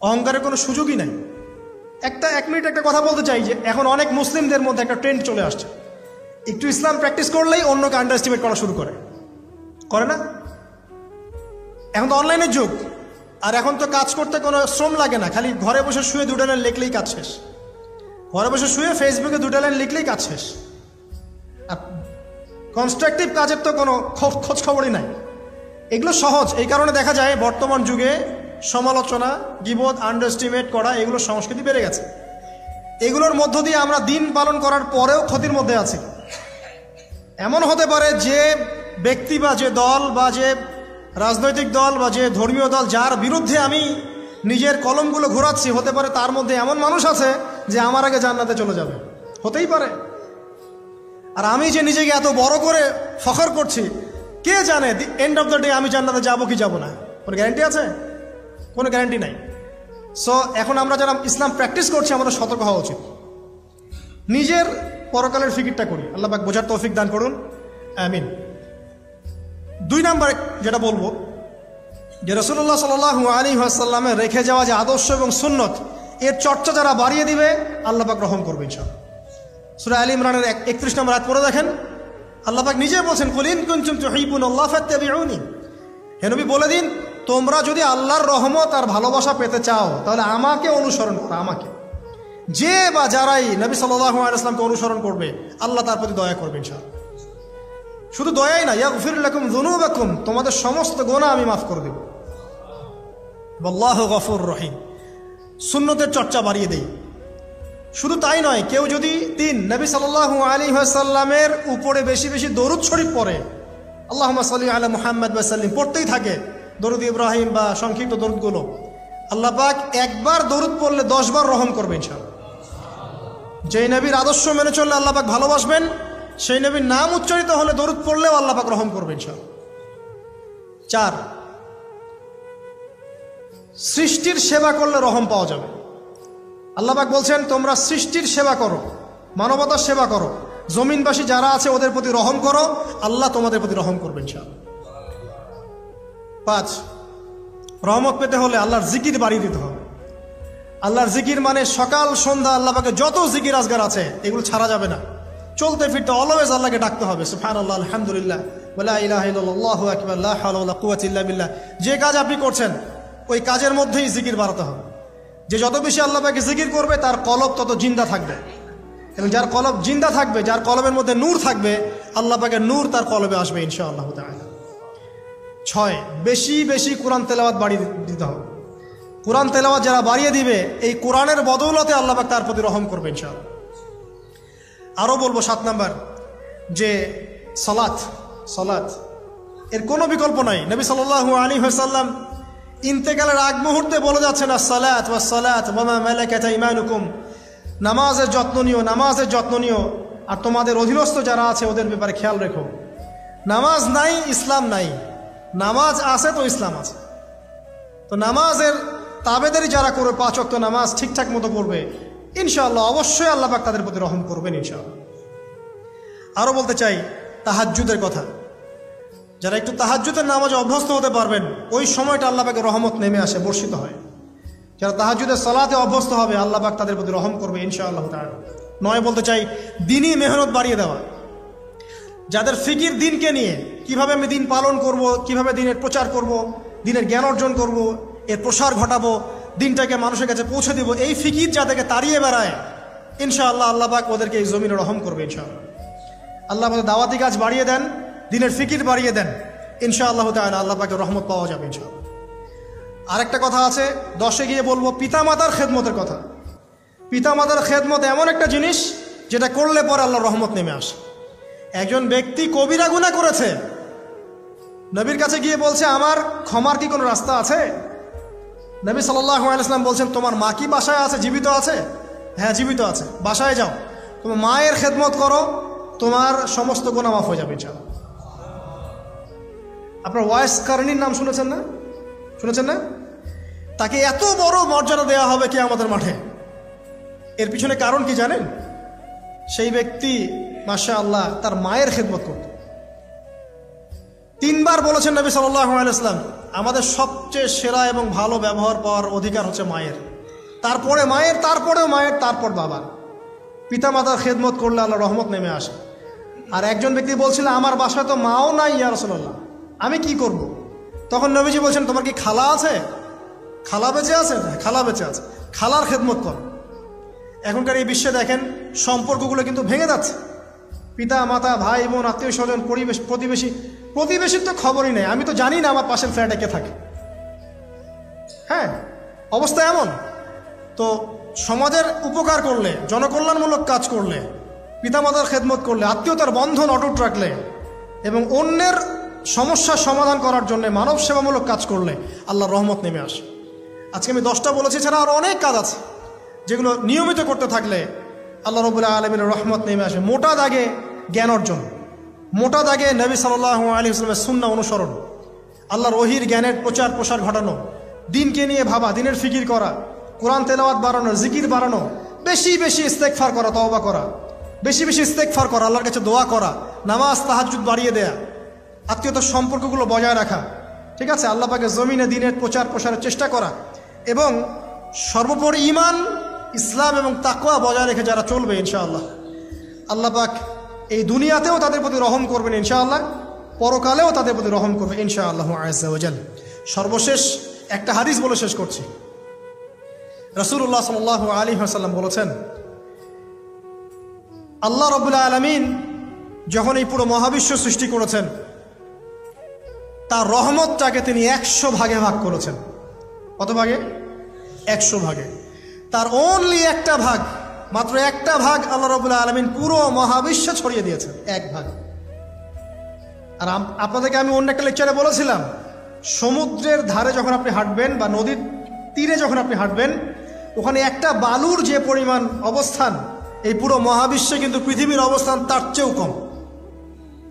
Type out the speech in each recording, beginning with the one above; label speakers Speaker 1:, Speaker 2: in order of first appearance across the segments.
Speaker 1: অহংকারের কোনো সুযোগই নাই। এক মিনিট একটা কথা বলতে চাই যে এখন অনেক মুসলিমদের মধ্যে একটা ট্রেন্ড চলে আসছে, একটু ইসলাম প্র্যাকটিস করলেই অন্যকে আন্ডার এস্টিমেট করা শুরু করে না? এখন তো অনলাইনের যুগ, আর এখন তো কাজ করতে কোনো শ্রম লাগে না, খালি ঘরে বসে শুয়ে 2টা লাইন লিখলেই কাজ শেষ। ঘরে বসে শুয়ে ফেসবুকে 2টা লাইন লিখলেই কাজ শেষ। আর কনস্ট্রাকটিভ কাজের তো কোনো খোঁজ খবরই নাই। এগুলো সহজ, এই কারণে দেখা যায় বর্তমান যুগে সমালোচনা, গীবত, আন্ডার এস্টিমেট করা, এগুলোর সংস্কৃতি বেড়ে গেছে। এগুলোর মধ্য দিয়ে আমরা দিন পালন করার পরেও ক্ষতির মধ্যে আছি। এমন হতে পারে যে ব্যক্তি বা যে দল বা যে রাজনৈতিক দল বা যে ধর্মীয় দল যার বিরুদ্ধে আমি নিজের কলমগুলো ঘোরাচ্ছি, হতে পারে তার মধ্যে এমন মানুষ আছে যে আমার আগে জান্নাতে চলে যাবে, হতেই পারে। আর আমি যে নিজেকে এত বড় করে ফখর করছি, কে জানে এন্ড অফ দ্য ডে আমি জান্নাতে যাবো কি যাব না? কোনো গ্যারান্টি আছে? কোনো গ্যারান্টি নাই। সো এখন আমরা যারা ইসলাম প্র্যাকটিস করছি আমাদের সতর্ক হওয়া উচিত, নিজের পরকালের ফিকিরটা করি। আল্লাহ পাক বোঝার তৌফিক দান করুন, আমিন। 2 নাম্বার যেটা বলবো, যে রাসূলুল্লাহ সাল্লাল্লাহু আলাইহি ওয়াসাল্লামের রেখে যাওয়া যে আদর্শ এবং সুন্নত, এর চর্চা যারা বাড়িয়ে দিবে আল্লাহ পাক রহম করবে ইনশাআল্লাহ। সূরা আলে ইমরানের 31 নম্বর আয়াত পড়ে দেখেন, আল্লাহ পাক নিজে বলছেন, কুল ইন কুনতুম তুহিব্বুনাল্লাহ ফাত্তাবিউনি। হে নবী বলে দিন, তোমরা যদি আল্লাহর রহমত আর ভালোবাসা পেতে চাও তাহলে আমাকে অনুসরণ করো। আমাকে, যে বা যারাই নবী সাল্লাল্লাহু আলাইহি ওয়াসাল্লামকে অনুসরণ করবে আল্লাহ তার প্রতি দয়া করবে ইনশাআল্লাহ। শুধু দয়াই না, ইয়াগফির লাকুম যুনুবাকুম, তোমাদের সমস্ত গুনাহ আমি মাফ করে দেব। আল্লাহু গফুর রহিম। সুন্নতের চর্চা বাড়িয়ে দেই। শুধু তাই নয়, কেউ যদি নবী সাল্লাল্লাহু আলাইহি ওয়াসাল্লামের উপরে বেশি বেশি দরুদ শরীফ পড়ে, আল্লাহুম্মা সাল্লি আলা মুহাম্মাদ ওয়া সাল্লিম পড়তেই থাকে, দরুদ ইব্রাহিম বা সংক্ষিপ্ত দরুদগুলো, আল্লাহ পাক একবার দরুদ পড়লে 10 বার রহম করবে ইনশাআল্লাহ। যেই নবীর আদর্শ মেনে চললে আল্লাহ পাক ভালোবাসবেন, সেই নবীর নাম উচ্চারিত হলে দরুদ পড়লেও আল্লাহ পাক রহম করবে ইনশাআল্লাহ। 4, সৃষ্টির সেবা করলে রহম পাওয়া যাবে। আল্লাহ পাক বলছেন, তোমরা সৃষ্টির সেবা করো, মানবতার সেবা করো, জমিনবাসী যারা আছে ওদের প্রতি রহম করো, আল্লাহ তোমাদের প্রতি রহম করবেন ইনশাআল্লাহ। 5, রহমত পেতে হলে আল্লাহর জিকির বাড়িয়ে দিতে হবে। আল্লাহর জিকির মানে সকাল সন্ধ্যা আল্লাহ পাকে যত জিকির আজগার আছে এগুলো ছাড়া যাবে না। চলতে ফিরতে অলওয়েজ আল্লাহকে ডাকতে হবে, সুবহানাল্লাহ, আলহামদুলিল্লাহ, ওয়ালা ইলাহা ইল্লাল্লাহ, আল্লাহু আকবার, লা হাওলা ওয়ালা কুওয়াতা ইল্লা বিল্লাহ। যে কাজ আপনি করছেন ওই কাজের মধ্যেই জিকির বাড়াতে হবে। যে যত বেশি আল্লাহ পাকে জিকির করবে তার কলব তত জিন্দা থাকবে, এবং যার কলব জিন্দা থাকবে, যার কলবের মধ্যে নূর থাকবে, আল্লাহ পাকের নূর তার কলবে আসবে ইনশাআল্লাহ তাআলা। 6, বেশি বেশি কোরআন তেলাওয়াত বাড়িয়ে দিতে হবে। কোরআন তেলাওয়াত যারা বাড়িয়ে দিবে, এই কোরআনের বদৌলতে আল্লাহ পাক তার প্রতি রহম করবে ইনশাআল্লাহ। আরও বলবো 7 নাম্বার, যে সালাত এর কোনো বিকল্প নাই। নবী সাল্লাল্লাহু আলাইহি ওয়াসাল্লাম ইন্তেকালের আগ মুহূর্তে বলে যাচ্ছেন, আসসালাত ওয়াসসালাত ওয়া মা মালাকাত আইমানুকুম, নামাজের যত্ন নিও, নামাজের যত্ন নিও, আর তোমাদের অধীনস্থ যারা আছে ওদের ব্যাপারে খেয়াল রেখো। নামাজ নাই ইসলাম নাই, নামাজ আছে তো ইসলাম আছে। তো নামাজের তাবেদারি যারা করবে, 5 ওয়াক্ত নামাজ ঠিকঠাক মতো করবে, ইনশাআল্লাহ অবশ্যই আল্লাহ পাক তাদের প্রতি রহম করবেন ইনশাআল্লাহ। আরও বলতে চাই তাহাজ্জুদের কথা। যারা একটু তাহাজ্জুদের নামাজে অভ্যস্ত হতে পারবেন, ওই সময়টা আল্লাহ পাকের রহমত নেমে আসে, বর্ষিত হয়। যারা তাহাজ্জুদের সালাতে অভ্যস্ত হবে আল্লাহ পাক তাদের প্রতি রহম করবে ইনশাআল্লাহ তাআলা। 9 বলতে চাই দিনই মেহনত বাড়িয়ে দেওয়া। যাদের ফিকির দিনকে নিয়ে, কিভাবে আমি দিন পালন করব, কিভাবে দিনের প্রচার করব, দিনের জ্ঞান অর্জন করব, এর প্রসার ঘটাবো, দিনটাকে মানুষের কাছে পৌঁছে দেব, এই ফিকির যাদেরকে তাড়িয়ে বেড়ায়, ইনশাআল্লাহ আল্লাহ পাক ওদেরকে এই জমিনে রহম করবে ইনশাআল্লাহ। আল্লাহ পাক দাওয়াতি কাজ বাড়িয়ে দেন, দিনের ফিকির বাড়িয়ে দেন, ইনশাআল্লাহ তাআলা আল্লাহ পাকের রহমত পাওয়া যাবে ইনশাআল্লাহ। আরেকটা কথা আছে, 10 গিয়ে বলবো পিতামাতার খেদমতের কথা। পিতামাতার খেদমত এমন একটা জিনিস যেটা করলে পরে আল্লাহর রহমত নেমে আসে। একজন ব্যক্তি কবিরা গুনাহ করেছে, নবীর কাছে গিয়ে বলছে, আমার ক্ষমার কি কোনো রাস্তা আছে? নবী সাল্লাল্লাহু আলাইহি ওয়াসাল্লাম বলছেন, তোমার মা কি বাসায় আছে, জীবিত আছে? হ্যাঁ জীবিত আছে, বাসায় যাও, তোমার মায়ের খেদমত করো, তোমার সমস্ত গুনাহ মাফ হয়ে যাবে ইনশাআল্লাহ। আপনার ওয়াইস কারণীর নাম শুনেছেন না? শুনেছেন না? তাকে এত বড় মর্যাদা দেওয়া হবে কিয়ামতের মাঠে। এর পিছনে কারণ কি জানেন? সেই ব্যক্তি মাশাআল্লাহ তার মায়ের খেদমত করত। 3 বার বলেছেন নবী সাল্লাল্লাহু আলাইহি ওয়াসাল্লাম, আমাদের সবচেয়ে সেরা এবং ভালো ব্যবহার পাওয়ার অধিকার হচ্ছে মায়ের, তারপরে মায়ের, তারপরেও মায়ের, তারপর বাবার। পিতামাতার খেদমত করলে আল্লাহ রহমত নেমে আসে। আর একজন ব্যক্তি বলছিল আমার বাসায় তো মাও নাই ইয়া রাসূলুল্লাহ, আমি কি করব? তখন নবীজি বলছেন তোমার কি খালা আছে? খালা বেঁচে আছে? খালা বেঁচে আছে, খালার খেদমত কর। এখনকার এই বিশ্বে দেখেন সম্পর্কগুলো কিন্তু ভেঙে যাচ্ছে। পিতা মাতা, ভাই বোন, আত্মীয় স্বজন, প্রতিবেশীর তো খবরই নেই। আমি তো জানি না আমার পাশের ফ্ল্যাটে কে থাকে। হ্যাঁ, অবস্থা এমন। তো সমাজের উপকার করলে, জনকল্যাণমূলক কাজ করলে, পিতামাতার খেদমত করলে, আত্মীয়তার বন্ধন অটুট রাখলে এবং অন্যের সমস্যার সমাধান করার জন্য মানব সেবামূলক কাজ করলে আল্লাহর রহমত নেমে আসে। আজকে আমি 10টা বলেছি, ছাড়া আরও অনেক কাজ আছে যেগুলো নিয়মিত করতে থাকলে আল্লাহ রাব্বুল আলামিনের রহমত নেমে আসে। মোটা দাগে জ্ঞান অর্জন, মোটা দাগে নবী সাল্লাল্লাহু আলাইহি ওয়াসাল্লামের সুন্নাহ অনুসরণ, আল্লাহর ওহীর জ্ঞানের প্রচার প্রসার ঘটানো, দিনকে নিয়ে ভাবা, দিনের ফিকির করা, কোরআন তেলাওয়াত বাড়ানো, জিকির বাড়ানো, বেশি বেশি ইস্তেগফার করা, তওবা করা, বেশি বেশি ইস্তেগফার করা, আল্লাহর কাছে দোয়া করা, নামাজ তাহাজ্জুদ বাড়িয়ে দেয়া, আত্মীয়তার সম্পর্কগুলো বজায় রাখা, ঠিক আছে, আল্লাহ পাকের জমিনে দিনের প্রচার প্রসারের চেষ্টা করা এবং সর্বোপরি ঈমান, ইসলাম এবং তাকওয়া বজায় রেখে যারা চলবে ইনশাআল্লাহ আল্লাহ পাক এই দুনিয়াতেও তাদের প্রতি রহম করবেন ইনশাআল্লাহ, পরকালেও তাদের প্রতি রহম করবেন ইনশাআল্লাহ আযজা ওয়া জাল। সর্বশেষ একটা হাদিস বলে শেষ করছি। রাসূলুল্লাহ সাল্লাল্লাহু আলাইহি ওয়াসাল্লাম বলেছেন, আল্লাহ রাব্বুল আলামিন যখন এই পুরো মহাবিশ্ব সৃষ্টি করেছেন তার রহমতটাকে তিনি 100 ভাগে ভাগ করেছেন। কত ভাগে? 100 ভাগে। তার অনলি একটা ভাগ, মাত্র একটা ভাগ আল্লাহ রাব্বুল আলামিন পুরো মহাবিশ্ব ছড়িয়ে দিয়েছেন, এক ভাগ। আর আপনাদেরকে আমি অন্য একটা লেকচারে বলেছিলাম, সমুদ্রের ধারে যখন আপনি হাঁটবেন বা নদীর তীরে যখন আপনি হাঁটবেন, ওখানে একটা বালুর যে পরিমাণ অবস্থান, এই পুরো মহাবিশ্বে কিন্তু পৃথিবীর অবস্থান তার চেয়েও কম।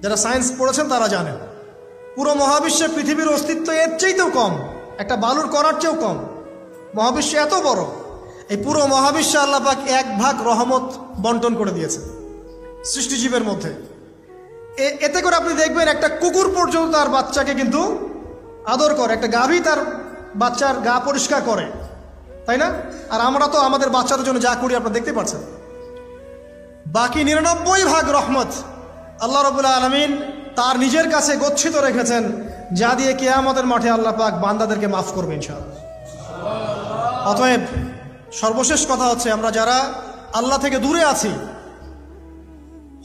Speaker 1: যারা সায়েন্স পড়েছেন তারা জানেন, পুরো মহাবিশ্বে পৃথিবীর অস্তিত্ব এর চেয়েও কম, একটা বালুর কণার চেয়েও কম। মহাবিশ্ব এত বড়, এই পুরো মহাবিশ্বে আল্লাহ পাক এক ভাগ রহমত বন্টন করে দিয়েছে সৃষ্টিজীবের মধ্যে। এতে করে আপনি দেখবেন একটা কুকুর পর্যন্ত তার বাচ্চাকে কিন্তু আদর করে, একটা গাভী তার বাচ্চার গা পরিষ্কার করে, তাই না? আর আমরা তো আমাদের বাচ্চাদের জন্য যা করি আপনারা দেখতে পাচ্ছেন। বাকি 99 ভাগ রহমত আল্লাহ রাব্বুল আলামিন তার নিজের কাছে গচ্ছিত রেখেছেন, যা দিয়ে কিয়ামতের মাঠে আল্লাহ পাক বান্দাদেরকে মাফ করবে ইনশাআল্লাহ। অতএব সর্বশেষ কথা হচ্ছে, আমরা যারা আল্লাহ থেকে দূরে আছি,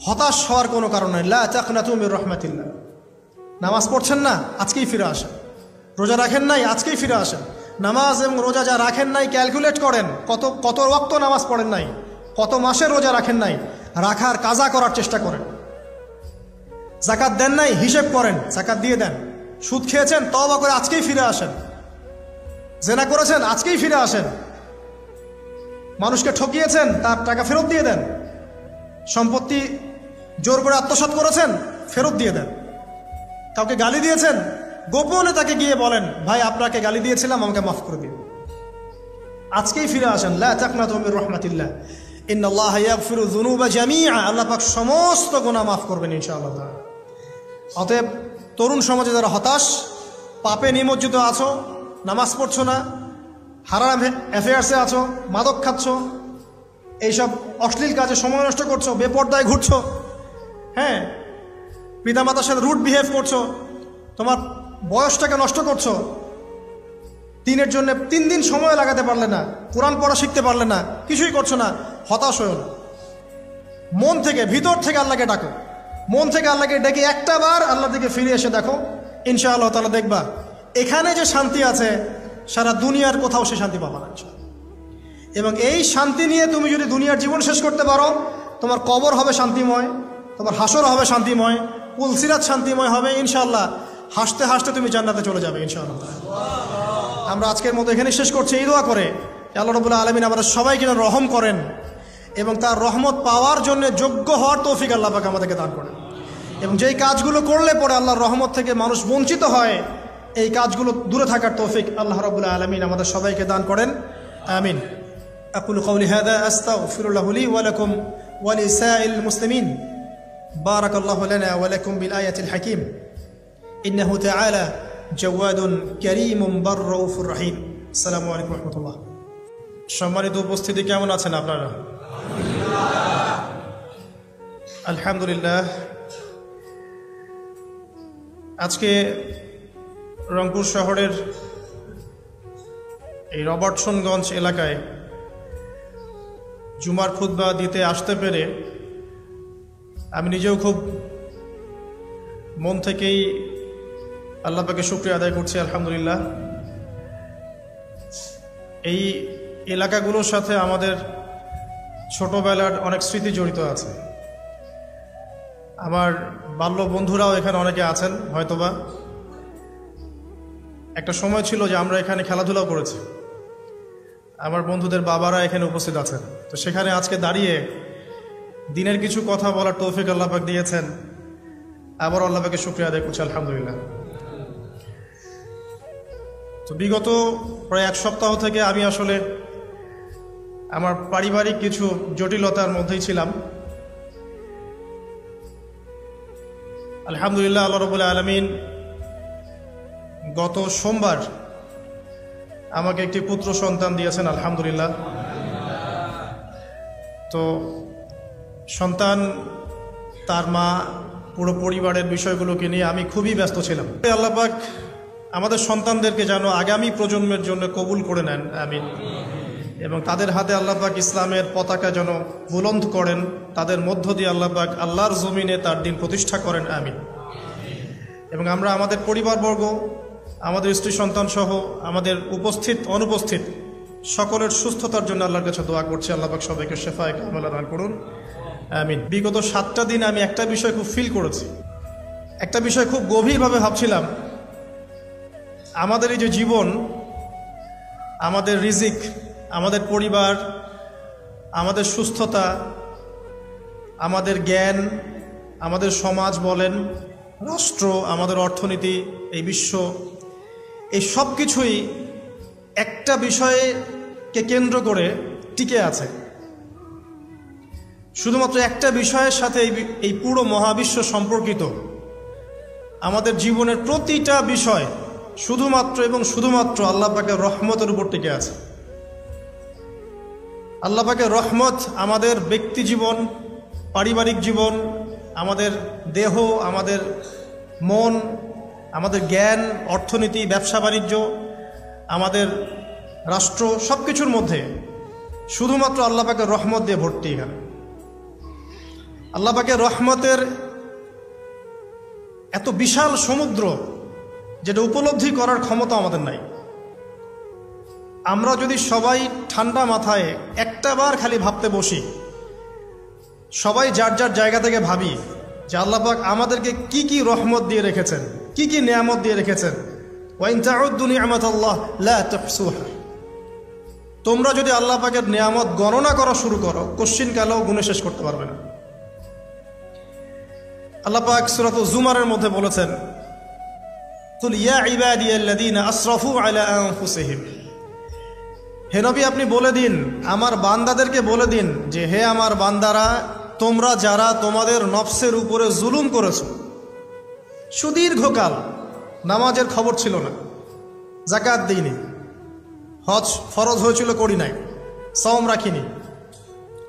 Speaker 1: হতাশ হওয়ার কোনো কারণ নেই। লা তাকনাতু মির রাহমাতিল্লাহ। নামাজ পড়ছেন না, আজকেই ফিরে আসেন। রোজা রাখেন নাই, আজকেই ফিরে আসেন। নামাজ এবং রোজা যা রাখেন নাই ক্যালকুলেট করেন, কত ওয়াক্ত নামাজ পড়েন নাই, কত মাসে রোজা রাখেন নাই, রাখার কাজা করার চেষ্টা করেন। যাকাত দেন নাই, হিসেব করেন, যাকাত দিয়ে দেন। সুদ খেয়েছেন, তওবা করে আজকেই ফিরে আসেন। জেনা করেছেন, আজকেই ফিরে আসেন। মানুষকে ঠকিয়েছেন, তার টাকা ফেরত দিয়ে দেন। সম্পত্তি জোর করে আত্মসাৎ করেছেন, ফেরত দিয়ে দেন। কাউকে গালি দিয়েছেন, গোপনে তাকে গিয়ে বলেন, ভাই আপনাকে গালি দিয়েছিলাম, আমাকে মাফ করে দিন। আজকেই ফিরে আসেন। লা তাকনাতু মির রাহমাতিল্লাহ, ইন্নাল্লাহা ইয়াগফিরু যুনুবা জামিআ। আল্লাহ পাক সমস্ত গুনাহ মাফ করবেন ইনশাআল্লাহ। অতএব তরুণ সমাজে যারা হতাশ, পাপে নিমজ্জিত আছো, নামাজ পড়ছো না, হারাম অ্যাফেয়ার্সে আছো, মাদক খাচ্ছ, এইসব অশ্লীল কাজে সময় নষ্ট করছো, বেপর্দায় ঘুরছো, হ্যাঁ, পিতামাতার সাথে রুড বিহেভ করছো, তোমার বয়সটাকে নষ্ট করছো, দিনের জন্য 3 দিন সময় লাগাতে পারলে না, কোরআন পড়া শিখতে পারলে না, কিছুই করছো না, হতাশ হয়েও না। মন থেকে, ভিতর থেকে আল্লাহকে ডাকো। মন থেকে আল্লাহকে ডেকে একটা বার আল্লাহ দিকে ফিরে এসে দেখো, ইনশাআল্লাহ তাআলা দেখবা এখানে যে শান্তি আছে সারা দুনিয়ার কোথাও সে শান্তি পাবা না। এবং এই শান্তি নিয়ে তুমি যদি দুনিয়ার জীবন শেষ করতে পারো, তোমার কবর হবে শান্তিময়, তোমার হাসর হবে শান্তিময়, পুলসিরাত শান্তিময় হবে ইনশাআল্লাহ। হাসতে হাসতে তুমি জান্নাতে চলে যাবে ইনশাআল্লাহ। আমরা আজকের মতো এখানে শেষ করছি এই দোয়া করে, আল্লাহ রাব্বুল আলামিন আমাদের সবাইকে রহম করেন এবং তার রহমত পাওয়ার জন্য যোগ্য হওয়ার তৌফিক আল্লাহ পাক আমাদেরকে দান করেন। এবং যেই কাজগুলো করলে পরে আল্লাহর রহমত থেকে মানুষ বঞ্চিত হয়, এই কাজগুলো দূরে থাকার তৌফিক আল্লাহ রাব্বুল আলামিন আমাদের সবাইকে দান করেন। আমিন। আকুলু কওলি হাযা আস্তাগফিরুল্লাহ লি ওয়া লাকুম ওয়া লিসাইরিল মুসলিমিন। বারাকাল্লাহু লানা ওয়া লাকুম বিল আয়াতিল হাকীম। ইন্নাহু তাআলা জাওয়াদুন কারীমুন বাররাউফুর রহিম। আসসালামু আলাইকুম ওয়া রাহমাতুল্লাহ। সম্মানিত উপস্থিতি, কেমন আছেন আপনারা? আলহামদুলিল্লাহ। আজকে রংপুর শহরের এই রবার্টসনগঞ্জ এলাকায় জুমার খুতবা দিতে আসতে পেরে আমি নিজেও খুব মন থেকেই আল্লাহ পাকে শুকরিয়া আদায় করছি। আলহামদুলিল্লাহ। এই এলাকাগুলোর সাথে আমাদের ছোটবেলার অনেক স্মৃতি জড়িত আছে। আমার বাল্য বন্ধুরাও এখানে অনেকে আছেন হয়তোবা। একটা সময় ছিল যে আমরা এখানে খেলাধুলাও করেছি। আমার বন্ধুদের বাবারা এখানে উপস্থিত আছেন। তো সেখানে আজকে দাঁড়িয়ে দিনের কিছু কথা বলার তৌফিক আল্লাহ পাক দিয়েছেন। আবার আল্লাহ পাকে শুকরিয়া আদায় করছি। আলহামদুলিল্লাহ। তো বিগত প্রায় এক সপ্তাহ থেকে আমি আসলে আমার পারিবারিক কিছু জটিলতার মধ্যেই ছিলাম। আলহামদুলিল্লাহ, আল্লাহ রাব্বুল আলামিন গত সোমবার আমাকে একটি পুত্র সন্তান দিয়েছেন। আলহামদুলিল্লাহ। তো সন্তান, তার মা, পুরো পরিবারের বিষয়গুলোকে নিয়ে আমি খুবই ব্যস্ত ছিলাম। আল্লাহ পাক আমাদের সন্তানদেরকে যেন আগামী প্রজন্মের জন্য কবুল করে নেন, আমিন। এবং তাদের হাতে আল্লাহ পাক ইসলামের পতাকা যেন বুলন্দ করেন, তাদের মধ্য দিয়ে আল্লাহ পাক আল্লাহর জমিনে তার দিন প্রতিষ্ঠা করেন, আমিন। এবং আমরা আমাদের পরিবারবর্গ, আমাদের স্ত্রী সন্তান সহ আমাদের উপস্থিত অনুপস্থিত সকলের সুস্থতার জন্য আল্লাহর কাছে দোয়া করছি। আল্লাহ পাক সবাইকে শেফায়ে কামেলা দান করুন, আমিন। বিগত 7টা দিন আমি একটা বিষয় খুব ফিল করেছি, একটা বিষয় খুব গভীরভাবে ভাবছিলাম। আমাদের এই যে জীবন, আমাদের রিজিক, আমাদের পরিবার, আমাদের সুস্থতা, আমাদের জ্ঞান, আমাদের সমাজ বলেন, রাষ্ট্র, আমাদের অর্থনীতি, এই বিশ্ব, এই সব কিছুই একটা বিষয়কে কেন্দ্র করে টিকে আছে। শুধুমাত্র একটা বিষয়ের সাথে এই পুরো মহাবিশ্ব সম্পর্কিত। আমাদের জীবনের প্রতিটা বিষয় শুধুমাত্র এবং শুধুমাত্র আল্লাহ পাকের রহমতের উপর টিকে আছে। আল্লাহ পাকের রহমত আমাদের ব্যক্তি জীবন, পারিবারিক জীবন, আমাদের দেহ, আমাদের মন, আমাদের জ্ঞান, অর্থনীতি, ব্যবসা বাণিজ্য, আমাদের রাষ্ট্র, সব কিছুর মধ্যে শুধুমাত্র আল্লাহ পাকের রহমত দিয়ে ভর্তি। এখানে আল্লাহ পাকের রহমতের এত বিশাল সমুদ্র, যেটা উপলব্ধি করার ক্ষমতা আমাদের নাই। আমরা যদি সবাই ঠান্ডা মাথায় একটাবার খালি ভাবতে বসি, সবাই যার যার জায়গা থেকে ভাবি যে আল্লাহ পাক আমাদেরকে কি কি রহমত দিয়ে রেখেছেন, কি কি নিয়ামত দিয়ে রেখেছেন। ওয়া ইন তাউদ্দু নি'মাতাল্লাহ লা তুহসুহা। তোমরা যদি আল্লাহ পাকের নিয়ামত গণনা করা শুরু করো, কোশ্চিন কালেও গুণে শেষ করতে পারবে না। আল্লাহ পাক সূরাতুজ জুমারের মধ্যে বলেছেন, কুল ইয়া ইবাদিয়াল্লাযীনা আসরাফু আলা আনফুসিহিম। হে নবী, আপনি বলে দিন, আমার বান্দাদেরকে বলে দিন যে হে আমার বান্দারা, তোমরা যারা তোমাদের নফসের উপরে জুলুম করেছ। সুদীর্ঘকাল নামাজের খবর ছিল না, যাকাত দিইনি, হজ ফরজ হয়েছিল করি নাই, সওম রাখিনি,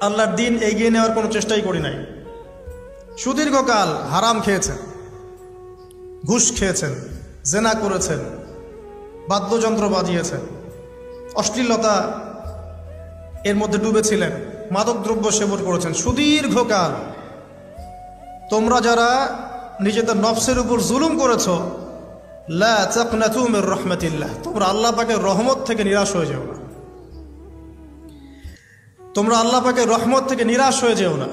Speaker 1: আল্লাহর দিন এগিয়ে নেওয়ার কোনো চেষ্টাই করি নাই। সুদীর্ঘকাল হারাম খেয়েছেন, ঘুষ খেয়েছেন, জেনা করেছেন, বাদ্যযন্ত্র বাজিয়েছেন, অশ্লীলতা এর মধ্যে ডুবেছিলেন, মাদকদ্রব্য সেবন করেছেন। সুদীর্ঘকাল তোমরা যারা নিজেদের নফসের উপর জুলুম করেছ, লা তাকনাতু মির রাহমাতিল্লাহ, তোমরা আল্লাহ পাকের রহমত থেকে নিরাশ হয়ে যেও না। তোমরা আল্লাহ পাকের রহমত থেকে নিরাশ হয়ে যেও না।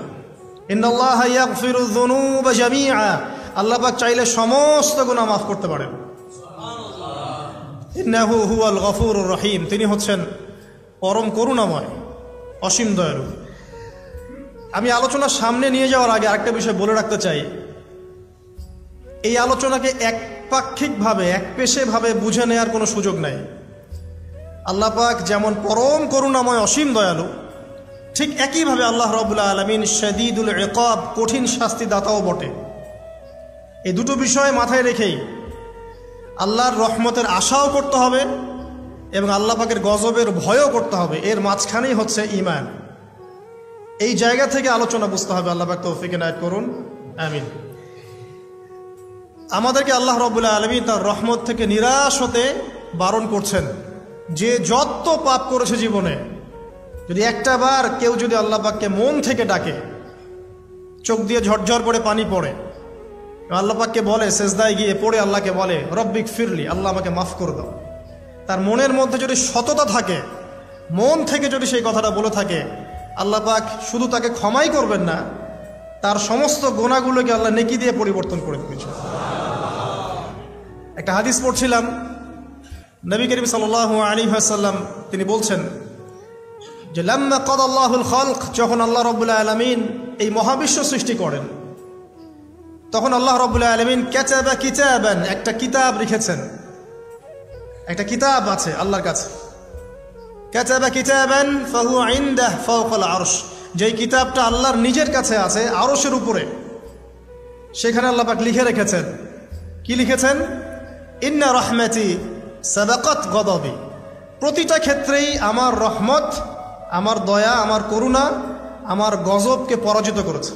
Speaker 1: ইন্নাল্লাহা ইয়াগফিরুয যুনুবা জামিআ। আল্লাহ পাক চাইলে সমস্ত গুনাহ মাফ করতে পারেন। ইন্নাহু হুয়াল গফুরুর রহিম। তিনি হচ্ছেন পরম করুণাময়, অসীম দয়ালু। আমি আলোচনা সামনে নিয়ে যাওয়ার আগে আরেকটা বিষয় বলে রাখতে চাই। এই আলোচনাকে একপাক্ষিকভাবে, একপেশেভাবে বুঝে নেওয়ার কোনো সুযোগ নাই। আল্লাহ পাক যেমন পরম করুণাময়, অসীম দয়ালু, ঠিক একইভাবে আল্লাহ রাব্বুল আলামিন শাদীদুল ইকাব, কঠিন শাস্তি দাতাও বটে। এই দুটো বিষয় মাথায় রেখেই আল্লাহর রহমতের আশাও করতে হবে এবং আল্লাহ পাকের গজবের ভয়ও করতে হবে। এর মাঝখানেই হচ্ছে ঈমান। এই জায়গা থেকে আলোচনা বুঝতে হবে। আল্লাহ পাক তৌফিক এনায়েত করুন, আমিন। আমাদেরকে আল্লাহ রাব্বুল আলামিন তার রহমত থেকে নিরাশ হতে বারণ করছেন। যে যত পাপ করেছে জীবনে, যদি একটা বার কেউ যদি আল্লাহ পাককে মন থেকে ডাকে, চোখ দিয়ে ঝরঝর করে পানি পড়ে, আল্লাহ পাককে বলে, সেজদায় গিয়ে পড়ে আল্লাহকে বলে রব্বিক ফিরলি, আল্লাহ আমাকে মাফ করে দাও, তার মনের মধ্যে যদি সততা থাকে, মন থেকে যদি সেই কথাটা বলে থাকে, আল্লাহ পাক শুধু তাকে ক্ষমাই করবেন না, তার সমস্ত গুনাহগুলোকে আল্লাহ নেকি দিয়ে পরিবর্তন করে দিয়েছেন। একটা হাদিস পড়ছিলাম, নবী করিম সাল্লাল্লাহু আলাইহি ওয়াসাল্লাম তিনি বলছেন যে লাম্মা কাদাল্লাহুল খালক, যখন আল্লাহ রাব্বুল আলামিন এই মহাবিশ্ব সৃষ্টি করেন, তখন আল্লাহ রাব্বুল আলামিন কাতাবা কিতাবান, একটা কিতাব লিখেছেন। একটা কিতাব আছে আল্লাহর কাছে, কাতাবা কিতাবান ফাহুয়া ইনদাহু ফাওকাল আরশ, যেই কিতাবটা আল্লাহর নিজের কাছে আছে আরশের উপরে। সেখানে আল্লাহ পাক লিখে রেখেছেন, কি লিখেছেন? ইন্না রাহমাতি সাবাকাত গদাবি, প্রতিটা ক্ষেত্রেই আমার রহমত, আমার দয়া, আমার করুণা আমার গজবকে পরাজিত করেছে।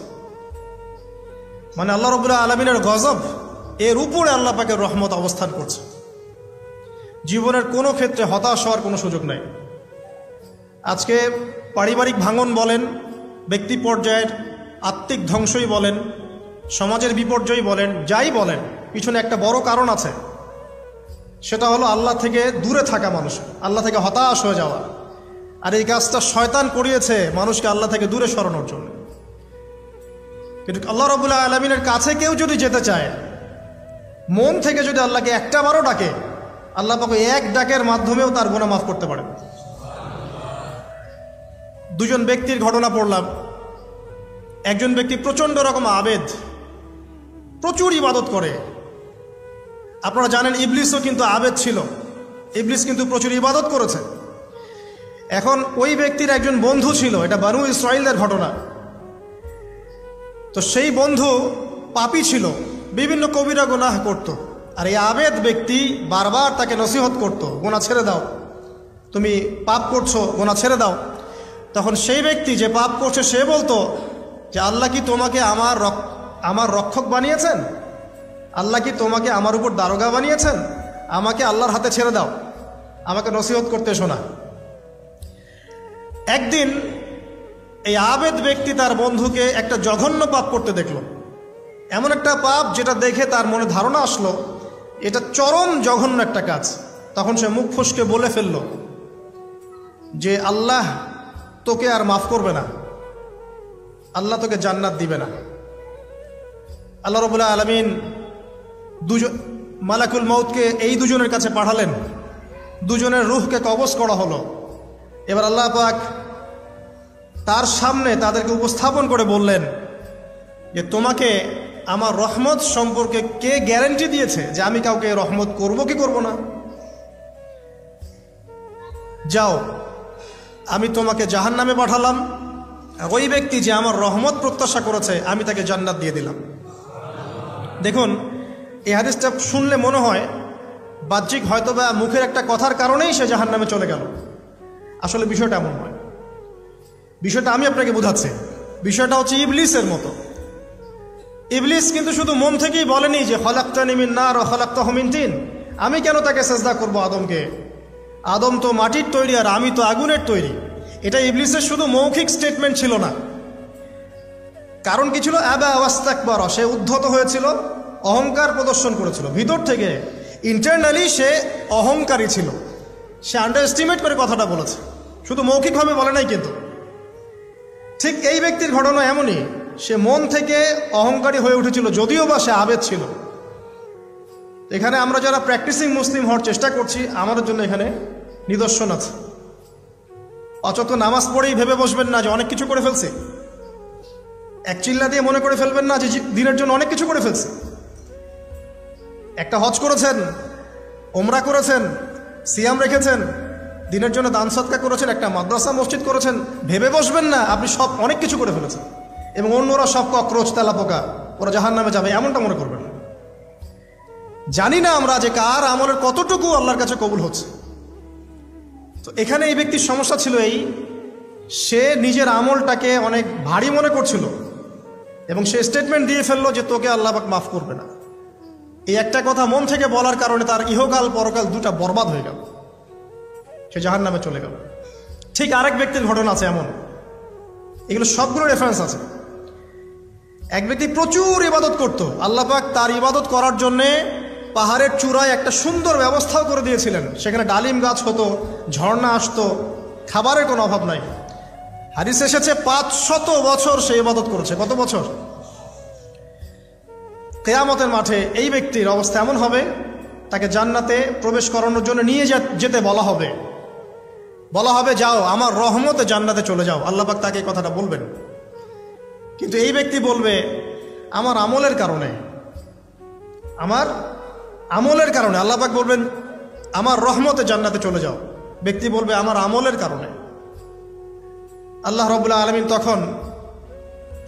Speaker 1: মানে আল্লাহ রাব্বুল আলামিনের গজব, এর উপরে আল্লাহ পাকের রহমত অবস্থান করছে। জীবনের কোনো ক্ষেত্রে হতাশ হওয়ার কোনো সুযোগ নাই। আজকে পারিবারিক ভাঙন বলেন, ব্যক্তি পর্যায়ের আত্মিক ধ্বংসই বলেন, সমাজের বিপর্যয় বলেন, যাই বলেন, পিছনে একটা বড় কারণ আছে। সেটা হলো আল্লাহ থেকে দূরে থাকা মানুষ, আল্লাহ থেকে হতাশ হয়ে যাওয়া। আর এই কাজটা শয়তান করিয়েছে মানুষকে আল্লাহ থেকে দূরে সরানোর জন্য। কিন্তু আল্লাহ রাব্বুল আলামিনের কাছে কেউ যদি যেতে চায়, মন থেকে যদি আল্লাহকে একটা বারও ডাকে, আল্লাহ পাক এক ডাকের মাধ্যমেও তার গুনাহ মাফ করতে পারেন। দুজন ব্যক্তির ঘটনা পড়লাম। একজন ব্যক্তি প্রচণ্ড রকম আবেদ, প্রচুর ইবাদত করে। আপনারা জানেন ইবলিসও কিন্তু আবেদ ছিল, ইবলিস কিন্তু প্রচুর ইবাদত করেছে। এখন ওই ব্যক্তির একজন বন্ধু ছিল, এটা বানু ইসরাইলদের ঘটনা। তো সেই বন্ধু পাপী ছিল, বিভিন্ন কবিরা গুনাহ করত। আর এই আবেদ ব্যক্তি বারবার তাকে নসিহত করত, গুনাহ ছেড়ে দাও, তুমি পাপ করছো, গুনাহ ছেড়ে দাও। তখন সেই ব্যক্তি যে পাপ করছে সে বলতো যে আল্লাহ কি তোমাকে আমার রক্ষক বানিয়েছেন? আল্লাহ কি তোমাকে আমার উপর দারোগা বানিয়েছেন? আমাকে আল্লাহর হাতে ছেড়ে দাও, আমাকে নসিহত করতে শোনা। একদিন এই আবেদ ব্যক্তি তার বন্ধুকে একটা জঘন্য পাপ করতে দেখল। এমন একটা পাপ যেটা দেখে তার মনে ধারণা আসলো এটা চরম জঘন্য একটা কাজ। তখন সে মুখ ফসকে বলে ফেলল যে আল্লাহ তোকে আর মাফ করবে না, আল্লাহ তোকে জান্নাত দিবে না। আল্লাহ রাব্বুল আলামিন মালাকুল মউতকে এই দুজনের কাছে পাঠালেন, দুজনের রূহকে কবজ করা হলো। এবার আল্লাহ পাক তার সামনে তাদেরকে উপস্থাপন করে বললেন যে তোমাকে আমার রহমত সম্পর্কে কে গ্যারান্টি দিয়েছে যে আমি কাউকে রহমত করব কি করব না? যাও, আমি তোমাকে জাহান্নামে পাঠালাম, ওই ব্যক্তি যে আমার রহমত প্রত্যাশা করেছে আমি তাকে জান্নাত দিয়ে দিলাম। দেখুন, এই হাদিসটা শুনলে মনে হয় বাহ্যিক হয়তোবা মুখের একটা কথার কারণেই সে জাহান্নামে চলে গেল। আসলে বিষয়টা এমন নয়। বিষয়টা আমি আপনাকে বোঝাচ্ছি। বিষয়টা হচ্ছে ইবলিসের মতো। ইবলিস কিন্তু শুধু মন থেকেই বলেনি যে খলাকতানি মিন নার ওয়া খলাকতাহু মিন তিন, আমি কেন তাকে সেজদা করব আদমকে? আদম তো মাটির তৈরি আর আমি তো আগুনের তৈরি। এটা ইবলিসের শুধু মৌখিক স্টেটমেন্ট ছিল না, কারণ কি ছিল? আবা ওয়াস্তাকবারা, সে উদ্ধত হয়েছিল, অহংকার প্রদর্শন করেছিল। ভিতর থেকে ইন্টারনালি সে অহংকারী ছিল, সে আন্ডার এস্টিমেট করে কথাটা বলেছে, শুধু মৌখিকভাবে বলে নাই। কিন্তু ঠিক এই ব্যক্তির ঘটনা এমনই, সে মন থেকে অহংকারী হয়ে উঠেছিল, যদিও বা সে আবেদ ছিল। এখানে আমরা যারা প্র্যাকটিসিং মুসলিম হওয়ার চেষ্টা করছি, আমাদের জন্য এখানে নিদর্শন আছে। অচত নামাজ পড়েই ভেবে বসবেন না যে অনেক কিছু করে ফেলছে, এক চিল্লা দিয়ে মনে করে ফেলবেন না যে দিনের জন্য অনেক কিছু করে ফেলছে। একটা হজ করেছেন, ওমরা করেছেন, সিয়াম রেখেছেন, দিনের জন্য দান সদকা করেছেন, একটা মাদ্রাসা মসজিদ করেছেন, ভেবে বসবেন না আপনি সব অনেক কিছু করে ফেলেছেন এবং অন্যরা সব ককরোচ তেলাপোকা, ওরা জাহান্নামে যাবে, এমনটা মনে করবেন না। জানি না আমরা যে কার আমলের কতটুকু আল্লাহর কাছে কবুল হচ্ছে। তো এখানে এই ব্যক্তির সমস্যা ছিল এই, সে নিজের আমলটাকে অনেক ভারী মনে করছিল এবং সে স্টেটমেন্ট দিয়ে ফেললো যে তোকে আল্লাহ পাক মাফ করবে না। এই একটা কথা মন থেকে বলার কারণে তার ইহকাল পরকাল দুটা বরবাদ হয়ে গেল, সে জাহান্নামে চলে গেল। ঠিক আরেক ব্যক্তির ঘটনা আছে এমন, এগুলো সবগুলো রেফারেন্স আছে। এক ব্যক্তি প্রচুর ইবাদত করত, আল্লাহ পাক তার ইবাদত করার জন্যে পাহাড়ের চূড়ায় একটা সুন্দর ব্যবস্থাও করে দিয়েছিলেন, সেখানে ডালিম গাছ হতো, ঝর্ণা আসতো, খাবারের কোনো অভাব নাই। হাদিস এসেছে 500 বছর সে ইবাদত করেছে। কত বছর? কিয়ামতের মাঠে এই ব্যক্তির অবস্থা এমন হবে, তাকে জান্নাতে প্রবেশ করানোর জন্য নিয়ে যেতে বলা হবে যাও আমার রহমতে জান্নাতে চলে যাও। আল্লাহ পাক তাকে এই কথাটা বলবেন, কিন্তু এই ব্যক্তি বলবে আমার আমলের কারণে আল্লাহ পাক বলবেন আমার রহমতে জান্নাতে চলে যাও। ব্যক্তি বলবে আমার আমলের কারণে। আল্লাহ রাব্বুল আলামিন তখন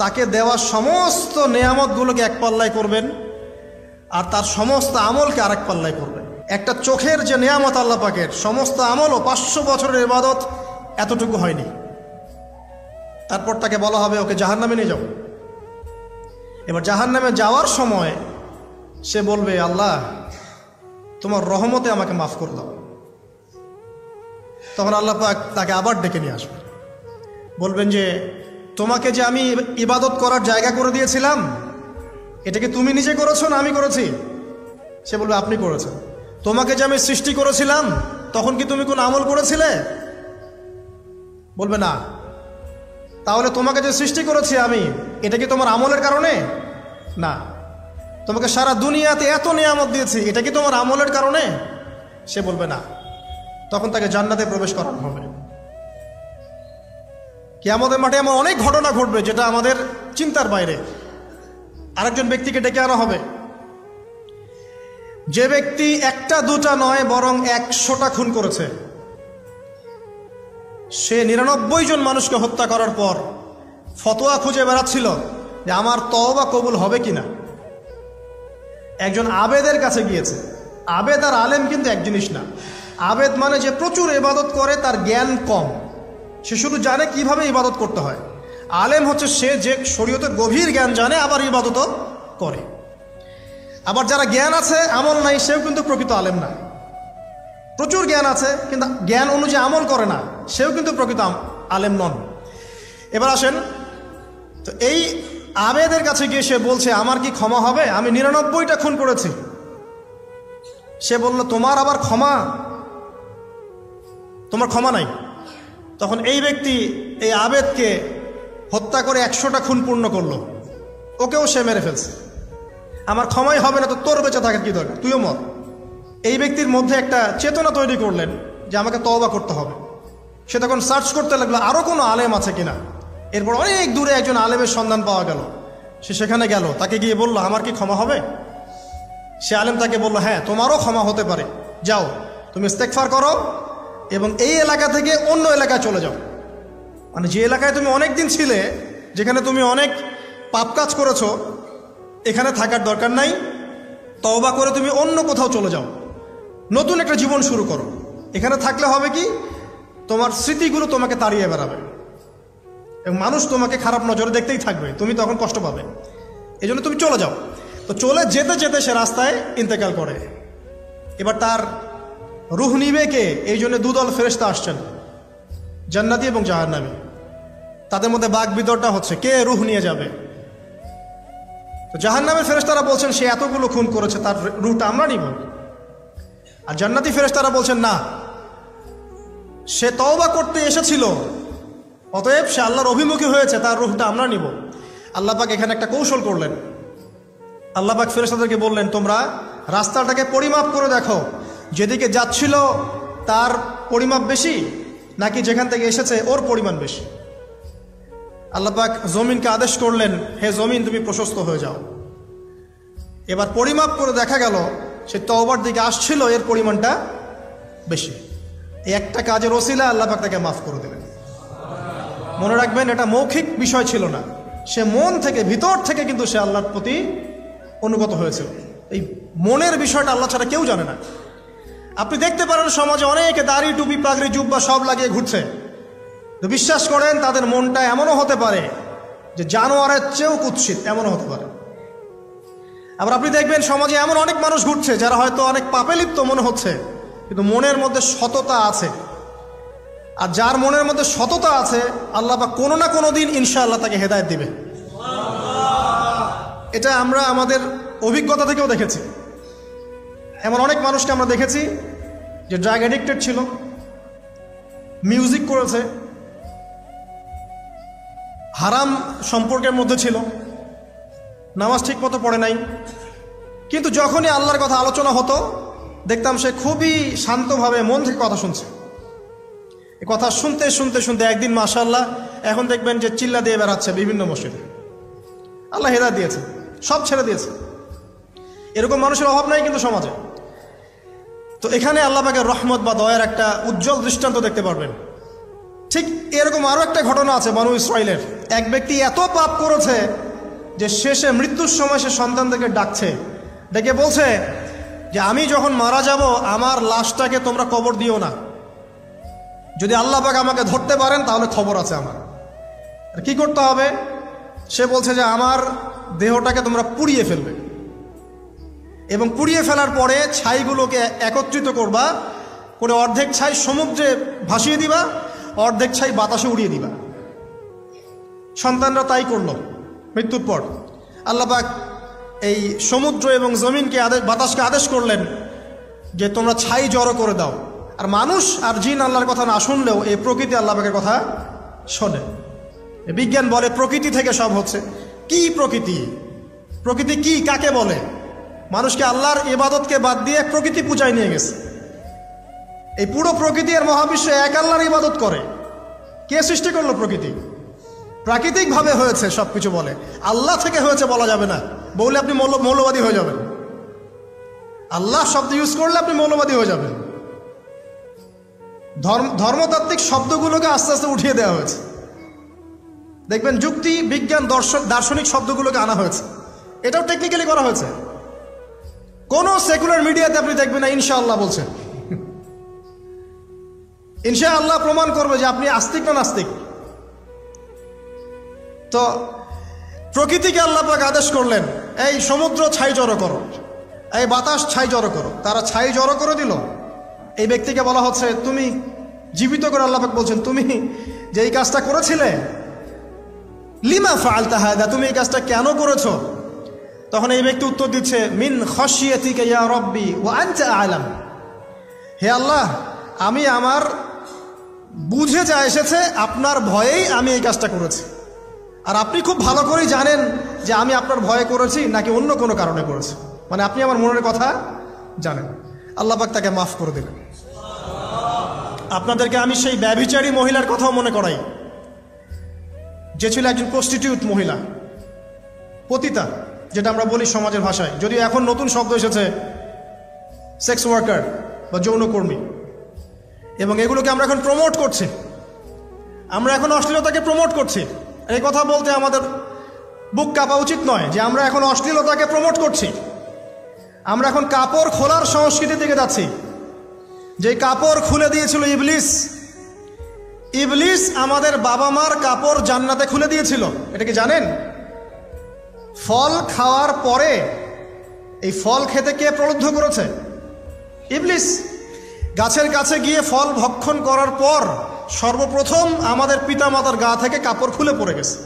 Speaker 1: তাকে দেওয়া সমস্ত নেয়ামতগুলোকে এক পাল্লায় করবেন আর তার সমস্ত আমলকে আরেক পাল্লায় করবেন। একটা চোখের যে নেয়ামত আল্লাহ পাকের, সমস্ত আমলও 500 বছরের ইবাদত এতটুকু হয়নি। তারপর তাকে বলা হবে ওকে জাহান্নামে নিয়ে যাও। এবার জাহান্নামে যাওয়ার সময় সে বলবে আল্লাহ তোমার রহমতে আমাকে মাফ করে দাও। তখন আল্লাহ পাক তাকে আবার ডেকে নিয়ে আসবে, বলবেন যে তোমাকে যে আমি ইবাদত করার জায়গা করে দিয়েছিলাম, এটা কি তুমি নিজে করেছো না আমি করেছি? সে বলবে আপনি করেছেন। তোমাকে যে আমি সৃষ্টি করেছিলাম তখন কি তুমি কোন আমল করেছিলে? বলবে না। তাহলে তোমাকে যে সৃষ্টি করেছি আমি, এটা কি তোমার আমলের কারণে? না। তোমাকে সারা দুনিয়াতে এত নিয়ামত দিয়েছি, এটা কি তোমার আমলের কারণে? সে বলবে না। তখন তাকে জান্নাতে প্রবেশ করানো হবে। কিয়ামতের মাঠে এমন অনেক ঘটনা ঘটবে যেটা আমাদের চিন্তার বাইরে। আরেকজন ব্যক্তিকে ডেকে আনা হবে, যে ব্যক্তি একটা দুটা নয় বরং 100টা খুন করেছে। সে 99 জন মানুষকে হত্যা করার পর ফতোয়া খুঁজে বেড়াচ্ছিল যে আমার তওবা কবুল হবে কিনা। একজন আবেদের কাছে গিয়েছে। আবেদ আর আলেম কিন্তু এক জিনিস না। আবেদ মানে যে প্রচুর ইবাদত করে, তার জ্ঞান কম, সে শুধু জানে কিভাবে ইবাদত করতে হয়। আলেম হচ্ছে সে যে শরীয়তের গভীর জ্ঞান জানে, আবার ইবাদতও করে। আবার যারা জ্ঞান আছে আমল নাই, সেও কিন্তু প্রকৃত আলেম না। প্রচুর জ্ঞান আছে কিন্তু জ্ঞান অনুযায়ী আমল করে না, সেও কিন্তু প্রকৃত আলেম নন। এবার আসেন, তো এই আবেদের কাছে গিয়ে সে বলছে আমার কি ক্ষমা হবে? আমি 99টা খুন করেছি। সে বলল তোমার আবার ক্ষমা? তোমার ক্ষমা নাই। তখন এই ব্যক্তি এই আবেদকে হত্যা করে 100টা খুন পূর্ণ করলো, ওকেও সে মেরে ফেলছে। আমার ক্ষমাই হবে না তো তোর বেঁচে থাকার কি দরকার, তুইও মর। এই ব্যক্তির মধ্যে একটা চেতনা তৈরি করলেন যে আমাকে তওবা করতে হবে। সে তখন সার্চ করতে লাগলো আরও কোনো আলেম আছে কিনা। এরপর অনেক দূরে একজন আলেমের সন্ধান পাওয়া গেল। সে সেখানে গেল, তাকে গিয়ে বলল আমার কি ক্ষমা হবে? সে আলেম তাকে বলল হ্যাঁ তোমারও ক্ষমা হতে পারে, যাও তুমি ইস্তেগফার করো এবং এই এলাকা থেকে অন্য এলাকায় চলে যাও। মানে যে এলাকায় তুমি অনেক দিন ছিলে, যেখানে তুমি অনেক পাপ কাজ করেছো, এখানে থাকার দরকার নাই। তওবা করে তুমি অন্য কোথাও চলে যাও, নতুন একটা জীবন শুরু করো। এখানে থাকলে হবে কি, তোমার স্মৃতিগুলো তোমাকে তাড়িয়ে বেড়াবে এবং মানুষ তোমাকে খারাপ নজরে দেখতেই থাকবে, তুমি তখন কষ্ট পাবে। এই জন্য তুমি চলে যাও। তো চলে যেতে যেতে সে রাস্তায় ইন্তেকাল করে। এবার তার রুহ নিবে কে? এই জন্য দুদল ফেরেশতা আসছেন, জান্নাতি এবং জাহান্নামী। তাদের মধ্যে বাক বিতরটা হচ্ছে কে রুহ নিয়ে যাবে। তো জাহান্নামের ফেরেশতারা বলছেন সে এতগুলো খুন করেছে, তার রুহটা আমরা নিব। আর জান্নাতি ফেরেশতারা বলছেন না, সে তওবা করতে এসেছিল, অতএব সে আল্লাহর অভিমুখী হয়েছে, তার রুহটা আমরা নিব। আল্লাহ পাক এখানে একটা কৌশল করলেন। আল্লাহ পাক ফেরেশতাদেরকে বললেন তোমরা রাস্তাটাকে পরিমাপ করে দেখো, যেদিকে যাচ্ছিল তার পরিমাপ বেশি নাকি যেখান থেকে এসেছে ওর পরিমাণ বেশি। আল্লাহ পাক জমিনকে আদেশ করলেন হে জমিন তুমি প্রশস্ত হয়ে যাও। এবার পরিমাপ করে দেখা গেল সে তওবার দিকে আসছিল, এর পরিমাণটা বেশি। এই একটা কাজের ওসিলা আল্লাহ পাক তাকে মাফ করে দেবেন। মনে রাখবেন এটা মৌখিক বিষয় ছিল না, সে মন থেকে ভিতর থেকে কিন্তু সে আল্লাহর প্রতি অনুগত হয়েছিল। এই মনের বিষয়টা আল্লাহ ছাড়া কেউ জানে না। আপনি দেখতে পারেন সমাজে অনেকে দাড়ি টুপি পাগড়ি জুব্বা সব লাগিয়ে ঘুরছে, তো বিশ্বাস করেন তাদের মনটা এমনও হতে পারে যে জানোয়ারের চেয়েও কুৎসিত, এমনও হতে পারে। আবার আপনি দেখবেন সমাজে এমন অনেক মানুষ ঘুরছে যারা হয়তো অনেক পাপে লিপ্ত মনে হচ্ছে, কিন্তু মনের মধ্যে সততা আছে। আর যার মনের মধ্যে সততা আছে আল্লাহ পাক কোনো না কোনো দিন ইনশাআল্লাহ তাকে হেদায়েত দিবে। এটা আমরা আমাদের অভিজ্ঞতা থেকেও দেখেছি। এমন অনেক মানুষকে আমরা দেখেছি যে ড্রাগ অ্যাডিক্টেড ছিল, মিউজিক করেছে, হারাম সম্পর্কের মধ্যে ছিল, নামাজ ঠিক মতো পড়ে নাই, কিন্তু যখনই আল্লাহর কথা আলোচনা হতো দেখতাম সে খুবই শান্তভাবে মন থেকে কথা শুনছে। এই কথা শুনতে শুনতে শুনতে একদিন মাশাআল্লাহ এখন দেখবেন যে চিল্লা দিয়ে বেড়াচ্ছে বিভিন্ন মসজিদে। আল্লাহ হেদায়েত দিয়েছে, সব ছেড়ে দিয়েছে। এরকম মানুষের অভাব নাই কিন্তু সমাজে। তো এখানে আল্লাহ পাকের রহমত বা দয়ার একটা উজ্জ্বল দৃষ্টান্ত দেখতে পারবেন। ঠিক এরকম আরও একটা ঘটনা আছে বনু ইসরাইলের। এক ব্যক্তি এত পাপ করেছে যে শেষে মৃত্যুর সময় সে সন্তানদেরকে ডাকছে, ডেকে বলছে যে আমি যখন মারা যাব আমার লাশটাকে তোমরা কবর দিও না, যদি আল্লাহ পাক আমাকে ধরতে পারেন তাহলে খবর আছে আমার। আর কি করতে হবে? সে বলছে যে আমার দেহটাকে তোমরা পুড়িয়ে ফেলবে এবং পুড়িয়ে ফেলার পরে ছাইগুলোকে একত্রিত করবা, করে অর্ধেক ছাই সমুদ্রে ভাসিয়ে দিবা, অর্ধেক ছাই বাতাসে উড়িয়ে দিবা। সন্তানরা তাই করলো। মৃত্যুর পর আল্লাহ পাক এই সমুদ্র এবং জমিনকে বাতাসকে আদেশ করলেন যে তোমরা ছাই জড়ো করে দাও। আর মানুষ আর জিন আল্লাহর কথা না শুনলেও এই প্রকৃতি আল্লাহ পাকের কথা শোনে। বিজ্ঞান বলে প্রকৃতি থেকে সব হচ্ছে। কি প্রকৃতি? প্রকৃতি কি, কাকে বলে? মানুষকে আল্লাহর ইবাদতকে বাদ দিয়ে প্রকৃতি পূজায় নিয়ে গেছে। এই পুরো প্রকৃতি আর মহাবিশ্বে এক আল্লাহর ইবাদত করে। কে সৃষ্টি করলো প্রকৃতি? প্রাকৃতিকভাবে হয়েছে সবকিছু বলে, আল্লাহ থেকে হয়েছে বলা যাবে না। বললে আপনি মৌলবাদী হয়ে যাবেন। আল্লাহ শব্দ ইউজ করলে আপনি মৌলবাদী হয়ে যাবেন। ধর্মতাত্ত্বিক শব্দগুলোকে আস্তে আস্তে উঠিয়ে দেওয়া হয়েছে। দেখবেন যুক্তি, বিজ্ঞান, দার্শনিক শব্দগুলোকে আনা হয়েছে। এটাও টেকনিক্যালি করা হয়েছে। কোন সেকুলার মিডিয়াতে আপনি দেখবেন না ইনশাআল্লাহ বলছেন। ইনশাআল্লাহ প্রমাণ করবে যে আপনি আস্তিক না নাস্তিক। তো প্রকৃতিকে আল্লাহ পাক আদেশ করলেন এই সমুদ্র ছাই জড়ো করো, এই বাতাস ছাই জড়ো করো। তারা ছাই জড়ো করে দিল। এই ব্যক্তিকে বলা হচ্ছে তুমি জীবিত করে আল্লাহ পাক বলছেন তুমি যে এই কাজটা করেছিলে, লিমা ফাআলতা হাযা, তুমি এই কাজটা কেন করেছো? তখন এই ব্যক্তি উত্তর দিচ্ছে মিন খাশিয়াতিকা ইয়া রাব্বি ওয়া আনতা আ'লাম। হে আল্লাহ, আমি আমার বুঝে যা এসেছে আপনার ভয়েই আমি এই কাজটা করেছি, আর আপনি খুব ভালো করেই জানেন যে আমি আপনার ভয়ে করেছি নাকি অন্য কোনো কারণে করেছি। মানে আপনি আমার মনের কথা জানেন। আল্লাহ পাক তাকে মাফ করে দিলেন। আপনাদেরকে আমি সেই ব্যভিচারী মহিলার কথাও মনে করাই, যে ছিল একজন প্রস্টিটিউট মহিলা, পতিতা, যেটা আমরা বলি সমাজের ভাষায়। যদিও এখন নতুন শব্দ এসেছে সেক্স ওয়ার্কার বা যৌনকর্মী, এবং এগুলোকে আমরা এখন প্রমোট করছি। আমরা এখন অশ্লীলতাকে প্রমোট করছি। এই কথা বলতে আমাদের বুক কাঁপা উচিত নয় যে আমরা এখন অশ্লীলতাকে প্রমোট করছি। আমরা এখন কাপড় খোলার সংস্কৃতি থেকে যাচ্ছি। যে কাপড় খুলে দিয়েছিল ইবলিস। ইবলিস আমাদের বাবা মার কাপড় জান্নাতে খুলে দিয়েছিল, এটা কি জানেন? ফল খাওয়ার পরে এই ফল খেতে কে প্রলুব্ধ করেছে? ইবলিস। গাছের কাছে গিয়ে ফল ভক্ষণ করার পর সর্বপ্রথম আমাদের পিতামাতার গা থেকে কাপড় খুলে পড়ে গেছে।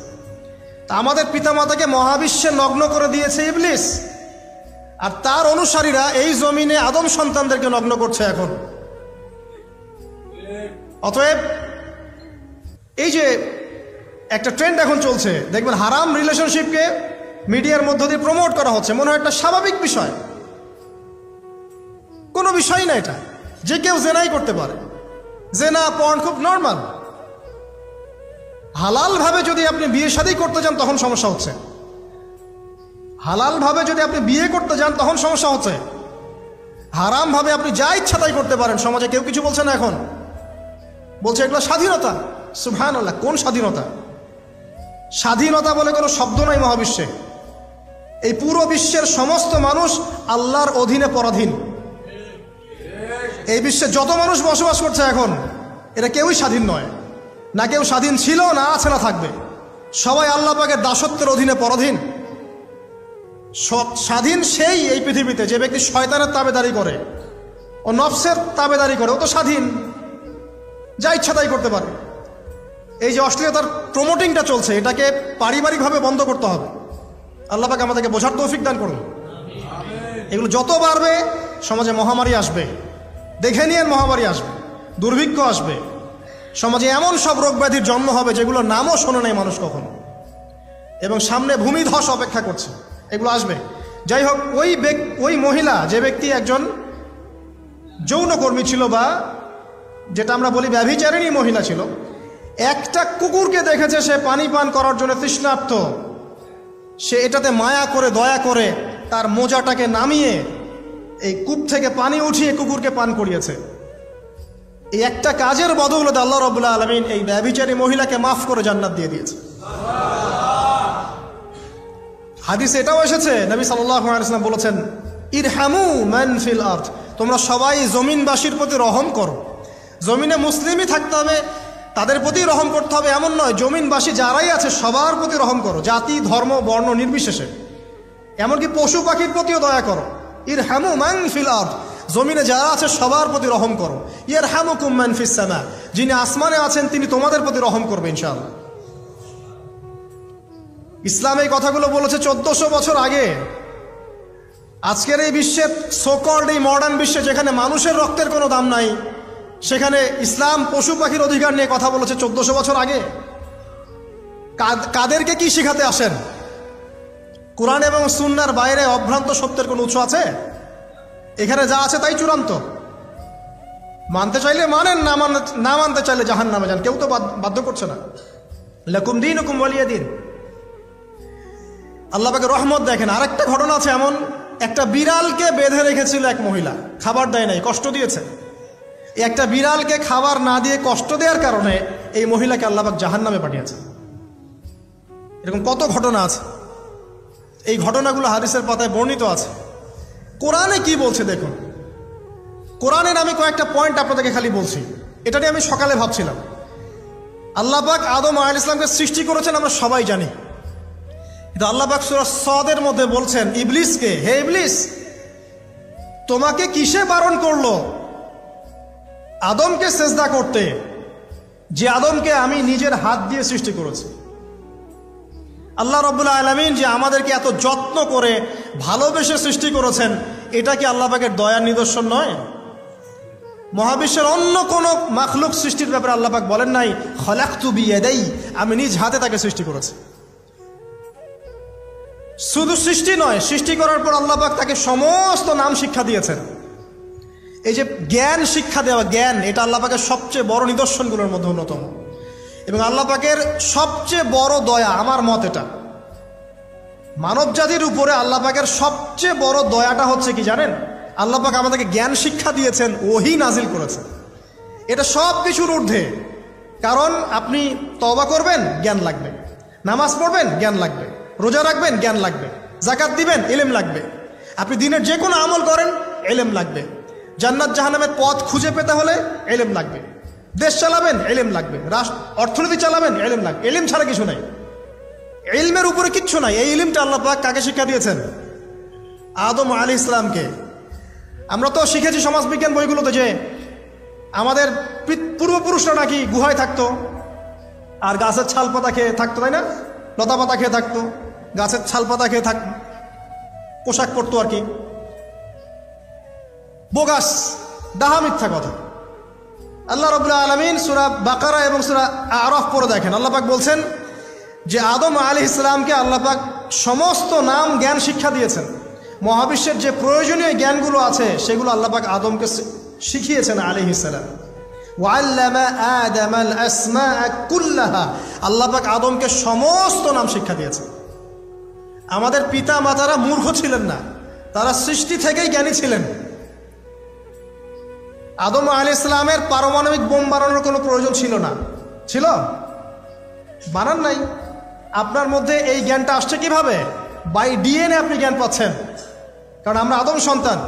Speaker 1: তা আমাদের পিতামাতাকে মহাবিশ্বে নগ্ন করে দিয়েছে ইবলিস, আর তার অনুসারীরা এই জমিনে আদম সন্তানদেরকে নগ্ন করছে এখন। অতএব এই যে একটা ট্রেন্ড এখন চলছে, দেখবেন হারাম রিলেশনশিপকে মিডিয়ার মধ্য দিয়ে প্রমোট করা হচ্ছে, মনে হয় একটা স্বাভাবিক বিষয়। কোনো বিষয় না এটা, যে কেউ জেনাই করতে পারে। জেনা পর্ন খুব নর্মাল। হালাল ভাবে যদি আপনি বিয়ে শাদী করতে যান তখন সমস্যা হচ্ছে। হালাল ভাবে যদি আপনি বিয়ে করতে যান তখন সমস্যা হচ্ছে। হারাম ভাবে আপনি যা ইচ্ছা তাই করতে পারেন, সমাজে কেউ কিছু বলছে না। এখন বলছে এগুলো স্বাধীনতা। সুবহানাল্লাহ, কোন স্বাধীনতা? স্বাধীনতা বলে কোনো শব্দ নাই মহাবিশ্বে। এই পুরো বিশ্বের সমস্ত মানুষ আল্লাহর অধীনে পরাধীন। এই বিশ্বে যত মানুষ বসবাস করছে এখন, এরা কেউই স্বাধীন নয়, না কেউ স্বাধীন ছিল, না আছে, না থাকবে। সবাই আল্লাহ পাকের দাসত্বের অধীনে পরাধীন। স্বাধীন সেই এই পৃথিবীতে যে ব্যক্তি শয়তানের তাবেদারি করে, ও নফসের তাবেদারি করে, ও তো স্বাধীন, যা ইচ্ছা তাই করতে পারে। এই যে অশ্লীলতার প্রমোটিংটা চলছে, এটাকে পারিবারিকভাবে বন্ধ করতে হবে। আল্লাহ পাক আমাদেরকে বোঝার তৌফিক দান করুন। এগুলো যত বাড়বে সমাজে মহামারী আসবে, দেখে নিয়ে মহামারী আসবে, দুর্ভিক্ষ আসবে, সমাজে এমন সব রোগ ব্যাধির জন্ম হবে যেগুলোর নামও শোনে নাই মানুষ কখনো, এবং সামনে ভূমিধস অপেক্ষা করছে, এগুলো আসবে। যাই হোক, ওই মহিলা, যে ব্যক্তি একজন যৌনকর্মী ছিল, বা যেটা আমরা বলি ব্যভিচারিণী মহিলা ছিল, একটা কুকুরকে দেখেছে সে পানি পান করার জন্য তৃষ্ণার্ত, সে এটাতে মায়া করে, দয়া করে তার মোজাটাকে নামিয়ে এই কূপ থেকে পানি উঠিয়ে কুকুরকে পান করিয়েছে। এই একটা কাজের বদৌলতে আল্লাহ রাব্বুল আলামিন এই ব্যভিচারী মহিলাকে মাফ করে জান্নাত দিয়ে দিয়েছে। হাদিসে এটাও এসেছে, নবী সাল্লাল্লাহু আলাইহি ওয়াসাল্লাম বলেছেন, ইরহামু মান ফিল আরদ, তোমরা সবাই জমিনবাসীর প্রতি রহম করো। জমিনে মুসলিমই থাকতে হবে, তাদের প্রতি রহম করতে হবে এমন নয়, জমিনবাসী যারাই আছে সবার প্রতি রহম করো, জাতি, ধর্ম, বর্ণ নির্বিশেষে। এমনকি পশু পাখির প্রতিও দয়া করো। ইরহামু মান ফিল আরদ, জমিনে যারা আছে সবার প্রতি রহম করো। ইয়ারহামুকুম মান ফিস সামা, যিনি আসমানে আছেন তিনি তোমাদের প্রতি রহম করবে ইনশাআল্লাহ। ইসলাম এই কথাগুলো বলেছে 1400 বছর আগে। আজকের এই বিশ্বের সোকল্ড এই মডার্ন বিশ্বে, যেখানে মানুষের রক্তের কোনো দাম নাই, সেখানে ইসলাম পশু পাখির অধিকার নিয়ে কথা বলেছে 1400 বছর আগে। কাদেরকে কি শিখাতে আসেন? কোরআন এবং সুন্নাহর বাইরে অভ্রান্ত সত্যের কোনো উৎস আছে? এখানে যা আছে তাই চূড়ান্ত। মানতে চাইলে মানেন, না মানতে চাইলে জাহান্নামে যান, কেউ তো বাধ্য করছে না। লাকুম দীনুকুম ওয়ালিয়া দিন। আল্লাহ পাকের রহমত দেখেন। আরেকটা ঘটনা আছে এমন, একটা বিড়ালকে বেঁধে রেখেছিল এক মহিলা, খাবার দেয় নাই, কষ্ট দিয়েছে। একটা বিড়ালকে খাবার না দিয়ে কষ্ট দেওয়ার কারণে এই মহিলাকে আল্লাহ পাক জাহান্নামে পাঠিয়েছে। এরকম কত ঘটনা আছে, এই ঘটনাগুলো হাদিসের পাতায় বর্ণিত আছে। কোরআনে কি বলছে দেখুন। কোরআনের আমি কয়েকটা পয়েন্ট আপনাদেরকে খালি বলছি, এটা নিয়ে আমি সকালে ভাবছিলাম। আল্লাহ পাক আদম আলাইহিস সালামকে সৃষ্টি করেছেন আমরা সবাই জানি, কিন্তু আল্লাহ পাক সূরা সদের মধ্যে বলছেন ইবলিসকে, হে ইবলিস, তোমাকে কিসে বারণ করলো আদমকে সেজদা করতে, যে আদমকে আমি নিজের হাত দিয়ে সৃষ্টি করেছি। আল্লাহ রাব্বুল আলামিন যে আমাদেরকে এত যত্ন করে ভালোবেসে সৃষ্টি করেছেন, এটা কি আল্লাহ পাকের দয়ার নিদর্শন নয়? মহাবিশ্বের অন্য কোনো মাখলুক সৃষ্টির ব্যাপারে আল্লাহ পাক বলেন নাই খলাকতু বিয়াদাই, আমি নিজ হাতে তাকে সৃষ্টি করেছি। শুধু সৃষ্টি নয়, সৃষ্টি করার পর আল্লাহ পাক তাকে সমস্ত নাম শিক্ষা দিয়েছেন। এই যে জ্ঞান শিক্ষা দেওয়া, জ্ঞান, এটা আল্লাহ পাকের সবচেয়ে বড় নিদর্শনগুলোর মধ্যে অন্যতম। এবং আল্লাহ পাকের সবচেয়ে বড় দয়া, আমার মত এটা, মানব জাতির উপরে আল্লাহ পাকের সবচেয়ে বড় দয়াটা হচ্ছে কি জানেন? আল্লাহ পাক আমাদেরকে জ্ঞান শিক্ষা দিয়েছেন, ওহী নাজিল করেছেন। এটা সব কিছুর ঊর্ধ্বে। কারণ আপনি তওবা করবেন, জ্ঞান লাগবে। নামাজ পড়বেন, জ্ঞান লাগবে। রোজা রাখবেন, জ্ঞান লাগবে। যাকাত দিবেন, ইলম লাগবে। আপনি দিনের যে কোনো আমল করেন, ইলম লাগবে। জান্নাত জাহান্নামের পথ খুঁজে পেতে হলে ইলম লাগবে। দেশ চালাবেন, ইলম লাগবে। অর্থনীতি চালাবেন, ইলম লাগবে। ইলম ছাড়া কিছু নাই, ইলমের উপরে কিচ্ছু নাই। এই ইলমটা আল্লাহ পাক কাকে শিক্ষা দিয়েছেন? আদম আলাইহিস সালামকে। আমরা তো শিখেছি সমাজবিজ্ঞান বইগুলোতে যে আমাদের পূর্বপুরুষরা নাকি গুহায় থাকতো আর গাছের ছাল পাতা খেয়ে থাকতো, তাই না? লতা পাতা খেয়ে থাকতো, গাছের ছাল পাতা খেয়ে থাকতো, পোশাক পরতো আর কি। বোগাস, ডাহা, মিথ্যা কথা। আল্লাহ রাব্বুল আলামিন সূরা বাকারা এবং সূরা আরাফ পড়ে দেখেন, আল্লাহ পাক বলছেন যে আদম আলাইহিস সালামকে আল্লাহ পাক সমস্ত নাম জ্ঞান শিক্ষা দিয়েছেন। মহাবিশ্বের যে প্রয়োজনীয় জ্ঞানগুলো আছে সেগুলো আল্লাহ পাক আদমকে শিখিয়েছেন আলাইহিস সালাম। ওয়াল্লামা আদামাল আসমাআ কুল্লাহা, আল্লাহ পাক আদমকে সমস্ত নাম শিক্ষা দিয়েছেন। আমাদের পিতা মাতারা মূর্খ ছিলেন না, তারা সৃষ্টি থেকেই জ্ঞানী ছিলেন। আদম আলাইহিস সালামের পারমাণবিক বোম বানানোর কোনো প্রয়োজন ছিল না, ছিল? বানান নাই। আপনার মধ্যে এই জ্ঞানটা আসছে কিভাবে? বাই ডিএনএ আপনি জ্ঞান পাচ্ছেন, কারণ আমরা আদম সন্তান।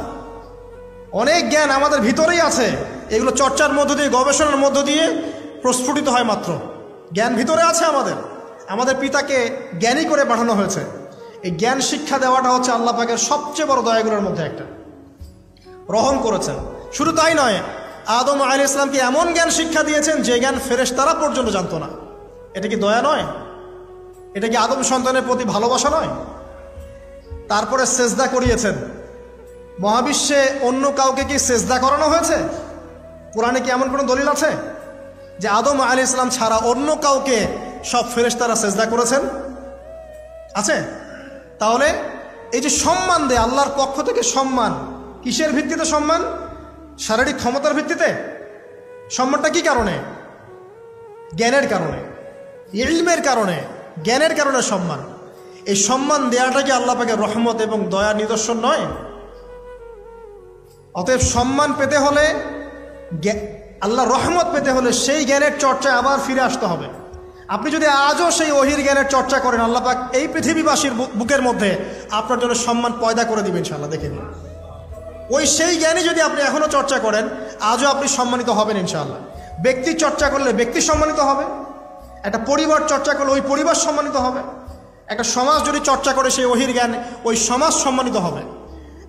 Speaker 1: অনেক জ্ঞান আমাদের ভিতরেই আছে, এগুলো চর্চার মধ্য দিয়ে, গবেষণার মধ্য দিয়ে প্রস্ফুটিত হয় মাত্র। জ্ঞান ভিতরে আছে আমাদের, আমাদের পিতাকে জ্ঞানী করে পাঠানো হয়েছে। এই জ্ঞান শিক্ষা দেওয়াটা হচ্ছে আল্লাহ পাকের সবচেয়ে বড় দয়াগুলোর মধ্যে একটা। রহম করেছেন। শুধু তাই নয়, আদম আলাইহিস সালামকে এমন জ্ঞান শিক্ষা দিয়েছেন যে জ্ঞান ফেরেশতারা পর্যন্ত জানতো না। এটা কি দয়া নয়? এটা কি আদম সন্তানের প্রতি ভালোবাসা নয়? তারপরে সেজদা করিয়েছেন। মহাবিশ্বে অন্য কাউকে কি সেজদা করানো হয়েছে? কোরআনে কি এমন কোনো দলিল আছে যে আদম আলাইহিস সালাম ছাড়া অন্য কাউকে সব ফেরেশতারা সেজদা করেছেন? আছে? তাহলে এই যে সম্মান দেয় আল্লাহর পক্ষ থেকে, সম্মান কিসের ভিত্তিতে? সম্মান শারীরিক ক্ষমতার ভিত্তিতে? সম্মানটা কি কারণে? জ্ঞানের কারণে, ইলমের কারণে, জ্ঞানের কারণে সম্মান। এই সম্মান দেওয়াটা কি আল্লাহ পাকের রহমত এবং দয়ার নিদর্শন নয়? অতএব সম্মান পেতে হলে, আল্লাহর রহমত পেতে হলে সেই জ্ঞানের চর্চায় আবার ফিরে আসতে হবে। আপনি যদি আজও সেই ওহির জ্ঞানের চর্চা করেন, আল্লাহ পাক এই পৃথিবীবাসীর বুকের মধ্যে আপনার জন্য সম্মান পয়দা করে দিবেন ইনশাআল্লাহ। দেখে নিন, ওই সেই জ্ঞানী যদি আপনি এখনো চর্চা করেন, আজও আপনি সম্মানিত হবেন ইনশাআল্লাহ। ব্যক্তি চর্চা করলে ব্যক্তি সম্মানিত হবে, একটা পরিবার চর্চা করলে ওই পরিবার সম্মানিত হবে, একটা সমাজ যদি চর্চা করে সেই ওহির জ্ঞান, ওই সমাজ সম্মানিত হবে।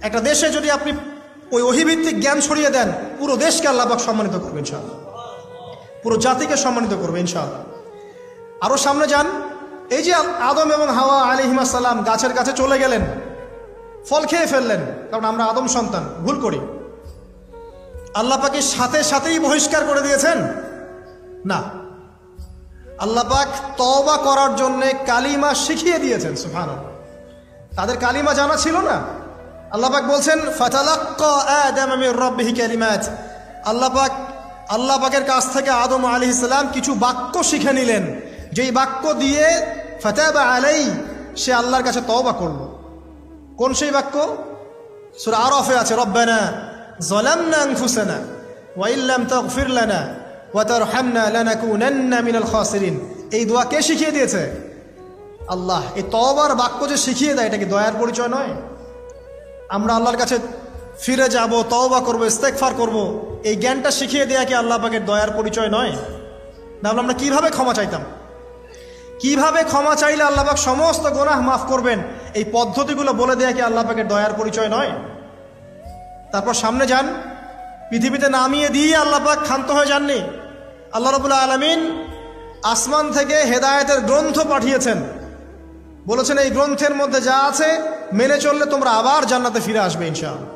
Speaker 1: একটা দেশে যদি আপনি ওই ওহিভিত্তিক জ্ঞান ছড়িয়ে দেন, পুরো দেশকে আল্লাহ পাক সম্মানিত করবে ইনশাআল্লাহ, পুরো জাতিকে সম্মানিত করবে ইনশাআল্লাহ। আরও সামনে যান, এই যে আদম এবং হাওয়া আলাইহিস সালাম গাছের কাছে চলে গেলেন, ফল খেয়ে ফেললেন, কারণ আমরা আদম সন্তান, ভুল করি। আল্লাহ পাকের সাথে সাথেই বহিষ্কার করে দিয়েছেন? না, আল্লাহ পাক তওবা করার জন্য কালিমা শিখিয়ে দিয়েছেন। সুবহানাল্লাহ, তাদের কালিমা জানা ছিল না। আল্লাহ পাক বলছেন ফাতালাক্কা আদম মির রাব্বিহি কালিমাত। আল্লাহ পাকের কাছ থেকে আদম আলাইহিস সালাম কিছু বাক্য শিখে নিলেন, যেই বাক্য দিয়ে ফাতাবা আলাই, সে আল্লাহর কাছে তওবা করলো। কোন সেই বাক্য? সূরা আরাফে আছে, রব্বানা যালামনা আনফুসানা ওয়া ইল্লাম তাগফির লানা ওয়া তারহামনা লানাকুনান্না মিনাল খাসিরিন। এই দোয়া কে শিখিয়ে দিয়েছে? আল্লাহ। এই তওবার বাক্য যে শিখিয়ে দেয়, এটা কি দয়ার পরিচয় নয়? আমরা আল্লাহর কাছে ফিরে যাব, তওবা করব, ইস্তেগফার করব, এই জ্ঞানটা শিখিয়ে দেয়া কি আল্লাহ পাকের দয়ার পরিচয় নয়? তাহলে আমরা কিভাবে ক্ষমা চাইতাম? কিভাবে ক্ষমা চাইলে আল্লাহ পাক সমস্ত গুনাহ মাফ করবেন, এই পদ্ধতিগুলো বলে দেয়া কি আল্লাহ পাকের দয়ার পরিচয় নয়? তারপর সামনে যান, পৃথিবীতে নামিয়ে দিয়ে আল্লাহ পাক ক্ষান্ত হয়ে যাননি। আল্লাহ রাব্বুল আলামিন আসমান থেকে হেদায়েতের গ্রন্থ পাঠিয়েছেন, বলেছেন এই গ্রন্থের মধ্যে যা আছে মেনে চললে তোমরা আবার জান্নাতে ফিরে আসবে ইনশাআল্লাহ।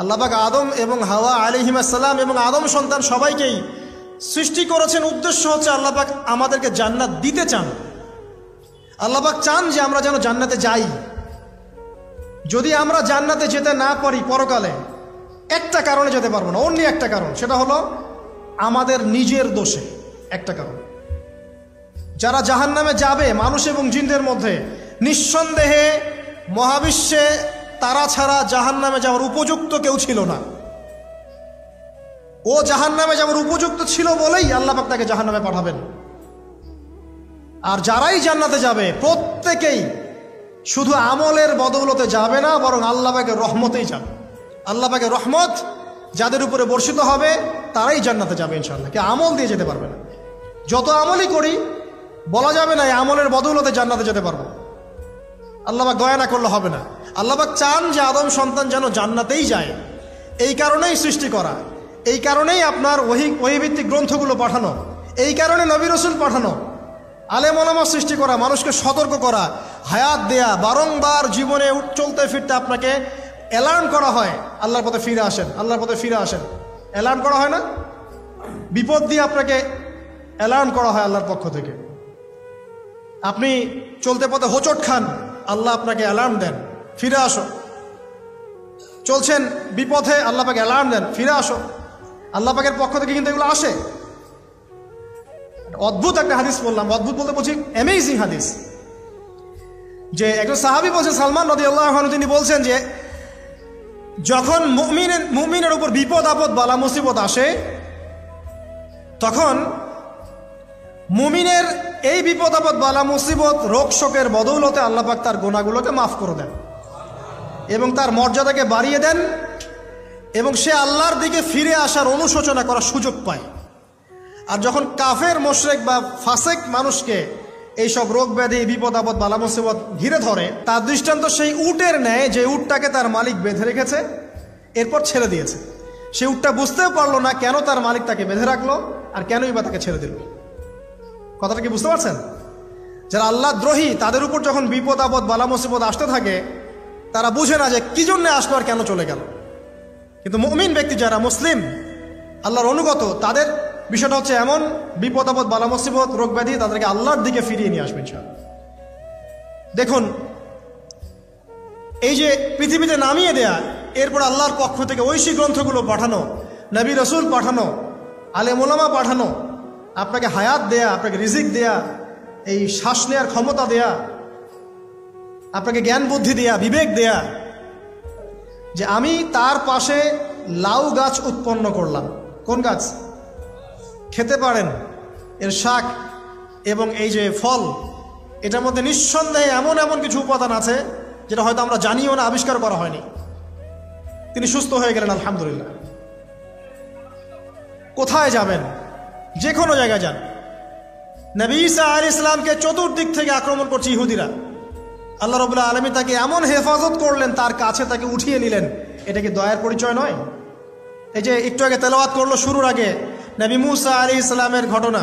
Speaker 1: আল্লাহ পাক আদম এবং হাওয়া আলাইহিস সালাম এবং আদম সন্তান সবাইকেই সৃষ্টি করেছেন, উদ্দেশ্য হচ্ছে আল্লাহ পাক আমাদেরকে জান্নাত দিতে চান। আল্লাহ পাক চান যে আমরা যেন জান্নাতে যাই। যদি আমরা জান্নাতে যেতে না পারি পরকালে, একটা কারণে যেতে পারবো না, অন্য একটা কারণ, সেটা হলো আমাদের নিজের দোষে। একটা কারণ, যারা জাহান্নামে যাবে মানুষ এবং জিনদের মধ্যে, নিঃসন্দেহে মহাবিশ্বে তারা ছাড়া জাহান্নামে যাওয়ার উপযুক্ত কেউ ছিল না। ও জাহান্নামে যাওয়ার উপযুক্ত ছিল বলেই আল্লাহ পাক তাকে জাহান্নামে পাঠাবেন। আর যারাই জান্নাতে যাবে প্রত্যেকেই শুধু আমলের বদৌলতে যাবে না, বরং আল্লাহ পাকের রহমতেই যাবে। আল্লাহ পাকের রহমত যাদের উপরে বর্ষিত হবে তারাই জান্নাতে যাবে ইনশাআল্লাহ। কে আমল দিয়ে যেতে পারবে না। যত আমলই করি বলা যাবে না এই আমলের বদৌলতে জান্নাতে যেতে পারবো। আল্লাহ পাক দয়া না করলে হবে না। আল্লাহ পাক চান যে আদম সন্তান যেন জান্নাতেই যায়। এই কারণেই সৃষ্টি করা, এই কারণেই আপনার ওহীভিত্তিক গ্রন্থগুলো পাঠানো, এই কারণে নবী রাসূল পাঠানো, আলেম ওলামা সৃষ্টি করা, মানুষকে সতর্ক করা, হায়াত দেয়া, বারংবার জীবনে চলতে ফিরতে আপনাকে অ্যালার্ম করা হয়, আল্লাহর পথে ফিরে আসেন, আল্লাহর পথে ফিরে আসেন। অ্যালার্ম করা হয় না? বিপদ দিয়ে আপনাকে অ্যালার্ম করা হয় আল্লাহর পক্ষ থেকে। আপনি চলতে পথে হোঁচট খান, আল্লাহ আপনাকে অ্যালার্ম দেন, ফিরে আসো। চলছেন বিপথে, আল্লাহ পাক অ্যালার্ম দেন, ফিরে আসো। আল্লাহ পাকের পক্ষ থেকে কিন্তু এগুলো আসে। অদ্ভুত একটা হাদিস বললাম, অদ্ভুত বলতে বলছি অ্যামেজিং হাদিস, যে একজন সাহাবী বলছেন, সালমান রাদিয়াল্লাহু আনহু, তিনি বলছেন যে যখন মুমিনের উপর বিপদ আপদ বালা মুসিবত আসে, তখন মুমিনের এই বিপদ আপদ বালা মুসিবত রোগ শোকের বদৌলতে আল্লাহ পাক তার গুনাহগুলোকে মাফ করে দেন এবং তার মর্যাদাকে বাড়িয়ে দেন এবং সে আল্লাহর দিকে ফিরে আসার অনুশোচনা করার সুযোগ পায়। আর যখন কাফের মুশরিক বা ফাসেক মানুষকে এইসব রোগ ব্যাধি বিপদ আপদ বালা মুসিবত ঘিরে ধরে, তার দৃষ্টান্ত সেই উটের ন্যায় যে উটটাকে তার মালিক বেঁধে রেখেছে এরপর ছেড়ে দিয়েছে। সে উটটা বুঝতেও পারলো না কেন তার মালিক তাকে বেঁধে রাখলো আর কেনই বা তাকে ছেড়ে দিল। কথাটা কি বুঝতে পারছেন? যারা আল্লাহ দ্রোহী তাদের উপর যখন বিপদ আপদ বালা মুসিবত আসতে থাকে তারা বুঝে না যে কি জন্য আসলো আর কেন চলে গেল। কিন্তু মুমিন ব্যক্তি যারা মুসলিম আল্লাহর অনুগত, তাদের বিষয়টা হচ্ছে এমন, বিপদ আপদ বালা মুসিবত রোগ ব্যাধি তাদেরকে আল্লাহর দিকে ফিরিয়ে নিয়ে আসবে ইনশাআল্লাহ। দেখুন, এই যে পৃথিবীতে নামিয়ে দেয়া, এরপর আল্লাহর পক্ষ থেকে ঐশী গ্রন্থগুলো পাঠানো, নবী রসুল পাঠানো, আলেম ওলামা পাঠানো, আপনাকে হায়াত দেয়া, আপনাকে রিজিক দেয়া, এই শ্বাস নেয়ার ক্ষমতা দেয়া, আপনাকে জ্ঞান বুদ্ধি দেয়া, বিবেক দেয়া, যে আমি তার পাশে লাউ গাছ উৎপন্ন করলাম। কোন গাছ? খেতে পারেন, এর শাক এবং এই যে ফল, এটার মধ্যে নিঃসন্দেহে এমন এমন কিছু উপাদান আছে যেটা হয়তো আমরা জানিও না, আবিষ্কার করা হয়নি। তিনি সুস্থ হয়ে গেলেন আলহামদুলিল্লাহ। কোথায় যাবেন? যে কোনো জায়গায় যান। নবী ঈসা আলাইহিস সালামকে চতুর্দিক থেকে আক্রমণ করছে ইহুদিরা। আল্লাহ রাব্বুল আলামিন তাকে এমন হেফাজত করলেন, তার কাছে তাকে উঠিয়ে নিলেন। এটা কি দয়ার পরিচয় নয়? এই যে একটু আগে তেলাওয়াত করলো শুরুর আগে নবী মুসা আলাইহিস সালামের ঘটনা।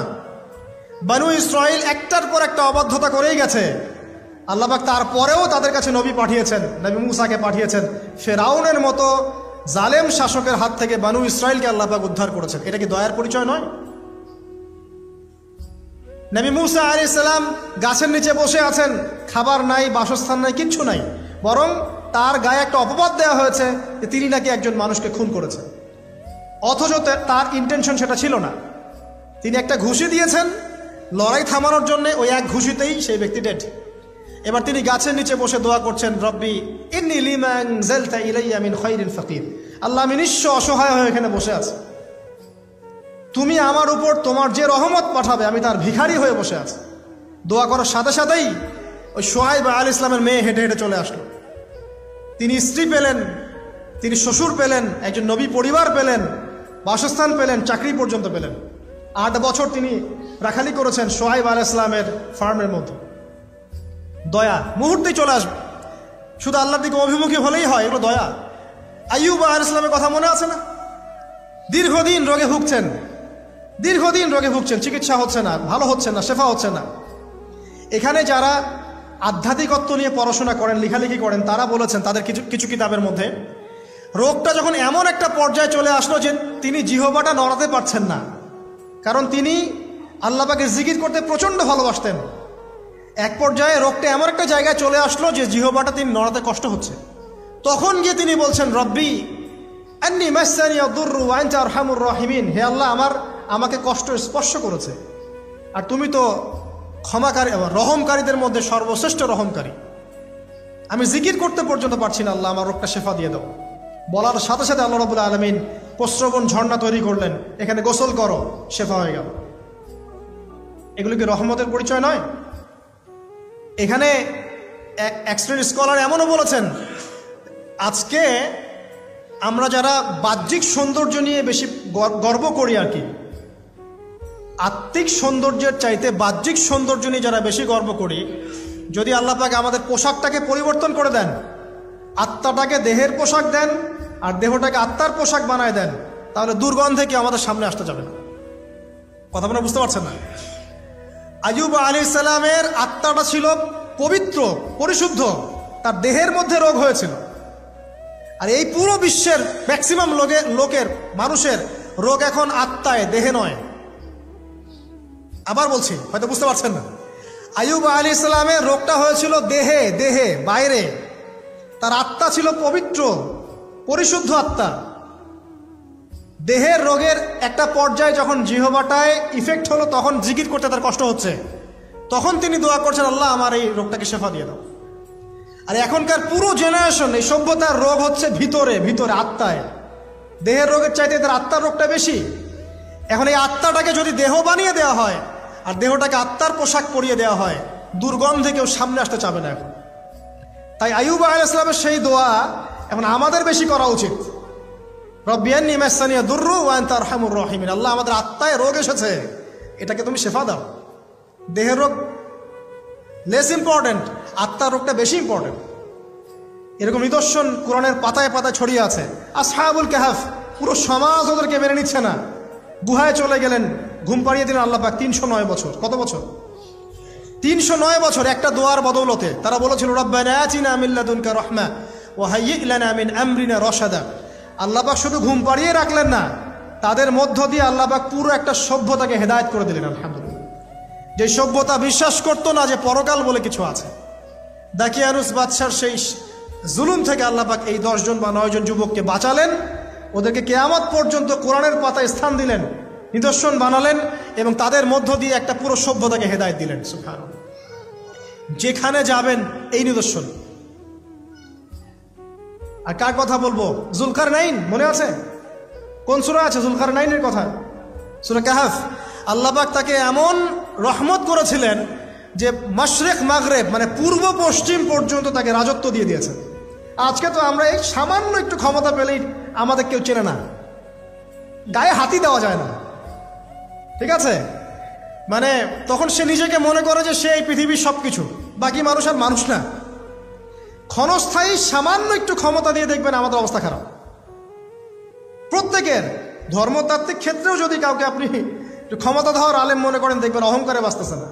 Speaker 1: বনু ইসরাইল একটার পর একটা অবাধ্যতা করেই গেছে। আল্লাহ পাক তারপরেও তাদের কাছে নবী পাঠিয়েছেন, নবী মুসাকে পাঠিয়েছেন। ফেরাউনের মতো জালেম শাসকের হাত থেকে বনু ইসরাইলকে আল্লাহ পাক উদ্ধার করেছেন। এটা কি দয়ার পরিচয় নয়? নবী মুসা আলাইহিস সালাম গাছের নিচে বসে আছেন, খাবার নাই, বাসস্থান নাই, কিচ্ছু নাই, বরং তার গায়ে একটা অপবাদ দেওয়া হয়েছে যে তিনি নাকি একজন মানুষকে খুন করেছেন, অথচ তার ইন্টেনশন সেটা ছিল না। তিনি একটা ঘুষি দিয়েছেন লড়াই থামানোর জন্য, ওই এক ঘুষিতেই সেই ব্যক্তি ডেড। এবার তিনি গাছের নিচে বসে দোয়া করছেন, রব্বি ইন্নী লিমা আনজালতা ইলাইয়া মিন খায়রিন ফাকির। আল্লাহ, আমি নিঃস্ব অসহায় হয়ে এখানে বসে আছি, তুমি আমার উপর তোমার যে রহমত পাঠাবে আমি তার ভিখারি হয়ে বসে আছি। দোয়া করার সাথে সাথেই ওই শুআয়ব আলাইহিস সালামের মেয়ে হেঁটে হেঁটে চলে আসলো। তিনি স্ত্রী পেলেন, তিনি শ্বশুর পেলেন, একজন নবী পরিবার পেলেন, বাসস্থান পেলেন, চাকরি পর্যন্ত পেলেন। 8 বছর তিনি রাখালি করেছেন শুআয়ব আলাইহিস সালামের ফার্মের মধ্যে। দয়া মুহূর্তেই চলে আসবে, শুধু আল্লাহর দিকে অভিমুখী হলেই হয়, এগুলো দয়া। আইয়ুব আলাইহিস সালামের কথা মনে আছে না? দীর্ঘদিন রোগে ভুগছেন, দীর্ঘদিন রোগে ভুগছেন, চিকিৎসা হচ্ছে না, ভালো হচ্ছে না, শেফা হচ্ছে না। এখানে যারা আধ্যাত্মিকত্ব নিয়ে পড়াশোনা করেন, লেখালেখি করেন, তারা বলেছেন তাদের কিছু কিতাবের মধ্যে, রোগটা যখন এমন একটা পর্যায়ে চলে আসলো যে তিনি জিহ্বাটা নড়াতে পারছেন না, কারণ তিনি আল্লাহ পাকের জিকির করতে প্রচণ্ড ভালোবাসতেন। এক পর্যায়ে রোগটা এমন একটা জায়গায় চলে আসলো যে জিহ্বাটা তিনি নড়াতে কষ্ট হচ্ছে। তখন গিয়ে তিনি বলছেন, রব্বি আন্নী মাসসানি আদ-দুররু ওয়া আনতা আরহামুর রাহিমিন। হে আল্লাহ, আমাকে কষ্ট স্পর্শ করেছে, আর তুমি তো ক্ষমাকারী, রহমকারীদের মধ্যে সর্বশ্রেষ্ঠ রহমকারী। আমি জিকির করতে পর্যন্ত পারছি না, আল্লাহ আমার রোগটা শেফা দিয়ে দাও। বলার সাথে সাথে আল্লাহ রাব্বুল আলামিন প্রস্রবণ ঝর্ণা তৈরি করলেন, এখানে গোসল করো, শেফা হয়ে গেল। এগুলো কি রহমতের পরিচয় নয়? এখানে এক শ্রেণীর স্কলার এমনও বলেছেন, আজকে আমরা যারা বাহ্যিক সৌন্দর্য নিয়ে বেশি গর্ব করি আর কি, আত্মিক সৌন্দর্যের চাইতে বাহ্যিক সৌন্দর্য নিয়ে যারা বেশি গর্ব করি, যদি আল্লাহ পাক আমাদের পোশাকটাকে পরিবর্তন করে দেন, আত্মাটাকে দেহের পোশাক দেন আর দেহটাকে আত্মার পোশাক বানায় দেন, তাহলে দুর্গন্ধে কি আমাদের সামনে আসতে যাবে না। কথা মনে বুঝতে পারছেন না? আইয়ুব আলাইহিস সালামের আত্মাটা ছিল পবিত্র, পরিশুদ্ধ, তার দেহের মধ্যে রোগ হয়েছিল। আর এই পুরো বিশ্বের ম্যাক্সিমাম লোকের মানুষের রোগ এখন আত্মায়, দেহে নয়। আবার বলছি, হয়তো বুঝতে পারছেন না। আইয়ুব আলাইহিস সালামের রোগটা হয়েছিল দেহে, দেহে বাইরে, তার আত্মা ছিল পবিত্র, পরিশুদ্ধ আত্মা। দেহের রোগের একটা পর্যায়ে যখন জিহ্বাটায় ইফেক্ট হলো, তখন জিকির করতে তার কষ্ট হচ্ছে, তখন তিনি দোয়া করছেন, আল্লাহ আমার এই রোগটাকে শেফা দিয়ে দাও। আর এখনকার পুরো জেনারেশন, এই সভ্যতার রোগ হচ্ছে ভিতরে ভিতরে, আত্মায়। দেহের রোগের চাইতে তার আত্মার রোগটা বেশি। এখন এই আত্মাটাকে যদি দেহ বানিয়ে দেওয়া হয়, আর দেহটাকে আত্মার পোশাক পরিয়ে দেওয়া হয়, দুর্গন্ধে কেউ সামনে আসতে চাবে না এখন। তাই আইয়ুব আলাইহিস সালামের সেই দোয়া এখন আমাদের বেশি করা উচিত। রব্বি আন্নী মাসানিয়া দুররু ওয়া আনতা আরহামুর রাহিমিন। আল্লাহ, আমাদের আত্মায় রোগ এসেছে, এটাকে তুমি শেফা দাও। দেহের রোগ লেস ইম্পর্টেন্ট, আত্মার রোগটা বেশি ইম্পর্টেন্ট। এরকম নিদর্শন কোরআনের পাতায় পাতায় ছড়িয়ে আছে। আসহাবুল কাহফ, পুরো সমাজ ওদেরকে মেনে নিচ্ছে না, গুহায় চলে গেলেন, ঘুম পাড়িয়ে দিলেন আল্লাহ পাক। 309 বছর, কত বছর? 309 বছর একটা দোয়ার বদৌলতে। তারা বলেছিল রব্বানা আতিনা মিন লাদুনকা রাহমা ওয়া হাইয়্ লানা মিন আমরিনা রাশাদা। আল্লাহ পাক শুধু ঘুম পাড়িয়ে রাখলেন না, তাদের মধ্য দিয়ে আল্লাহ পাক পুরো একটা সভ্যতাকে হেদায়েত করে দিলেন। আলহামদুলিল্লাহ। যে সভ্যতা বিশ্বাস করতো না যে পরকাল বলে কিছু আছে, দাকিয়ানুস বাদশার সেই জুলুম থেকে আল্লাহ পাক এই 10 জন বা 9 জন যুবককে বাঁচালেন, ওদেরকে কিয়ামত পর্যন্ত কোরআনের পাতায় স্থান দিলেন, নিদর্শন বানালেন এবং তাদের মধ্য দিয়ে একটা পুরো সভ্যতাকে হেদায়েত দিলেন। সুবহানাল্লাহ। যেখানে যাবেন এই নিদর্শন। আর কার কথা বলবো? যুলকারনাইন, মনে আছে? কোন সূরা আছে যুলকারনাইনের কথা? সূরা কাহফ। আল্লাহ পাক তাকে এমন রহমত করেছিলেন যে মাশরিক মাগরিব মানে পূর্ব পশ্চিম পর্যন্ত তাকে রাজত্ব দিয়ে দিয়েছেন। আজকে তো আমরা এই সামান্য একটু ক্ষমতা পেলেই আমাদের কেউ চেনে না, গায়ে হাতি দেওয়া যায় না, ঠিক আছে? মানে তখন সে নিজেকে মনে করে যে সে এই পৃথিবীর সব কিছু, বাকি মানুষ আর মানুষ না। ক্ষণস্থায়ী সামান্য একটু ক্ষমতা দিয়ে দেখবেন আমাদের অবস্থা খারাপ। প্রত্যেকের ধর্মতাত্ত্বিক ক্ষেত্রেও যদি কাউকে আপনি একটু ক্ষমতাধর আলেম মনে করেন, দেখবেন অহংকারে বাঁচতেছে না।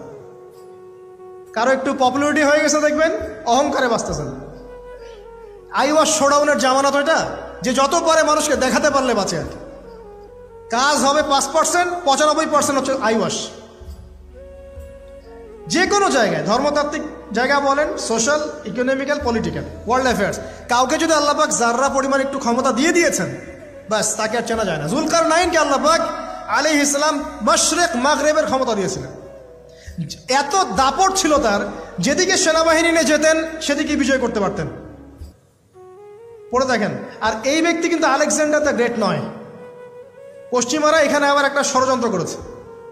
Speaker 1: কারো একটু পপুলারিটি হয়ে গেছে, দেখবেন অহংকারে বাঁচতেছে না। আইওয়াশ শোডাউনের জামানত ওইটা, যে যত পারে মানুষকে দেখাতে পারলে বাঁচে আর কি। কাজ হবে 5%, 95% হচ্ছে আইওয়াশ। যে কোনো জায়গায়, ধর্মতাত্ত্বিক জায়গা বলেন, social, economical, political, world affairs, কাউকে যদি আল্লাহ পাক যাররা পরিমাণ একটু ক্ষমতা দিয়ে দিয়েছেন, ব্যাস তাকে আর চেনা যায় না। যুলকারনাইনকে আল্লাহ পাক আলাইহিস সালাম মাশরিক মাগরিবের ক্ষমতা দিয়েছিলেন। এত দাপট ছিল তার, যেদিকে সেনাবাহিনী নিয়ে যেতেন সেদিকে বিজয় করতে পারতেন। পড়ে দেখেন। আর এই ব্যক্তি কিন্তু আলেকজান্ডার দ্য গ্রেট নয়। পশ্চিমারা এখানে আবার একটা ষড়যন্ত্র করেছে।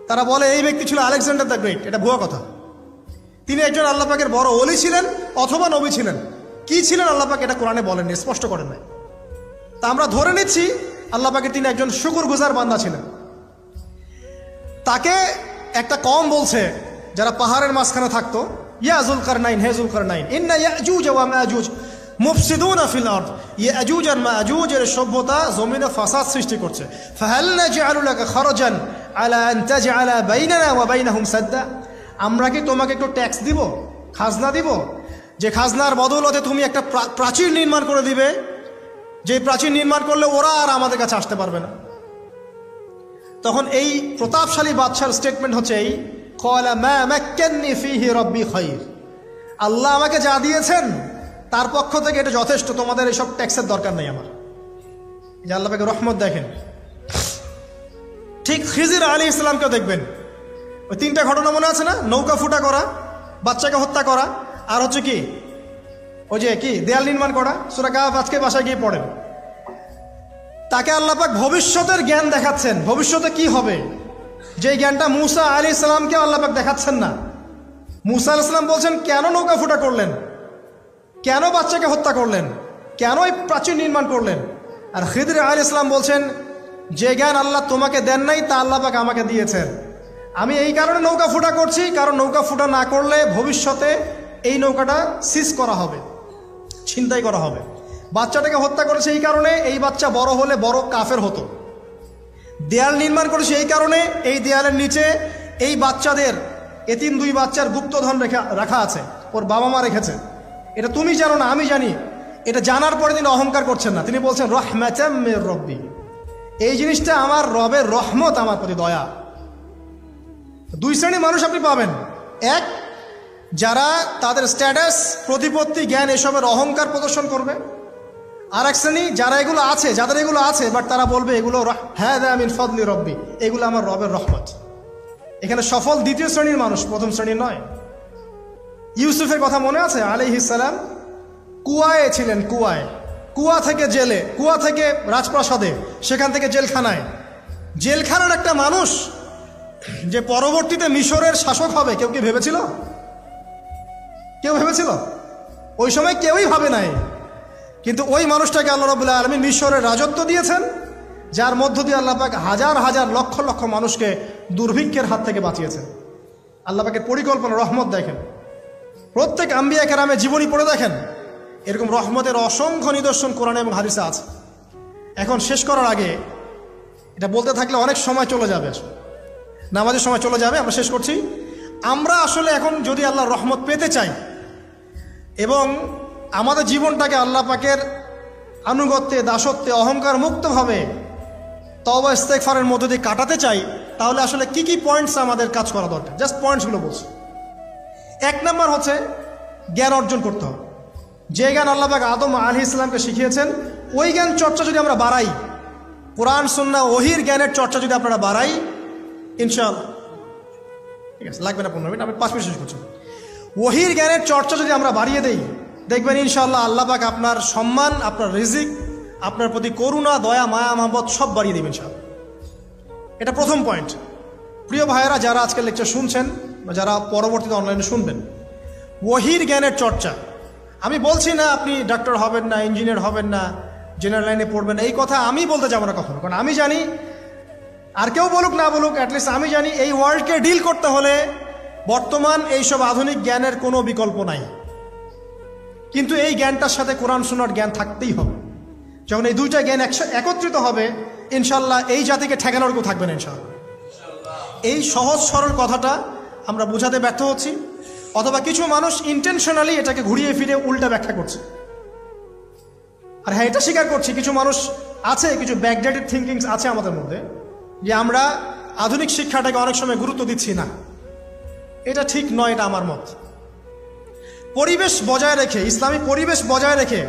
Speaker 1: তারা বলে এই ব্যক্তি ছিল আলেকজান্ডার দ্য গ্রেট। এটা ভুয়া কথা। তিনি একজন আল্লাহ পাকের বড় ওলি ছিলেন অথবা নবী ছিলেন। কি ছিলেন আল্লাহ পাক এটা কোরআনে বলেননি, স্পষ্ট করেন নাই। তা আমরা ধরে নিচ্ছি আল্লাহ পাকের তিনি একজন শুকরগুজার বান্দা ছিলেন। তাকে একটা কওম বলছে যারা পাহাড়ের মাঝখানে থাকতো, ইয়া যুলকারনাইন, হে যুলকারনাইন, ইন্না ইয়াজুজ ওয়া মাজুজ মুফসিদুনা ফিল আরদ। ইয়াজুজ আর মাজুজ এর সভ্যতা জমিনে ফাসাদ সৃষ্টি করছে। ফাহাল নাজআলু লাকা খরজান আলা আন তাজআলা বাইনানা ওয়া বাইনাহুম সাদ্দা। আমরা কি তোমাকে একটু ট্যাক্স দিব, খাজনা দিব, যে খাজনার বদৌলতে তুমি একটা প্রাচীর নির্মাণ করে দিবে, যে প্রাচীর নির্মাণ করলে ওরা আর আমাদের কাছে আসতে পারবে না। তখন এই প্রতাপশালী বাদশার স্টেটমেন্ট হচ্ছে এই, ক্বালা মা মাক্কান্নী ফীহি রাব্বী খায়র। আল্লাহ আমাকে যা দিয়েছেন তার পক্ষ থেকে এটা যথেষ্ট, তোমাদের এইসব ট্যাক্সের দরকার নেই আমার। যে আল্লাহ পাকের রহমত দেখেন। ঠিক খিজির আলাইহিস সালামকেও দেখবেন, ওই 3টা ঘটনা মনে আছে না? নৌকা ফুটা করা, বাচ্চাকে হত্যা করা, আর হচ্ছে কি ওই যে কি দেয়াল নির্মাণ করা। সূরা কাহফ আজকে বাসায় গিয়ে পড়েন। তাকে আল্লাহ পাক ভবিষ্যতের জ্ঞান দেখাচ্ছেন, ভবিষ্যতে কি হবে, যে জ্ঞানটা মূসা আলাইহিস সালামকে আল্লাহ পাক দেখাচ্ছেন না। মূসা আলাইহিস সালাম বলছেন কেন নৌকা ফুটা করলেন, কেন বাচ্চাকে হত্যা করলেন, কেন এই প্রাচীর নির্মাণ করলেন। আর খিদির আলাইহিস সালাম বলছেন যে জ্ঞান আল্লাহ তোমাকে দেন নাই তা আল্লাহ পাক আমাকে দিয়েছেন। আমি এই কারণে নৌকা ফুটা করছি, কারণ নৌকা ফুটা না করলে ভবিষ্যতে এই নৌকাটা সিজ করা হবে, ছিনতাই করা হবে। বাচ্চাটাকে হত্যা করেছে এই কারণে, এই বাচ্চা বড় হলে বড় কাফের হতো। দেয়াল নির্মাণ করেছে এই কারণে, এই দেয়ালের নিচে এই বাচ্চাদের এতিম 2 বাচ্চার গুপ্তধন রাখা আছে, ওর বাবা মা রেখেছে। এটা তুমি জানো না, আমি জানি। এটা জানার পরে তিনি অহংকার করছেন না, তিনি বলছেন রাহমাতাম মির রাব্বি, এই জিনিসটা আমার রবের রহমত, আমার প্রতি দয়া। 2 শ্রেণীর মানুষ আপনি পাবেন। এক, যারা তাদের স্ট্যাটাস, প্রতিপত্তি, জ্ঞান এসবের অহংকার প্রদর্শন করবে। আর এক শ্রেণী যারা এগুলো আছে, যাদের এগুলো আছে, বাট তারা বলবে এগুলো হাযা মিন ফাদলি রব্বি, এগুলো আমার রবের রহমত। এখানে সফল 2য় শ্রেণীর মানুষ, 1ম শ্রেণীর নয়। ইউসুফের কথা মনে আছে? আলাইহিস সালাম কুয়ায় ছিলেন, কুয়া থেকে জেলে, কুয়া থেকে রাজপ্রাসাদে, সেখান থেকে জেলখানায়। জেলখানার একটা মানুষ যে পরবর্তীতে মিশরের শাসক হবে, কেউ কি ভেবেছিল? কেউ ভেবেছিল? ওই সময় কেউই ভাবে নাই। কিন্তু ওই মানুষটাকে আল্লাহ রাব্বুল আলামিন মিশরের রাজত্ব দিয়েছেন, যার মধ্য দিয়ে আল্লাহ পাক হাজার হাজার লক্ষ লক্ষ মানুষকে দুর্ভিক্ষের হাত থেকে বাঁচিয়েছেন। আল্লাহ পাকের পরিকল্পনা, রহমত দেখেন। প্রত্যেক আম্বিয়া কেরামের জীবনী পড়ে দেখেন, এরকম রহমতের অসংখ্য নিদর্শন কোরআনে এবং হাদিসে আছে। এখন শেষ করার আগে, এটা বলতে থাকলে অনেক সময় চলে যাবে, নামাজের সময় চলে যাবে, আমরা শেষ করছি। আমরা আসলে এখন যদি আল্লাহর রহমত পেতে চাই এবং আমাদের জীবনটাকে আল্লাহ পাকের আনুগত্যে, দাসত্বে, অহংকার মুক্তভাবে তওবা ইস্তেগফারের মধ্য দিয়ে কাটাতে চাই, তাহলে আসলে কি কি পয়েন্টস আমাদের কাজ করা দরকার, জাস্ট পয়েন্টসগুলো বলছি। 1 নম্বর হচ্ছে জ্ঞান অর্জন করতে হবে। যে জ্ঞান আল্লাহ পাক আদম আলাইহিস সালামকে শিখিয়েছেন, ওই জ্ঞান চর্চা যদি আমরা বাড়াই, কোরআন সুন্নাহ ওহির জ্ঞানের চর্চা যদি আপনারা বাড়াই, ইনশাআল্লাহ, ঠিক আছে, লাগবে না 15 মিনিট, আমি 5 মিনিট শেষ করছি। ওহির জ্ঞানের চর্চা যদি আমরা বাড়িয়ে দেই, দেখবেন ইনশাআল্লাহ আল্লাহ পাক আপনার সম্মান, আপনার রিজিক, আপনার প্রতি করুণা, দয়া, মায়া, মহব্বত সব বাড়িয়ে দেবেন ইনশাআল্লাহ। এটা প্রথম পয়েন্ট। প্রিয় ভাইয়েরা, যারা আজকের লেকচার শুনছেন বা যারা পরবর্তীতে অনলাইনে শুনবেন, ওহির জ্ঞানের চর্চা। আমি বলছি না আপনি ডাক্তার হবেন না, ইঞ্জিনিয়ার হবেন না, জেনারেল লাইনে পড়বেন, এই কথা আমি বলতে যাবো না কখনো। কারণ আমি জানি, আর কেউ বলুক না বলুক, অ্যাটলিস্ট আমি জানি এই ওয়ার্ল্ডকে ডিল করতে হলে বর্তমান এইসব আধুনিক জ্ঞানের কোনো বিকল্প নাই। কিন্তু এই জ্ঞানটার সাথে কোরআন সুন্নাহর জ্ঞান থাকতেই হবে। যখন এই দুইটা জ্ঞান একত্রিত হবে, ইনশাল্লাহ এই জাতিকে ঠেকানোর কেউ থাকবে না ইনশাল্লাহ। এই সহজ সরল কথাটা আমরা বোঝাতে ব্যর্থ হচ্ছি, অথবা কিছু মানুষ ইন্টেনশনালি এটাকে ঘুরিয়ে ফিরে উল্টা ব্যাখ্যা করছে। আর হ্যাঁ, এটা স্বীকার করছি, কিছু মানুষ আছে, কিছু ব্যাকডেটেড থিঙ্কিংস আছে আমাদের মধ্যে, যে আমরা আধুনিক শিক্ষাটাকে অনেক সময় গুরুত্ব দিচ্ছি না। এটা ঠিক নয়, এটা আমার মত। পরিবেশ বজায় রেখে, ইসলামী পরিবেশ বজায় রেখে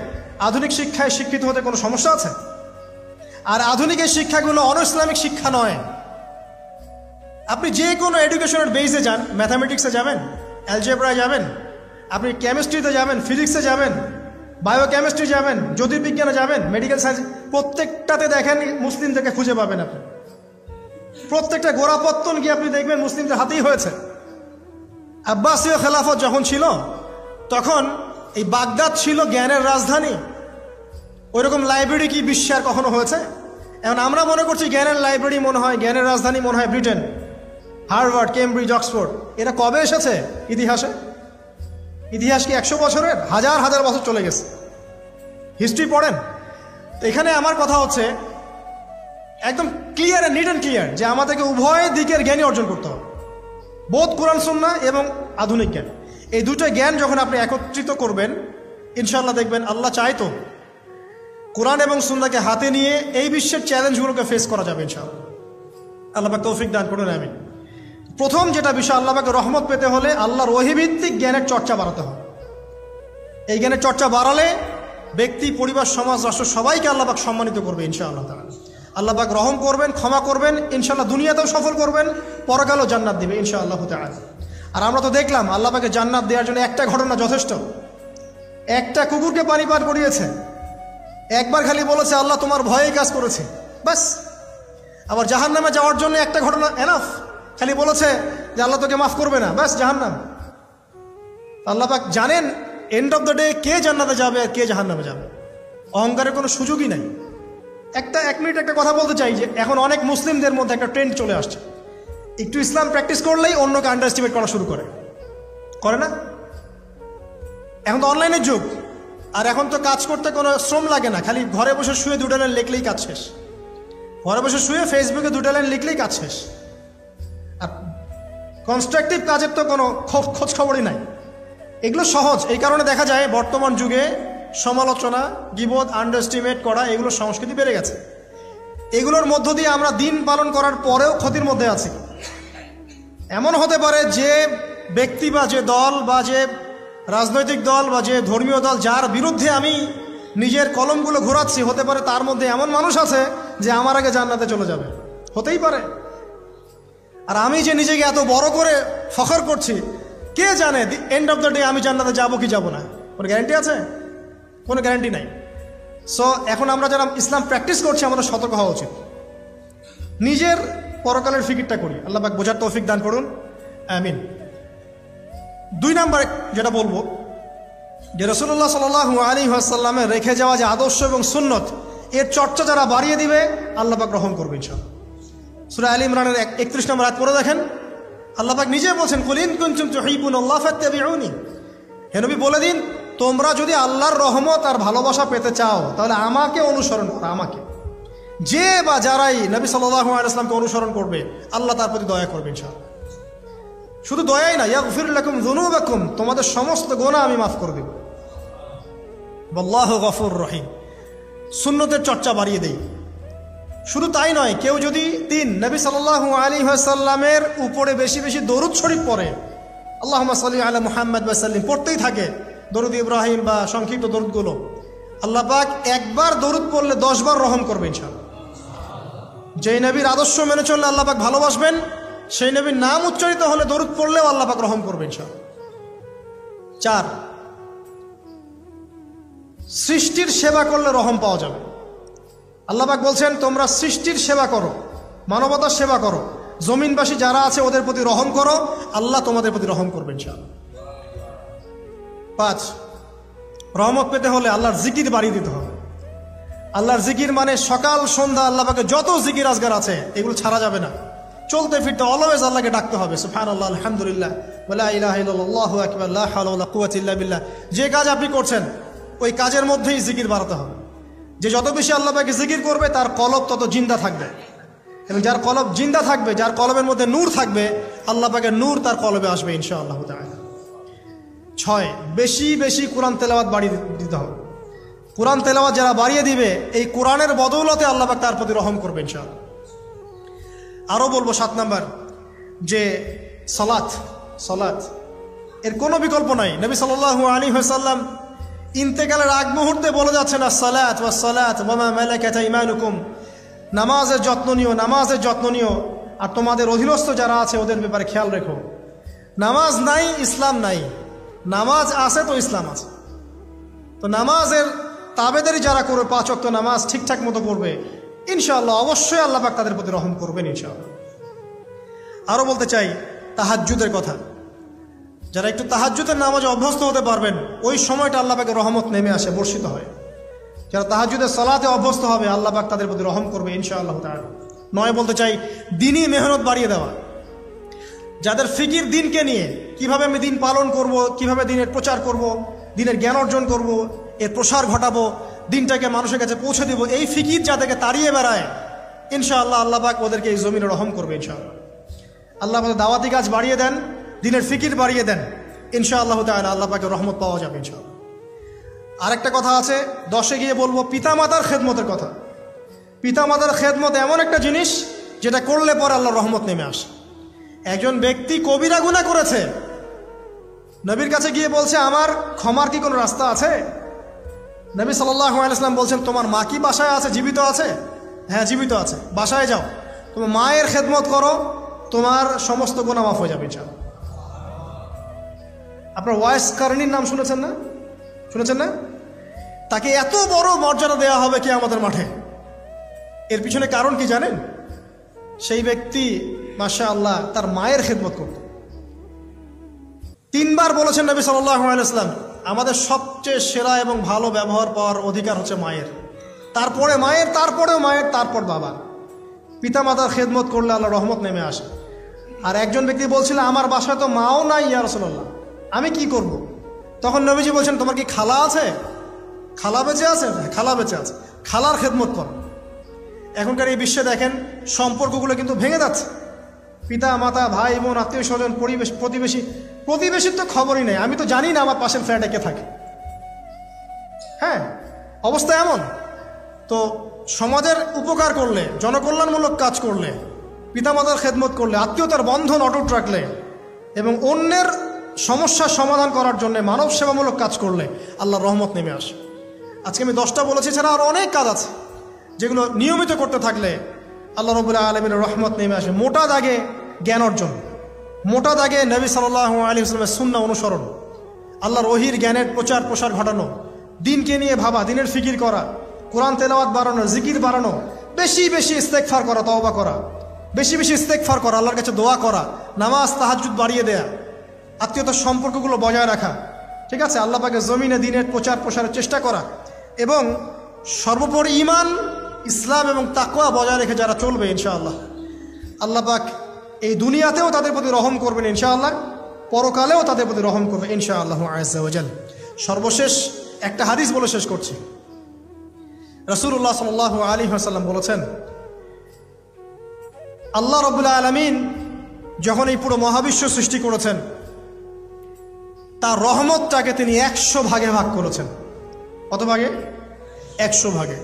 Speaker 1: আধুনিক শিক্ষায় শিক্ষিত হতে কোনো সমস্যা আছে? আর আধুনিক এই শিক্ষাগুলো অনইসলামিক শিক্ষা নয়। আপনি যে কোনো এডুকেশনের বেসে যান, ম্যাথামেটিক্সে যাবেন, অ্যালজেব্রায় যাবেন, আপনি কেমিস্ট্রিতে যাবেন, ফিজিক্সে যাবেন, বায়োকেমিস্ট্রি যাবেন, জ্যোতির্বিজ্ঞানে যাবেন, মেডিকেল সায়েন্স, প্রত্যেকটাতে দেখেন মুসলিমদেরকে খুঁজে পাবেন আপনি। প্রত্যেকটা গোড়াপত্তন গিয়ে আপনি দেখবেন মুসলিমদের হাতেই হয়েছে। আব্বাসীয় খেলাফত যখন ছিল, তখন এই বাগদাদ ছিল জ্ঞানের রাজধানী। ওইরকম লাইব্রেরি কি বিশ্বে আর কখনো হয়েছে? এখন আমরা মনে করছি জ্ঞানের লাইব্রেরি মনে হয়, জ্ঞানের রাজধানী মনে হয় ব্রিটেন, হার্ভার্ড, কেমব্রিজ, অক্সফোর্ড। এরা কবে এসেছে ইতিহাসে? ইতিহাস কি 100 বছরের? হাজার হাজার বছর চলে গেছে। হিস্ট্রি পড়েন। তো এখানে আমার কথা হচ্ছে একদম ক্লিয়ার, নিট অ্যান্ড ক্লিয়ার, যে আমাদেরকে উভয় দিকের জ্ঞানই অর্জন করতে হবে, বোধ কোরআন সুন্নাহ এবং আধুনিক জ্ঞান। এই দুটো জ্ঞান যখন আপনি একত্রিত করবেন, ইনশাআল্লাহ দেখবেন আল্লাহ চাইতো কোরআন এবং সুন্নাহকে হাতে নিয়ে এই বিশ্বের চ্যালেঞ্জগুলোকে ফেস করা যাবে ইনশাআল্লাহ। আল্লাহ পাক তৌফিক দান করুন, আমিন। প্রথম যেটা বিষয়, আল্লাহ পাকের রহমত পেতে হলে আল্লাহর ওহীভিত্তিক জ্ঞানের চর্চা বাড়াতে হবে। এই জ্ঞানের চর্চা বাড়ালে ব্যক্তি, পরিবার, সমাজ, রাষ্ট্র সবাইকে আল্লাহ পাক সম্মানিত করবে ইনশাআল্লাহ তাআলা। আল্লাহ পাক রহম করবেন, ক্ষমা করবেন, ইনশাআল্লাহ দুনিয়াতেও সফল করবেন, পরকালেও জান্নাত দিবে ইনশাআল্লাহ তাআলা। আর আমরা তো দেখলাম আল্লাহ পাকে জান্নাত দেওয়ার জন্য একটা ঘটনা যথেষ্ট। একটা কুকুরকে পানি পান করিয়েছে, একবার খালি বলেছে আল্লাহ তোমার ভয়ে কাজ করেছে, বাস। আবার জাহান্নামে যাওয়ার জন্য একটা ঘটনা এনাফ, খালি বলেছে যে আল্লাহ তোকে মাফ করবে না, বাস জাহান্নাম। আল্লাহ পাক জানেন এন্ড অফ দ্য ডে কে জান্নাতে যাবে আর কে জাহান্নামে যাবে। অহংকারের কোনো সুযোগই নাই। 1 মিনিট একটা কথা বলতে চাই, যে এখন অনেক মুসলিমদের মধ্যে একটা ট্রেন্ড চলে আসছে, একটু ইসলাম প্র্যাকটিস করলেই অন্যকে আন্ডার এস্টিমেট করা শুরু করে না? এখন তো অনলাইনের যুগ, আর এখন তো কাজ করতে কোনো শ্রম লাগে না, খালি ঘরে বসে শুয়ে 2টা লাইন লিখলেই কাজ শেষ। ঘরে বসে শুয়ে ফেসবুকে 2টা লাইন লিখলেই কাজ শেষ। আর কনস্ট্রাকটিভ কাজের তো কোনো খোঁজ খবরই নাই। এগুলো সহজ, এই কারণে দেখা যায় বর্তমান যুগে সমালোচনা, গীবত, আন্ডার এস্টিমেট করা, এগুলো সংস্কৃতি বেড়ে গেছে। এগুলোর মধ্য দিয়ে আমরা দিন পালন করার পরেও ক্ষতির মধ্যে আছি। এমন হতে পারে যে ব্যক্তি বা যে দল বা যে রাজনৈতিক দল বা যে ধর্মীয় দল যার বিরুদ্ধে আমি নিজের কলমগুলো ঘোরাচ্ছি, হতে পারে তার মধ্যে এমন মানুষ আছে যে আমার আগে জান্নাতে চলে যাবে, হতেই পারে। আর আমি যে নিজেকে এত বড় করে ফখর করছি, কে জানে এন্ড অফ দ্য ডে আমি জান্নাতে যাবো কি যাব না? কোনো গ্যারান্টি আছে? কোনো গ্যারান্টি নাই। সো এখন আমরা যারা ইসলাম প্র্যাকটিস করছি, আমাদের সতর্ক হওয়া উচিত। নিজের পরকালের ফিকিরটা করি। আল্লাহ পাক বোঝার তৌফিক দান করুন, আমিন। 2 নাম্বার যেটা বলবো, যে রাসূলুল্লাহ সাল্লাল্লাহু আলাইহি ওয়াসাল্লামের রেখে যাওয়া যে আদর্শ এবং সুন্নত, এর চর্চা যারা বাড়িয়ে দিবে আল্লাহ পাক রহম করবে ইনশাআল্লাহ। সূরা আলে ইমরানের 31 নম্বর আয়াত পড়ে দেখেন, আল্লাহ পাক নিজে বলছেন, কুল ইন কুনতুম তুহিব্বুনাল্লাহ ফাত্তাবিউনি, হে নবী বলে দিন, তোমরা যদি আল্লাহর রহমত আর ভালোবাসা পেতে চাও তাহলে আমাকে অনুসরণ করো। আমাকে, যে বা যারাই নবী সাল্লাল্লাহু আলাইহি ওয়াসাল্লামকে অনুসরণ করবে আল্লাহ তার প্রতি দয়া করবে ইনশাআল্লাহ। শুধু দয়াই না, ইয়াগফির লাকুম যুনুবাকুম, তোমাদের সমস্ত গুনাহ আমি মাফ করে দেব। আল্লাহু গফুর রহিম। সুন্নতের চর্চা বাড়িয়ে দেই। শুধু তাই নয়, কেউ যদি নবী সাল্লাল্লাহু আলাইহি ওয়াসাল্লামের উপরে বেশি বেশি দরুদ শরীফ পড়ে, আল্লাহুম্মা সাল্লি আলা মুহাম্মাদ ওয়া সাল্লিম পড়তেই থাকে, দরুদ ইব্রাহিম বা সংক্ষিপ্ত দরুদগুলো, আল্লাহ পাক একবার দরুদ পড়লে 10 বার রহম করবে ইনশাআল্লাহ। যেই নবীর আদর্শ মেনে চললে আল্লাহ পাক ভালোবাসবেন, সেই নবীর নাম উচ্চারিত হলে দরুদ পড়লেও আল্লাহ পাক রহম করবে ইনশাআল্লাহ। 4, সৃষ্টির সেবা করলে রহম পাওয়া যাবে। আল্লাহ পাক বলছেন, তোমরা সৃষ্টির সেবা করো, মানবতার সেবা করো, জমিনবাসী যারা আছে ওদের প্রতি রহম করো, আল্লাহ তোমাদের প্রতি রহম করবেন ইনশাআল্লাহ। 5, রহমত পেতে হলে আল্লাহর জিকির বাড়িয়ে দিতে হবে। আল্লাহর জিকির মানে সকাল সন্ধ্যা আল্লাহ পাকে যত জিকির আজগার আছে এগুলো ছাড়া যাবে না। চলতে ফিরতে অলওয়েজ আল্লাহকে ডাকতে হবে, সুবহানাল্লাহ, আলহামদুলিল্লাহ, ওয়ালা ইলাহা ইল্লাল্লাহ, আল্লাহু আকবার, লা হাওলা ওয়ালা কুওয়াতা ইল্লা বিল্লাহ। যে কাজ আপনি করছেন ওই কাজের মধ্যেই জিকির বাড়াতে হবে। যে যত বেশি আল্লাহ পাকে জিকির করবে তার কলব তত জিন্দা থাকবে, এবং যার কলব জিন্দা থাকবে, যার কলবের মধ্যে নূর থাকবে, আল্লাহ পাকের নূর তার কলবে আসবে ইনশাআল্লাহ তাআলা। 6, বেশি বেশি কোরআন তেলাওয়াত বাড়িয়ে দিতে হবে। কোরআন তেলাওয়াত যারা বাড়িয়ে দিবে, এই কোরআনের বদৌলতে আল্লাহ পাক তার প্রতি রহম করবে ইনশাআল্লাহ। আরও বলবো 7 নাম্বার, যে সালাত এর কোনো বিকল্প নাই। নবী সাল্লাল্লাহু আলাইহি ওয়াসাল্লাম ইন্তেকালের আগ মুহূর্তে বলে যাচ্ছেন, আসসালাত ওয়াসসালাত ওয়া মা মালাকাত আইমানুকুম, নামাজের যত্ন নিও, নামাজের যত্ন নিও, আর তোমাদের অধীনস্থ যারা আছে ওদের ব্যাপারে খেয়াল রেখো। নামাজ নাই ইসলাম নাই, নামাজ আছে তো ইসলাম আছে। তো নামাজের তাবেদারি যারা করবে, 5 ওয়াক্ত নামাজ ঠিকঠাক মতো করবে, ইনশাআল্লাহ অবশ্যই আল্লাহ পাক তাদের প্রতি রহম করবেন ইনশাআল্লাহ। আরও বলতে চাই তাহাজ্জুদের কথা। যারা একটু তাহাজ্জুদের নামাজে অভ্যস্ত হতে পারবেন, ওই সময়টা আল্লাহ পাকের রহমত নেমে আসে, বর্ষিত হয়। যারা তাহাজ্জুদের সালাতে অভ্যস্ত হবে আল্লাহ পাক তাদের প্রতি রহম করবে ইনশাআল্লাহ তাআলা। 9 বলতে চাই দিনই মেহনত বাড়িয়ে দেওয়া। যাদের ফিকির দিনকে নিয়ে, কিভাবে আমি দিন পালন করব, কিভাবে দিনের প্রচার করব, দিনের জ্ঞান অর্জন করব, এর প্রসার ঘটাবো, দিনটাকে মানুষের কাছে পৌঁছে দেব, এই ফিকির যাদেরকে তাড়িয়ে বেড়ায়, ইনশাআল্লাহ আল্লাহ পাক ওদেরকে এই জমিনে রহম করবে ইনশাআল্লাহ। আল্লাহ পাক দাওয়াতি কাজ বাড়িয়ে দেন, দিনের ফিকির বাড়িয়ে দেন, ইনশাআল্লাহ তাআলা আল্লাহ পাকের রহমত পাওয়া যাবে ইনশাআল্লাহ। আরেকটা কথা আছে, 10 গিয়ে বলবো পিতামাতার খেদমতের কথা। পিতামাতার খেদমত এমন একটা জিনিস যেটা করলে পরে আল্লাহর রহমত নেমে আসে। একজন ব্যক্তি কবিরা গুনাহ করেছে, নবীর কাছে গিয়ে বলছে, আমার ক্ষমার কি কোনো রাস্তা আছে? নবী সাল্লাল্লাহু আলাইহি ওয়াসাল্লাম বলছেন, তোমার মা কি বাসায় আছে, জীবিত আছে? হ্যাঁ, জীবিত আছে। বাসায় যাও, তোমার মায়ের খেদমত করো, তোমার সমস্ত গুনাহ মাফ হয়ে যাবে ইনশাআল্লাহ। আপনার ওয়াইস কারণীর নাম শুনেছেন না? শুনেছেন না? তাকে এত বড় মর্যাদা দেওয়া হবে কিয়ামতের মাঠে। এর পিছনে কারণ কি জানেন? সেই ব্যক্তি মাশাআল্লাহ তার মায়ের খেদমত করত। 3 বার বলেছেন নবী সাল্লাল্লাহু আলাইহি ওয়াসাল্লাম, আমাদের সবচেয়ে সেরা এবং ভালো ব্যবহার পাওয়ার অধিকার হচ্ছে মায়ের, তারপরে মায়ের, তারপরেও মায়ের, তারপর বাবা। পিতামাতার খেদমত করলে আল্লাহ রহমত নেমে আসে। আর একজন ব্যক্তি বলছিল, আমার বাসায় তো মাও নাই ইয়া রাসূলুল্লাহ, আমি কি করব? তখন নবীজি বলছেন, তোমার কি খালা আছে? খালা বেঁচে আছে? খালা বেঁচে আছে, খালার খেদমত কর। এখনকার এই বিশ্বে দেখেন সম্পর্কগুলো কিন্তু ভেঙে যাচ্ছে। পিতা মাতা, ভাই বোন, আত্মীয় স্বজন, প্রতিবেশীর তো খবরই নেই। আমি তো জানি না আমার পাশের ফ্ল্যাটে কে থাকে। হ্যাঁ, অবস্থা এমন। তো সমাজের উপকার করলে, জনকল্যাণমূলক কাজ করলে, পিতামাতার খেদমত করলে, আত্মীয়তার বন্ধন অটুট রাখলে এবং অন্যের সমস্যার সমাধান করার জন্য মানব সেবামূলক কাজ করলে আল্লাহর রহমত নেমে আসে। আজকে আমি 10টা বলেছি, ছাড়া আরও অনেক কাজ আছে যেগুলো নিয়মিত করতে থাকলে আল্লাহ রাব্বুল আলামিনের রহমত নেমে আসে। মোটা দাগে জ্ঞান অর্জন, মোটা দাগে নবী সাল্লাল্লাহু আলাইহি ওয়াসাল্লামের সুন্নাহ অনুসরণ, আল্লাহর ওহীর জ্ঞানের প্রচার প্রসার ঘটানো, দিনকে নিয়ে ভাবা, দিনের ফিকির করা, কোরআন তেলাওয়াত বাড়ানো, জিকির বাড়ানো, বেশি বেশি ইস্তেগফার করা, তওবা করা, বেশি বেশি ইস্তেগফার করা, আল্লাহর কাছে দোয়া করা, নামাজ তাহাজ্জুদ বাড়িয়ে দেয়া, আত্মীয়তার সম্পর্কগুলো বজায় রাখা, ঠিক আছে, আল্লাহ পাকের জমিনে দ্বীনের প্রচার প্রসারের চেষ্টা করা, এবং সর্বোপরি ঈমান, ইসলাম এবং তাকওয়া বজায় রেখে যারা চলবে ইনশাআল্লাহ, আল্লাহ পাক এই দুনিয়াতেও তাদের প্রতি রহম করবেন ইনশাআল্লাহ, পরকালেও তাদের প্রতি রহম করবে ইনশাআল্লাহ আযজা ওয়া জাল। সর্বশেষ একটা হাদিস বলে শেষ করছি। রাসূলুল্লাহ সাল্লাল্লাহু আলাইহি ওয়াসাল্লাম বলেছেন, আল্লাহ রাব্বুল আলামিন যখন এই পুরো মহাবিশ্ব সৃষ্টি করেছেন, তার রহমতটাকে তিনি 100 ভাগে ভাগ করেছেন। কত ভাগে? 100 ভাগে।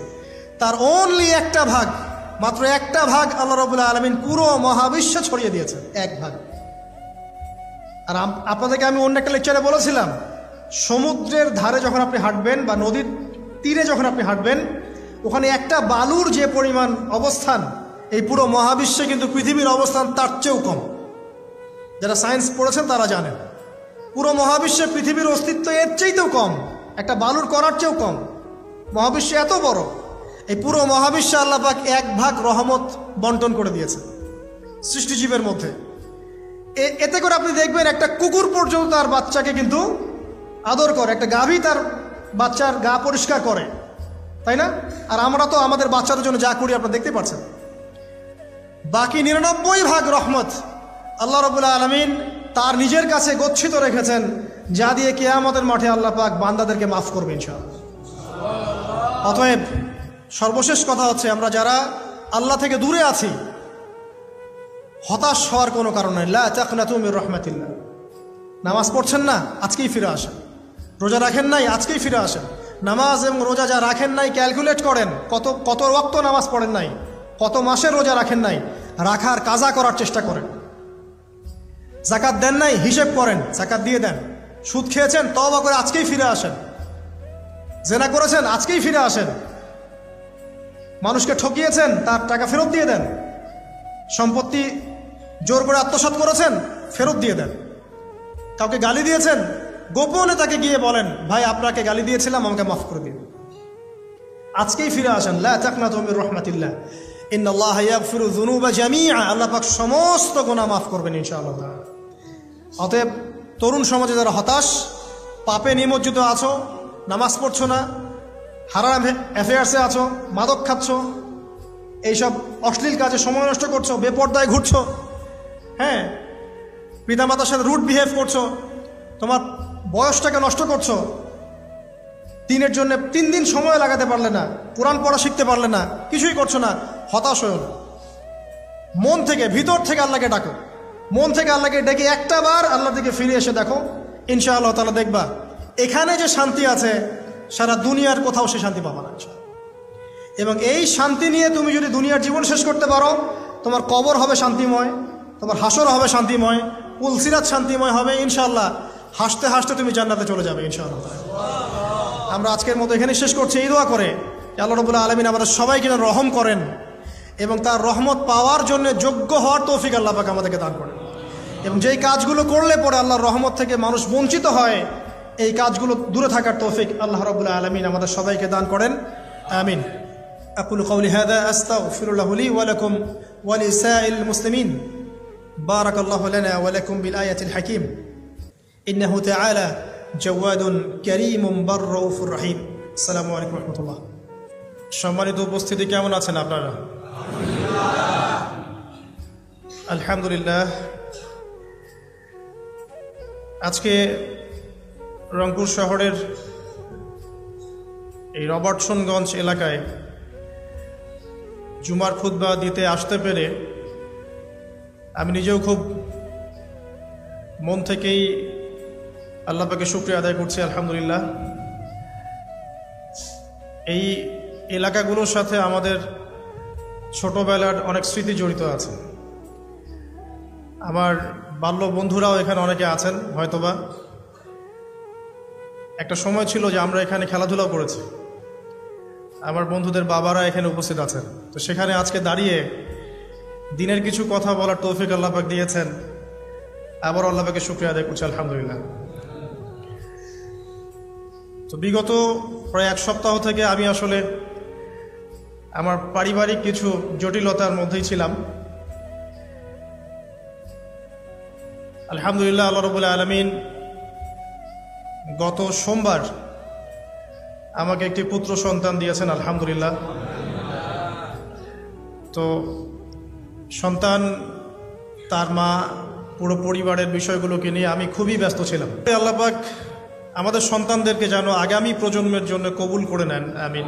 Speaker 1: তার অনলি একটা ভাগ, মাত্র একটা ভাগ আল্লাহ রাব্বুল আলামিন পুরো মহাবিশ্ব ছড়িয়ে দিয়েছেন, এক ভাগ। আর আপনাদেরকে আমি অন্য একটা লেকচারে বলেছিলাম, সমুদ্রের ধারে যখন আপনি হাঁটবেন বা নদীর তীরে যখন আপনি হাঁটবেন, ওখানে একটা বালুর যে পরিমাণ অবস্থান, এই পুরো মহাবিশ্বে কিন্তু পৃথিবীর অবস্থান তার চেয়েও কম। যারা সায়েন্স পড়েছেন তারা জানেন, পুরো মহাবিশ্বে পৃথিবীর অস্তিত্ব এর চেয়েও কম, একটা বালুর কণার চেয়েও কম। মহাবিশ্ব এত বড়, এই পুরো মহাবিশ্বে আল্লাহ পাক এক ভাগ রহমত বন্টন করে দিয়েছে সৃষ্টিজীবের মধ্যে। এতে করে আপনি দেখবেন একটা কুকুর পর্যন্ত তার বাচ্চাকে কিন্তু আদর করে, একটা গাভী তার বাচ্চার গা পরিষ্কার করে, তাই না? আর আমরা তো আমাদের বাচ্চাদের জন্য যা করি আপনারা দেখতে পাচ্ছেন। বাকি 99 ভাগ রহমত আল্লাহ রাব্বুল আলামিন তার নিজের কাছে গচ্ছিত রেখেছেন, যা দিয়ে কিয়ামতের মাঠে আল্লাহ পাক বান্দাদেরকে মাফ করবে ইনশাআল্লাহ। অতএব সর্বশেষ কথা হচ্ছে, আমরা যারা আল্লাহ থেকে দূরে আছি, হতাশ হওয়ার কোনো কারণ নেই। লা তাকনাতু মির রাহমাতিল্লাহ। নামাজ পড়ছেন না, আজকেই ফিরে আসেন। রোজা রাখেন নাই, আজকেই ফিরে আসেন। নামাজ এবং রোজা যা রাখেন নাই, ক্যালকুলেট করেন কত ওয়াক্ত নামাজ পড়েন নাই, কত মাসের রোজা রাখেন নাই, রাখার কাজা করার চেষ্টা করেন। যাকাত দেন নাই, হিসেব করেন, যাকাত দিয়ে দেন। সুদ খেয়েছেন, তওবা করে আজকেই ফিরে আসেন। জেনা করেছেন, আজকেই ফিরে আসেন। মানুষকে ঠকিয়েছেন, তার টাকা ফেরত দিয়ে দেন। সম্পত্তি জোর করে আত্মসাৎ করেছেন, ফেরত দিয়ে দেন। কাউকে গালি দিয়েছেন, গোপনে তাকে গিয়ে বলেন, ভাই আপনাকে গালি দিয়েছিলাম, আমাকে মাফ করে দিন। আজকেই ফিরে আসেন। লা তাকনাতু মির রাহমাতিল্লাহ, ইন্নাল্লাহা ইয়াগফিরু যুনুবা জামিআ। আল্লাহ পাক সমস্ত গুনাহ মাফ করবেন ইনশাআল্লাহ। অতএব তরুণ সমাজে যারা হতাশ, পাপে নিমজ্জিত আছো, নামাজ পড়ছো না, হারাম অ্যাফেয়ার্সে আছো, মাদক খাচ্ছ, এইসব অশ্লীল কাজে সময় নষ্ট করছো, বেপর্দায় ঘুরছো, হ্যাঁ, পিতামাতার সাথে রুড বিহেভ করছো, তোমার বয়সটাকে নষ্ট করছো, দিনের জন্য 3 দিন সময় লাগাতে পারলে না, কোরআন পড়া শিখতে পারলে না, কিছুই করছো না, হতাশ হয়েও না। মন থেকে, ভিতর থেকে আল্লাহকে ডাকো। মন থেকে আল্লাহকে ডেকে একটা বার আল্লাহর দিকে ফিরে এসে দেখো, ইনশাআল্লাহ তাআলা দেখবা এখানে যে শান্তি আছে, সারা দুনিয়ার কোথাও সে শান্তি পাবা না। এবং এই শান্তি নিয়ে তুমি যদি দুনিয়ার জীবন শেষ করতে পারো, তোমার কবর হবে শান্তিময়, তোমার হাসর হবে শান্তিময়, পুলসিরাত শান্তিময় হবে ইনশাআল্লাহ। হাসতে হাসতে তুমি জান্নাতে চলে যাবে ইনশাআল্লাহ। আমরা আজকের মতো এখানে শেষ করছি এই দোয়া করে, আল্লাহ রাব্বুল আলামিন আমাদের সবাইকে রহম করেন এবং তার রহমত পাওয়ার জন্য যোগ্য হওয়ার তৌফিক আল্লাহ পাক আমাদেরকে দান করেন। এবং যেই কাজগুলো করলে পরে আল্লাহর রহমত থেকে মানুষ বঞ্চিত হয়, এই কাজগুলো দূরে থাকার তৌফিক আল্লাহ রাব্বুল আলামিন আমাদের সবাইকে দান করেন। আমিন। আকুলু কওলি হাযা আস্তাগফিরুল্লাহ লি ওয়া লাকুম ওয়া লিসাইল মুসলিমিন। বারাকাল্লাহু লানা ওয়া লাকুম বিল আয়াতিল হাকীম। ইন্নাহু তাআলা জাওয়াদুন কারীমুন বাররাউফুর রহিম। আসসালামু আলাইকুম ওয়া রাহমাতুল্লাহ। সম্মানিত উপস্থিতি, কেমন আছেন আপনারা? আলহামদুলিল্লাহ। আজকে রংপুর শহরের এই রবার্টসনগঞ্জ এলাকায় জুমার খুতবা দিতে আসতে পেরে আমি নিজেও খুব মন থেকেই আল্লাহ পাকে শুকরিয়া আদায় করছি। আলহামদুলিল্লাহ। এই এলাকাগুলোর সাথে আমাদের ছোটবেলার অনেক স্মৃতি জড়িত আছে। আমার বাল্য বন্ধুরাও এখানে অনেকে আছেন হয়তোবা। একটা সময় ছিল যে আমরা এখানে খেলাধুলাও করেছি, আমার বন্ধুদের বাবারা এখানে উপস্থিত আছেন। তো সেখানে আজকে দাঁড়িয়ে দিনের কিছু কথা বলার তৌফিক আল্লাহ পাক দিয়েছেন, আবার আল্লাহ পাকে শুকরিয়া আদায় করছি আলহামদুলিল্লাহ। তো বিগত প্রায় 1 সপ্তাহ থেকে আমি আসলে আমার পারিবারিক কিছু জটিলতার মধ্যেই ছিলাম। আলহামদুলিল্লাহ, আল্লাহ রাব্বুল আলামিন গত সোমবার আমাকে একটি পুত্র সন্তান দিয়েছেন, আলহামদুলিল্লাহ। তো সন্তান, তার মা, পুরো পরিবারের বিষয়গুলোকে নিয়ে আমি খুবই ব্যস্ত ছিলাম। আল্লাহ পাক আমাদের সন্তানদেরকে যেন আগামী প্রজন্মের জন্য কবুল করে নেন, আমিন।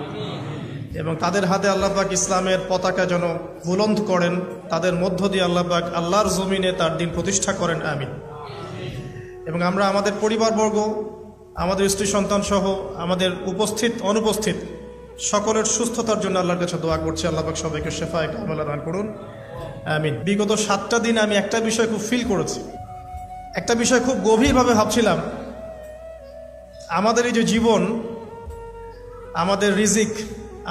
Speaker 1: এবং তাদের হাতে আল্লাহ পাক ইসলামের পতাকা যেন বুলন্দ করেন, তাদের মধ্য দিয়ে আল্লাহ পাক আল্লাহর জমিনে তার দিন প্রতিষ্ঠা করেন, আমিন। এবং আমরা আমাদের পরিবারবর্গ, আমাদের স্ত্রী সন্তান সহ আমাদের উপস্থিত অনুপস্থিত সকলের সুস্থতার জন্য আল্লাহর কাছে দোয়া করছি। আল্লাহ পাক সবাইকে শেফায়ে কামেলা দান করুন, আমিন। বিগত 7টা দিন আমি একটা বিষয় খুব ফিল করেছি, একটা বিষয় খুব গভীরভাবে ভাবছিলাম। আমাদের এই যে জীবন, আমাদের রিজিক,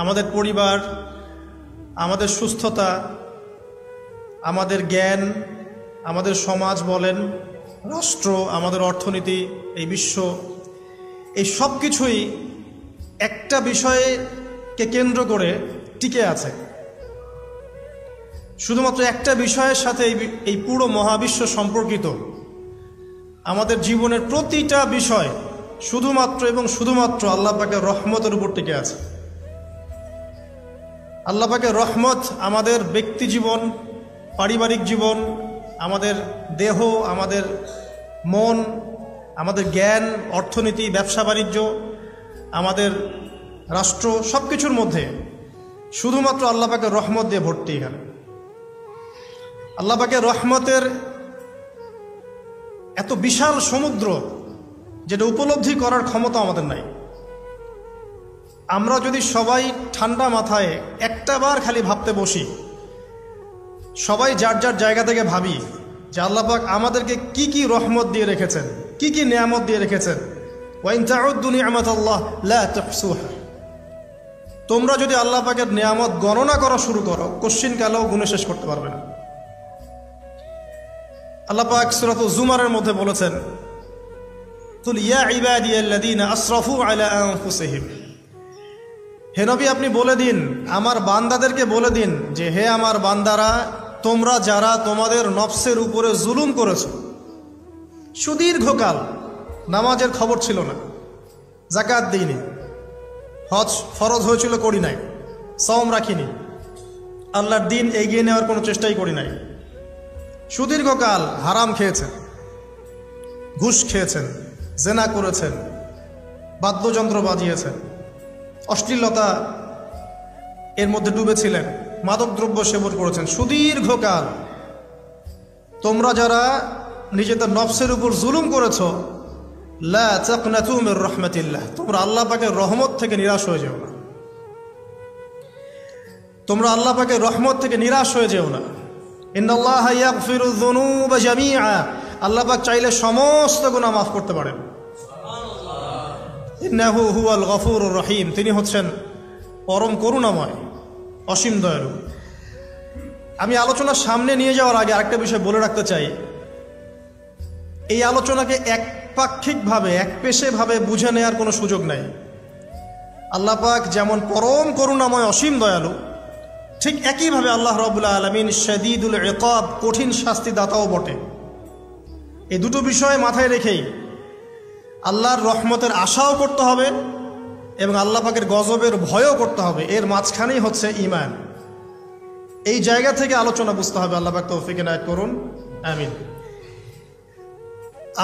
Speaker 1: আমাদের পরিবার, আমাদের সুস্থতা, আমাদের জ্ঞান, আমাদের সমাজ বলেন, রাষ্ট্র, আমাদের অর্থনীতি, এই বিশ্ব, এই সব কিছুই একটা বিষয়কে কেন্দ্র করে টিকে আছে। শুধুমাত্র একটা বিষয়ের সাথে এই পুরো মহাবিশ্ব সম্পর্কিত। আমাদের জীবনের প্রতিটা বিষয় শুধুমাত্র এবং শুধুমাত্র আল্লাহ পাকের রহমতের উপর টিকে আছে। আল্লাহ পাকের রহমত আমাদের ব্যক্তি জীবন, পারিবারিক জীবন, আমাদের দেহ, আমাদের মন, আমাদের জ্ঞান, অর্থনীতি, ব্যবসা বাণিজ্য, আমাদের রাষ্ট্র, সব কিছুর মধ্যে শুধুমাত্র আল্লাহ পাকের রহমত দিয়ে ভর্তি। এখানে আল্লাহ পাকের রহমতের এত বিশাল সমুদ্র, যেটা উপলব্ধি করার ক্ষমতা আমাদের নাই। আমরা যদি সবাই ঠান্ডা মাথায় একটা বার খালি ভাবতে বসি, সবাই যার যার জায়গা থেকে ভাবি যে আল্লাহ পাক আমাদেরকে কি কি রহমত দিয়ে রেখেছেন, কি কি নিয়ামত দিয়ে রেখেছেন। ওয়া ইন তাউদ্দু নি'মাতাল্লাহ লা তুহসুহা। তোমরা যদি আল্লাহ পাকের নিয়ামত গণনা করা শুরু করো, কোশ্চিনকালেও গুণে শেষ করতে পারবে না। আল্লাহ পাক সূরাতুল জুমারের মধ্যে বলেছেন, কুল ইয়া ইবাদিয়াল্লাযীনা আসরাফু আলা আনফুসিহিম। হে নবী, আপনি বলে দিন, আমার বান্দাদেরকে বলে দিন যে হে আমার বান্দারা, তোমরা যারা তোমাদের নফসের উপরে জুলুম করেছো, সুদীর্ঘকাল নামাজের খবর ছিল না, যাকাত দিইনি, হজ ফরজ হয়েছিল করি নাই, সওম রাখিনি, আল্লাহর দিন এগিয়ে নেওয়ার কোনো চেষ্টাই করি নাই, সুদীর্ঘকাল হারাম খেয়েছেন, ঘুষ খেয়েছেন, জেনা করেছেন, বাদ্যযন্ত্র বাজিয়েছেন, অশ্লীলতা এর মধ্যে ডুবেছিলেন, মাদকদ্রব্য সেবন করেছেন, সুদীর্ঘকাল তোমরা যারা নিজেদের নফসের উপর জুলুম করেছ, লা তাকনাতু মির রাহমাতিল্লাহ, তোমরা আল্লাহ পাকের রহমত থেকে নিরাশ হয়ে যেও না। তোমরা আল্লাহ পাকের রহমত থেকে নিরাশ হয়ে যেও না। ইন্নাল্লাহা ইয়াগফিরুয যুনুবা জামিআ। আল্লাহ পাক চাইলে সমস্ত গুনাহ মাফ করতে পারেন। ইন্নাহু হুয়াল গফুরুর রহিম। তিনি হচ্ছেন পরম করুণাময়, অসীম দয়ালু। আমি আলোচনার সামনে নিয়ে যাওয়ার আগে আরেকটা বিষয় বলে রাখতে চাই। এই আলোচনাকে একপাক্ষিকভাবে, একপেশেভাবে বুঝে নেওয়ার কোনো সুযোগ নাই। আল্লাহ পাক যেমন পরম করুণাময়, অসীম দয়ালু, ঠিক একইভাবে আল্লাহ রাব্বুল আলামিন শাদীদুল ইকাব, কঠিন শাস্তিদাতাও বটে। এই দুটো বিষয় মাথায় রেখেই আল্লাহর রহমতের আশাও করতে হবে এবং আল্লাহ পাকের গজবের ভয়ও করতে হবে। এর মাঝখানেই হচ্ছে ঈমান। এই জায়গা থেকে আলোচনা বুঝতে হবে। আল্লাহ পাক তৌফিক এনায়েত করুন, আমিন।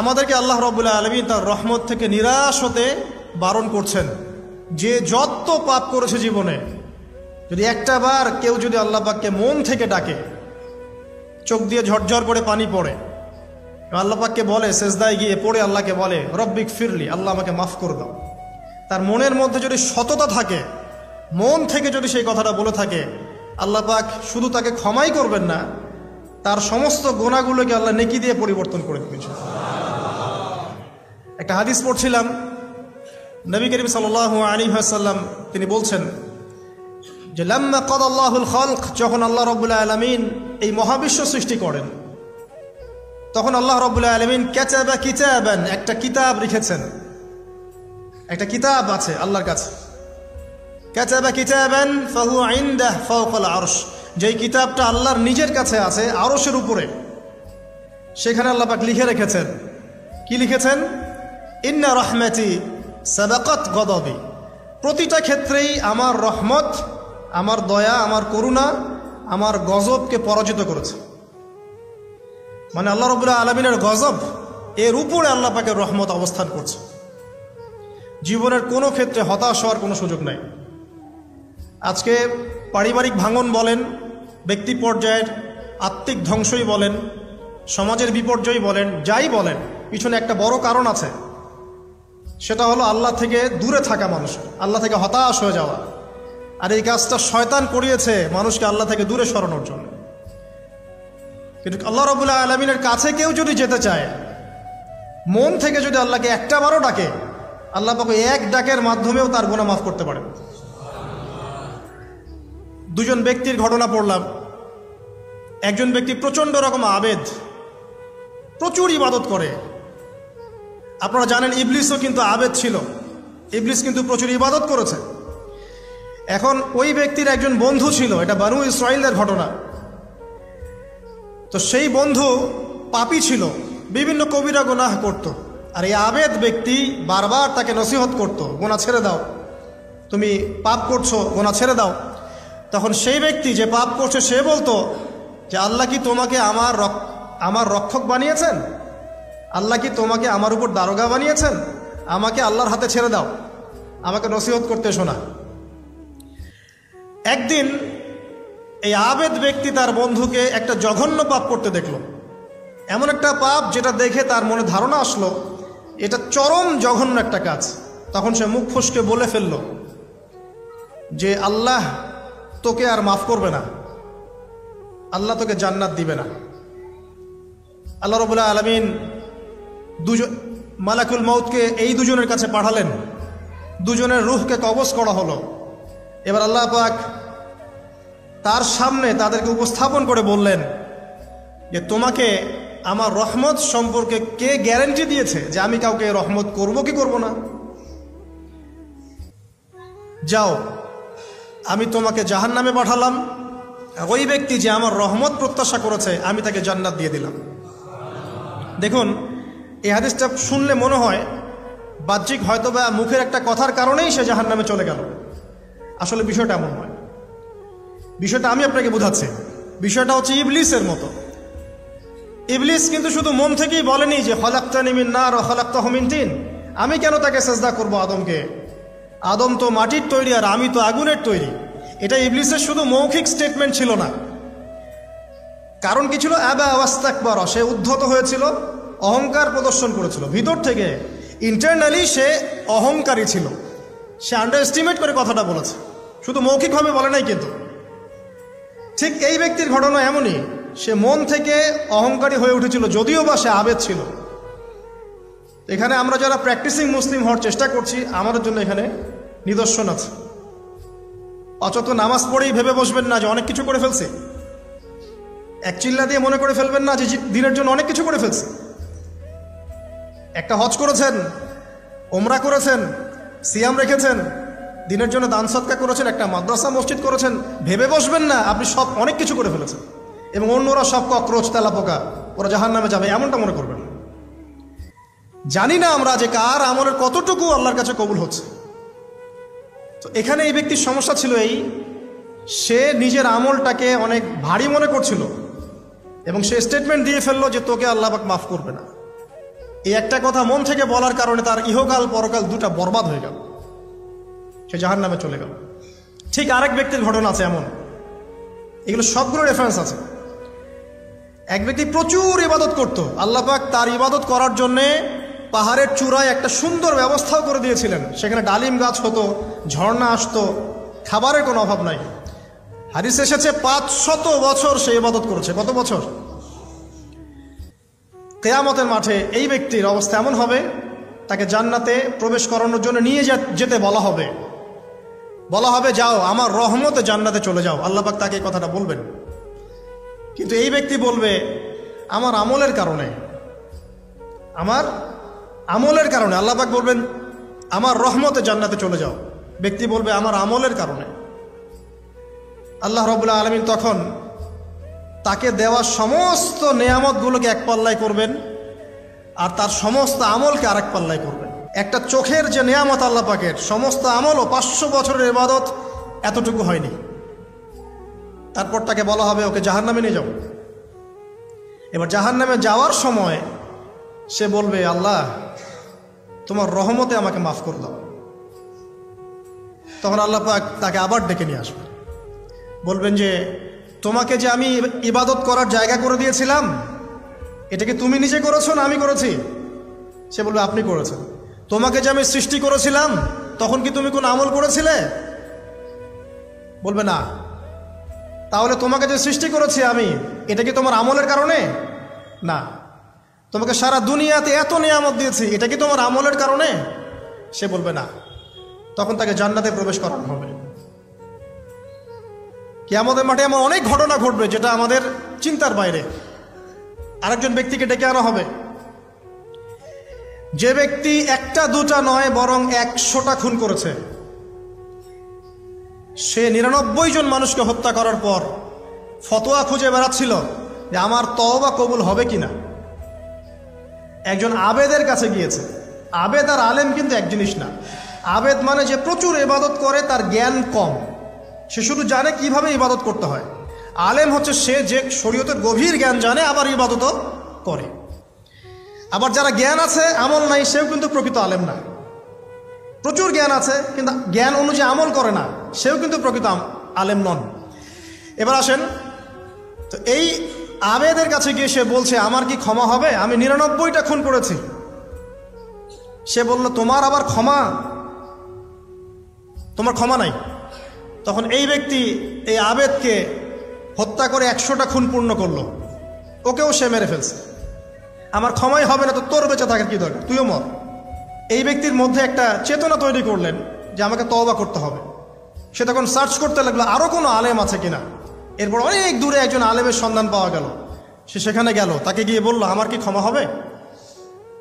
Speaker 1: আমাদেরকে আল্লাহ রাব্বুল আলামিন তার রহমত থেকে নিরাশ হতে বারণ করছেন। যে যত পাপ করেছে জীবনে, যদি একটা বার কেউ যদি আল্লাহ পাককে মন থেকে ডাকে, চোখ দিয়ে ঝরঝর করে পানি পড়ে, আল্লাহ পাককে বলে, সেজদায় গিয়ে পড়ে আল্লাহকে বলে, রব্বিক ফিরলি, আল্লাহ আমাকে মাফ করে দাও, তার মনের মধ্যে যদি সততা থাকে, মন থেকে যদি সেই কথাটা বলে থাকে, আল্লাহ পাক শুধু তাকে ক্ষমাই করবেন না, তার সমস্ত গুনাহগুলোকে আল্লাহ নেকি দিয়ে পরিবর্তন করে দিবেন। একটা হাদিস পড়ছিলাম, নবী করিম সাল্লাল্লাহু আলাইহি ওয়াসাল্লাম তিনি বলছেন যে লাম্মা কাদাল্লাহুল খালক, যখন আল্লাহ রাব্বুল আলামিন এই মহাবিশ্ব সৃষ্টি করেন, তখন আল্লাহ রাব্বুল আলামিন কাতাবা কিতাবান, একটা কিতাব লিখেছেন। একটা কিতাব আছে আল্লাহর কাছে, কাতাবা কিতাবান ফাহুয়া ইনদাহু ফাওকাল আরশ, যেই কিতাবটা আল্লাহর নিজের কাছে আছে, আরশের উপরে। সেখানে আল্লাহ পাক লিখে রেখেছেন, কি লিখেছেন? ইন্না রহমতি সাবাকাত গদবি। প্রতিটা ক্ষেত্রেই আমার রহমত, আমার দয়া, আমার করুণা আমার গজবকে পরাজিত করেছে। মানে আল্লাহ রাব্বুল আলামিনের গজব এর উপরে আল্লাহ পাকের রহমত অবস্থান করছে। জীবনের কোনো ক্ষেত্রে হতাশ হওয়ার কোনো সুযোগ নাই। আজকে পারিবারিক ভাঙন বলেন, ব্যক্তি পর্যায়ের আত্মিক ধ্বংসই বলেন, সমাজের বিপর্যয় বলেন, যাই বলেন, পিছনে একটা বড় কারণ আছে। সেটা হলো আল্লাহ থেকে দূরে থাকা মানুষ, আল্লাহ থেকে হতাশ হয়ে যাওয়া। আর এই কাজটা শয়তান করিয়েছে মানুষকে আল্লাহ থেকে দূরে সরানোর জন্য। কিন্তু আল্লাহ রাব্বুল আলামিনের কাছে কেউ যদি যেতে চায়, মন থেকে যদি আল্লাহকে একটা বারও ডাকে, আল্লাহ পাক এক ডাকের মাধ্যমেও তার গুনাহ মাফ করতে পারেন। দুজন ব্যক্তির ঘটনা পড়লাম। একজন ব্যক্তি প্রচণ্ড রকম আবেদ, প্রচুর ইবাদত করে। আপনারা জানেন ইবলিসও কিন্তু আবেদ ছিল, ইবলিস কিন্তু প্রচুর ইবাদত করেছে। এখন ওই ব্যক্তির একজন বন্ধু ছিল, এটা বানু ইসরাঈলের ঘটনা। তো সেই বন্ধু পাপী ছিল, বিভিন্ন কবিরা গুনাহ করত। আর এই আবেদ ব্যক্তি বারবার তাকে নসিহত করত, গুনাহ ছেড়ে দাও, তুমি পাপ করছো, গুনাহ ছেড়ে দাও। তখন সেই ব্যক্তি যে পাপ করছে সে বলতো যে আল্লাহ কি তোমাকে আমার রক্ষক বানিয়েছেন? আল্লাহ কি তোমাকে আমার উপর দারোগা বানিয়েছেন? আমাকে আল্লাহর হাতে ছেড়ে দাও, আমাকে নসিহত করতে শোনা। একদিন এই আবেদ ব্যক্তি তার বন্ধুকে একটা জঘন্য পাপ করতে দেখল। এমন একটা পাপ যেটা দেখে তার মনে ধারণা আসলো এটা চরম জঘন্য একটা কাজ। তখন সে মুখ ফসকে বলে ফেলল যে আল্লাহ তোকে আর মাফ করবে না, আল্লাহ তোকে জান্নাত দিবে না। আল্লাহ রাব্বুল আলামিন মালাকুল মউতকে এই দুজনের কাছে পাঠালেন, দুজনের রূহকে কবজ করা হলো। এবার আল্লাহ পাক তার সামনে তাদেরকে উপস্থাপন করে বললেন যে তোমাকে আমার রহমত সম্পর্কে কে গ্যারান্টি দিয়েছে যে আমি কাউকে রহমত করব কি করব না? যাও, আমি তোমাকে জাহান্নামে পাঠালাম, ওই ব্যক্তি যে আমার রহমত প্রত্যাশা করেছে আমি তাকে জান্নাত দিয়ে দিলাম। দেখুন, এই হাদিসটা শুনলে মনে হয় বাহ্যিক হয়তোবা মুখের একটা কথার কারণেই সে জাহান্নামে চলে গেল। আসলে বিষয়টা এমন নয়। বিষয়টা আমি আপনাকে বোঝাচ্ছি। বিষয়টা হচ্ছে ইবলিসের মতো। ইবলিস কিন্তু শুধু মন থেকেই বলেনি যে খলাকতানি মিন নার ওয়া খলাকতাহু মিন তিন, আমি কেন তাকে সেজদা করব আদমকে? আদম তো মাটির তৈরি আর আমি তো আগুনের তৈরি। এটা ইবলিসের শুধু মৌখিক স্টেটমেন্ট ছিল না, কারণ কি ছিল? আবা ওয়াস্তাকবার, সে উদ্ধত হয়েছিল, অহংকার প্রদর্শন করেছিল। ভিতর থেকে ইন্টারনালি সে অহংকারী ছিল, সে আন্ডার এস্টিমেট করে কথাটা বলেছে, শুধু মৌখিকভাবে বলে নাই। কিন্তু ঠিক এই ব্যক্তির ঘটনা এমনই, সে মন থেকে অহংকারী হয়ে উঠেছিল, যদিও বা সে আবেদ ছিল। এখানে আমরা যারা প্র্যাকটিসিং মুসলিম হওয়ার চেষ্টা করছি, আমাদের জন্য এখানে নিদর্শন আছে। অচত নামাজ পড়েই ভেবে বসবেন না যে অনেক কিছু করে ফেলছে, এক চিল্লা দিয়ে মনে করে ফেলবেন না যে দিনের জন্য অনেক কিছু করে ফেলছে। একটা হজ করেছেন, ওমরা করেছেন, সিয়াম রেখেছেন, দিনের জন্য দান সদকা করেছেন, একটা মাদ্রাসা মসজিদ করেছেন, ভেবে বসবেন না আপনি সব অনেক কিছু করে ফেলেছেন এবং অন্যরা সব ককরোচ তেলাপোকা, ওরা জাহান্নামে যাবে, এমনটা মনে করবেন না। জানি না আমরা যে কার আমলের কতটুকু আল্লাহর কাছে কবুল হচ্ছে। তো এখানে এই ব্যক্তির সমস্যা ছিল এই, সে নিজের আমলটাকে অনেক ভারী মনে করছিল এবং সে স্টেটমেন্ট দিয়ে ফেললো যে তোকে আল্লাহ পাক মাফ করবে না। এই একটা কথা মন থেকে বলার কারণে তার ইহকাল পরকাল দুটা বরবাদ হয়ে গেল, সে জাহান্নামে চলে গেল। ঠিক আরেক ব্যক্তির ঘটনা আছে এমন, এগুলো সবগুলো রেফারেন্স আছে। এক ব্যক্তি প্রচুর ইবাদত করত, আল্লাহ পাক তার ইবাদত করার জন্যে পাহাড়ের চূড়ায় একটা সুন্দর ব্যবস্থাও করে দিয়েছিলেন। সেখানে ডালিম গাছ হতো, ঝর্ণা আসতো, খাবারের কোনো অভাব নাই। হাদিস এসেছে 500 বছর সে ইবাদত করেছে। কত বছর? কিয়ামতের মাঠে এই ব্যক্তির অবস্থা এমন হবে, তাকে জান্নাতে প্রবেশ করানোর জন্য নিয়ে যেতে বলা হবে যাও আমার রহমতে জান্নাতে চলে যাও। আল্লাহ পাক তাকে এই কথাটা বলবেন, কিন্তু এই ব্যক্তি বলবে আমার আমলের কারণে, আল্লাহ পাক বলবেন আমার রহমতে জান্নাতে চলে যাও। ব্যক্তি বলবে আমার আমলের কারণে। আল্লাহ রাব্বুল আলামিন তখন তাকে দেওয়া সমস্ত নেয়ামতগুলোকে এক পাল্লায় করবেন আর তার সমস্ত আমলকে আরেক পাল্লায় করবেন। একটা চোখের যে নেয়ামত আল্লাহ পাকের, সমস্ত আমলও 500 বছরের ইবাদত এতটুকু হয়নি। তারপর তাকে বলা হবে ওকে জাহান্নামে নিয়ে যাও। এবার জাহান্নামে যাওয়ার সময় সে বলবে, আল্লাহ তোমার রহমতে আমাকে মাফ করে দাও। তখন আল্লাহ পাক তাকে আবার ডেকে নিয়ে আসবে, বলবেন যে তোমাকে যে আমি ইবাদত করার জায়গা করে দিয়েছিলাম, এটা কি তুমি নিজে করেছো না আমি করেছি? সে বলবে আপনি করেছেন। তোমাকে যে আমি সৃষ্টি করেছিলাম তখন কি তুমি কোন আমল করেছিলে? বলবে না। তাহলে তোমাকে যে সৃষ্টি করেছি আমি, এটা কি তোমার আমলের কারণে? না। তোমাকে সারা দুনিয়াতে এত নিয়ামত দিয়েছি, এটা কি তোমার আমলের কারণে? সে বলবে না। তখন তাকে জান্নাতে প্রবেশ করানো হবে। কিয়ামতের মাঠে এমন অনেক ঘটনা ঘটবে যেটা আমাদের চিন্তার বাইরে। আরেকজন ব্যক্তিকে ডেকে আনা হবে, যে ব্যক্তি একটা দুটা নয় বরং 100টা খুন করেছে। সে 99 জন মানুষকে হত্যা করার পর ফতোয়া খুঁজে বেড়াচ্ছিল যে আমার তওবা কবুল হবে কিনা। একজন আবেদের কাছে গিয়েছে। আবেদ আর আলেম কিন্তু এক জিনিস না। আবেদ মানে যে প্রচুর ইবাদত করে, তার জ্ঞান কম, সে শুধু জানে কিভাবে ইবাদত করতে হয়। আলেম হচ্ছে সে যে শরীয়তের গভীর জ্ঞান জানে আবার ইবাদতও করে। আবার যারা জ্ঞান আছে আমল নাই, সেও কিন্তু প্রকৃত আলেম না। প্রচুর জ্ঞান আছে কিন্তু জ্ঞান অনুযায়ী আমল করে না, সেও কিন্তু প্রকৃত আলেম নন। এবার আসেন তো, এই আবেদের কাছে গিয়ে সে বলছে আমার কি ক্ষমা হবে? আমি 99টা খুন করেছি। সে বলল তোমার আবার ক্ষমা? তোমার ক্ষমা নাই। তখন এই ব্যক্তি এই আবেদকে হত্যা করে 100টা খুন পূর্ণ করলো, ওকেও সে মেরে ফেলছে। আমার ক্ষমাই হবে না তো তোর বেঁচে থাকার কি দরকার, তুইও মর। এই ব্যক্তির মধ্যে একটা চেতনা তৈরি করলেন যে আমাকে তওবা করতে হবে। সে তখন সার্চ করতে লাগলো আরও কোনো আলেম আছে কিনা। এরপর অনেক দূরে একজন আলেমের সন্ধান পাওয়া গেল। সে সেখানে গেল, তাকে গিয়ে বলল আমার কি ক্ষমা হবে?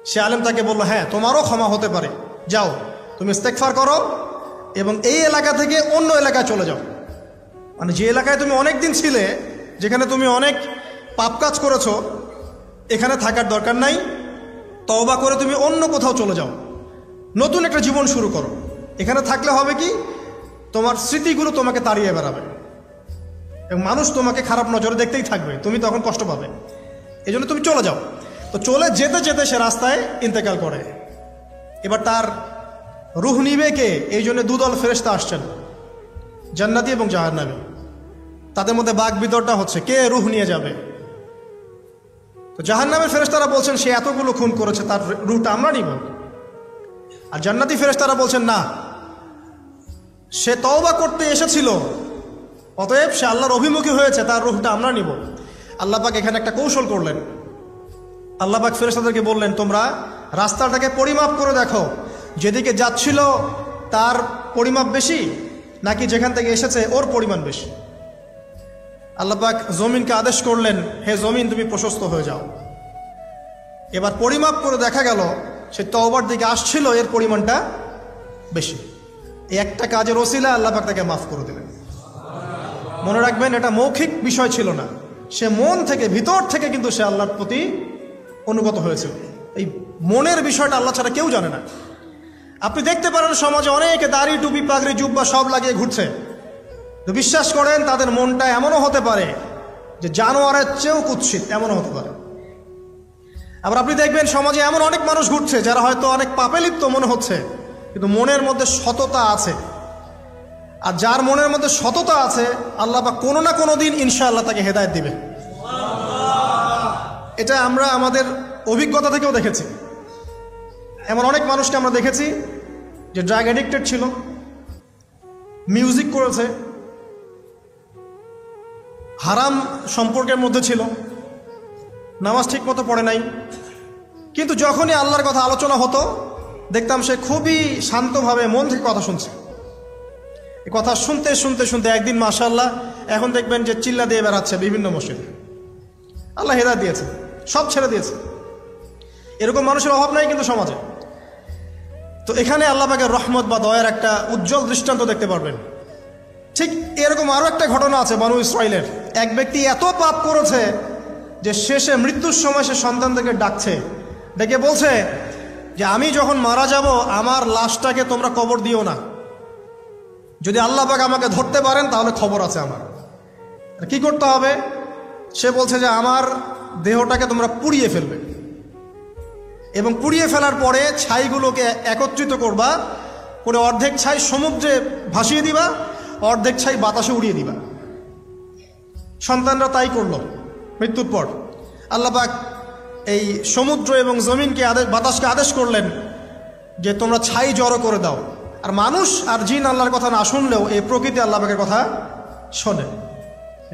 Speaker 1: সে আলেম তাকে বলল হ্যাঁ তোমারও ক্ষমা হতে পারে, যাও তুমি ইস্তেগফার করো এবং এই এলাকা থেকে অন্য এলাকায় চলে যাও। মানে যে এলাকায় তুমি অনেক দিন ছিলে, যেখানে তুমি অনেক পাপ কাজ করেছো, এখানে থাকার দরকার নাই। তওবা করে তুমি অন্য কোথাও চলে যাও, নতুন একটা জীবন শুরু করো। এখানে থাকলে হবে কি, তোমার স্মৃতিগুলো তোমাকে তাড়িয়ে বেড়াবে এবং মানুষ তোমাকে খারাপ নজরে দেখতেই থাকবে, তুমি তখন কষ্ট পাবে। এই জন্য তুমি চলে যাও। তো চলে যেতে যেতে সে রাস্তায় ইন্তেকাল করে। এবার তার রুহ নিবে কে? এই জন্য দুদল ফেরেশতা আসছেন, জান্নাতি এবং জাহান্নামী। তাদের মধ্যে বাক বিতরটা হচ্ছে কে রুহ নিয়ে যাবে। তো জাহান্নামের ফেরেশতারা বলছেন সে এতগুলো খুন করেছে, তার রুহটা আমরা নিব। আর জান্নাতি ফেরেশতারা বলছেন না, সে তওবা করতে এসেছিল, অতএব সে আল্লাহর অভিমুখী হয়েছে, তার রুহটা আমরা নিব। আল্লাহ পাক এখানে একটা কৌশল করলেন। আল্লাহ পাক ফেরেশতাদেরকে বললেন তোমরা রাস্তাটাকে পরিমাপ করে দেখো, যেদিকে যাচ্ছিল তার পরিমাপ বেশি নাকি যেখান থেকে এসেছে ওর পরিমাণ বেশি। আল্লাহ পাক জমিনকে আদেশ করলেন হে জমিন তুমি প্রশস্ত হয়ে যাও। এবার পরিমাপ করে দেখা গেল সে তওবার দিকে আসছিল, এর পরিমাণটা বেশি। এই একটা কাজের ওসিলা আল্লাহ পাক তাকে মাফ করে দিলেন। মনে রাখবেন এটা মৌখিক বিষয় ছিল না, সে মন থেকে ভিতর থেকে কিন্তু সে আল্লাহর প্রতি অনুগত হয়েছিল। এই মনের বিষয়টা আল্লাহ ছাড়া কেউ জানে না। আপনি দেখতে পারেন সমাজে অনেকে দাড়ি টুপি পাগড়ি জুব্বা সব লাগিয়ে ঘুরছে, তো বিশ্বাস করেন তাদের মনটা এমনও হতে পারে যে জানোয়ারের চেয়েও কুৎসিত, এমনও হতে পারে। আবার আপনি দেখবেন সমাজে এমন অনেক মানুষ ঘুরছে যারা হয়তো অনেক পাপে লিপ্ত মনে হচ্ছে, কিন্তু মনের মধ্যে সততা আছে। আর যার মনের মধ্যে সততা আছে আল্লাহ বা কোনো না কোনো দিন ইনশাআল্লাহ তাকে হেদায়েত দিবে। এটা আমরা আমাদের অভিজ্ঞতা থেকেও দেখেছি। এমন অনেক মানুষকে আমরা দেখেছি যে ড্রাগ অ্যাডিক্টেড ছিল, মিউজিক করেছে, হারাম সম্পর্কের মধ্যে ছিল, নামাজ ঠিক মতো পড়ে নাই, কিন্তু যখনই আল্লাহর কথা আলোচনা হতো দেখতাম সে খুবই শান্তভাবে মন থেকে কথা শুনছে। এই কথা শুনতে শুনতে শুনতে একদিন মাশাআল্লাহ এখন দেখবেন যে চিল্লা দিয়ে বেড়াচ্ছে বিভিন্ন মসজিদে। আল্লাহ হেদায়েত দিয়েছে, সব ছেড়ে দিয়েছে। এরকম মানুষের অভাব নাই কিন্তু সমাজে। তো এখানে আল্লাহ পাকের রহমত বা দয়ার একটা উজ্জ্বল দৃষ্টান্ত দেখতে পারবেন। ঠিক এরকম আরও একটা ঘটনা আছে বনু ইসরাইলের। এক ব্যক্তি এত পাপ করেছে যে শেষে মৃত্যুর সময় সে সন্তানদেরকে ডাকছে, ডেকে বলছে যে আমি যখন মারা যাব আমার লাশটাকে তোমরা কবর দিও না, যদি আল্লাহ পাক আমাকে ধরতে পারেন তাহলে খবর আছে আমার। কি করতে হবে? সে বলছে যে আমার দেহটাকে তোমরা পুড়িয়ে ফেলবে এবং পুড়িয়ে ফেলার পরে ছাইগুলোকে একত্রিত করবা, করে অর্ধেক ছাই সমুদ্রে ভাসিয়ে দিবা, অর্ধেক ছাই বাতাসে উড়িয়ে দিবা। সন্তানরা তাই করলো। মৃত্যুর পর আল্লাহ পাক এই সমুদ্র এবং জমিনকে বাতাসকে আদেশ করলেন যে তোমরা ছাই জড়ো করে দাও। আর মানুষ আর জিন আল্লাহর কথা না শুনলেও এই প্রকৃতি আল্লাহ পাকের কথা শোনে।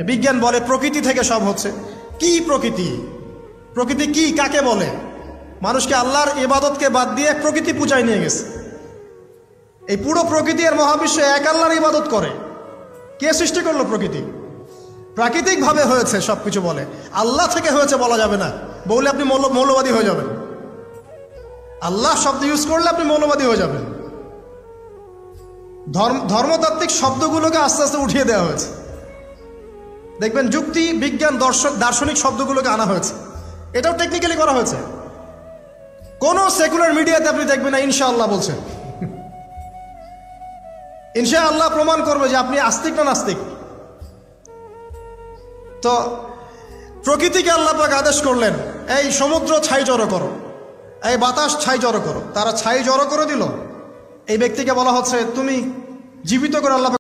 Speaker 1: বিজ্ঞান বলে প্রকৃতি থেকে সব হচ্ছে। কি প্রকৃতি? প্রকৃতি কি, কাকে বলে? মানুষকে আল্লাহর ইবাদতকে বাদ দিয়ে প্রকৃতি পূজায় নিয়ে গেছে। এই পুরো প্রকৃতি আর মহাবিশ্বে এক আল্লাহর ইবাদত করে। কে সৃষ্টি করলো প্রকৃতি? প্রাকৃতিকভাবে হয়েছে সবকিছু বলে, আল্লাহ থেকে হয়েছে বলা যাবে না। বললে আপনি মৌলবাদী হয়ে যাবেন। আল্লাহ শব্দ ইউজ করলে আপনি মৌলবাদী হয়ে যাবেন। ধর্মতাত্ত্বিক শব্দগুলোকে আস্তে আস্তে উঠিয়ে দেওয়া হয়েছে। দেখবেন যুক্তি, বিজ্ঞান, দার্শনিক শব্দগুলোকে আনা হয়েছে। এটাও টেকনিক্যালি করা হয়েছে। কোন সেকুলার মিডিয়াতে আপনি দেখবেন না ইনশাআল্লাহ বলছে। ইনশাআল্লাহ প্রমাণ করবে যে আপনি আস্তিক না নাস্তিক। তো প্রকৃতিকে আল্লাহ পাক আদেশ করলেন এই সমুদ্র ছাই জড়ো করো, এই বাতাস ছাই জড়ো করো। তারা ছাই জড়ো করে দিল। এই ব্যক্তিকে বলা হচ্ছে তুমি জীবিত করে আল্লাহ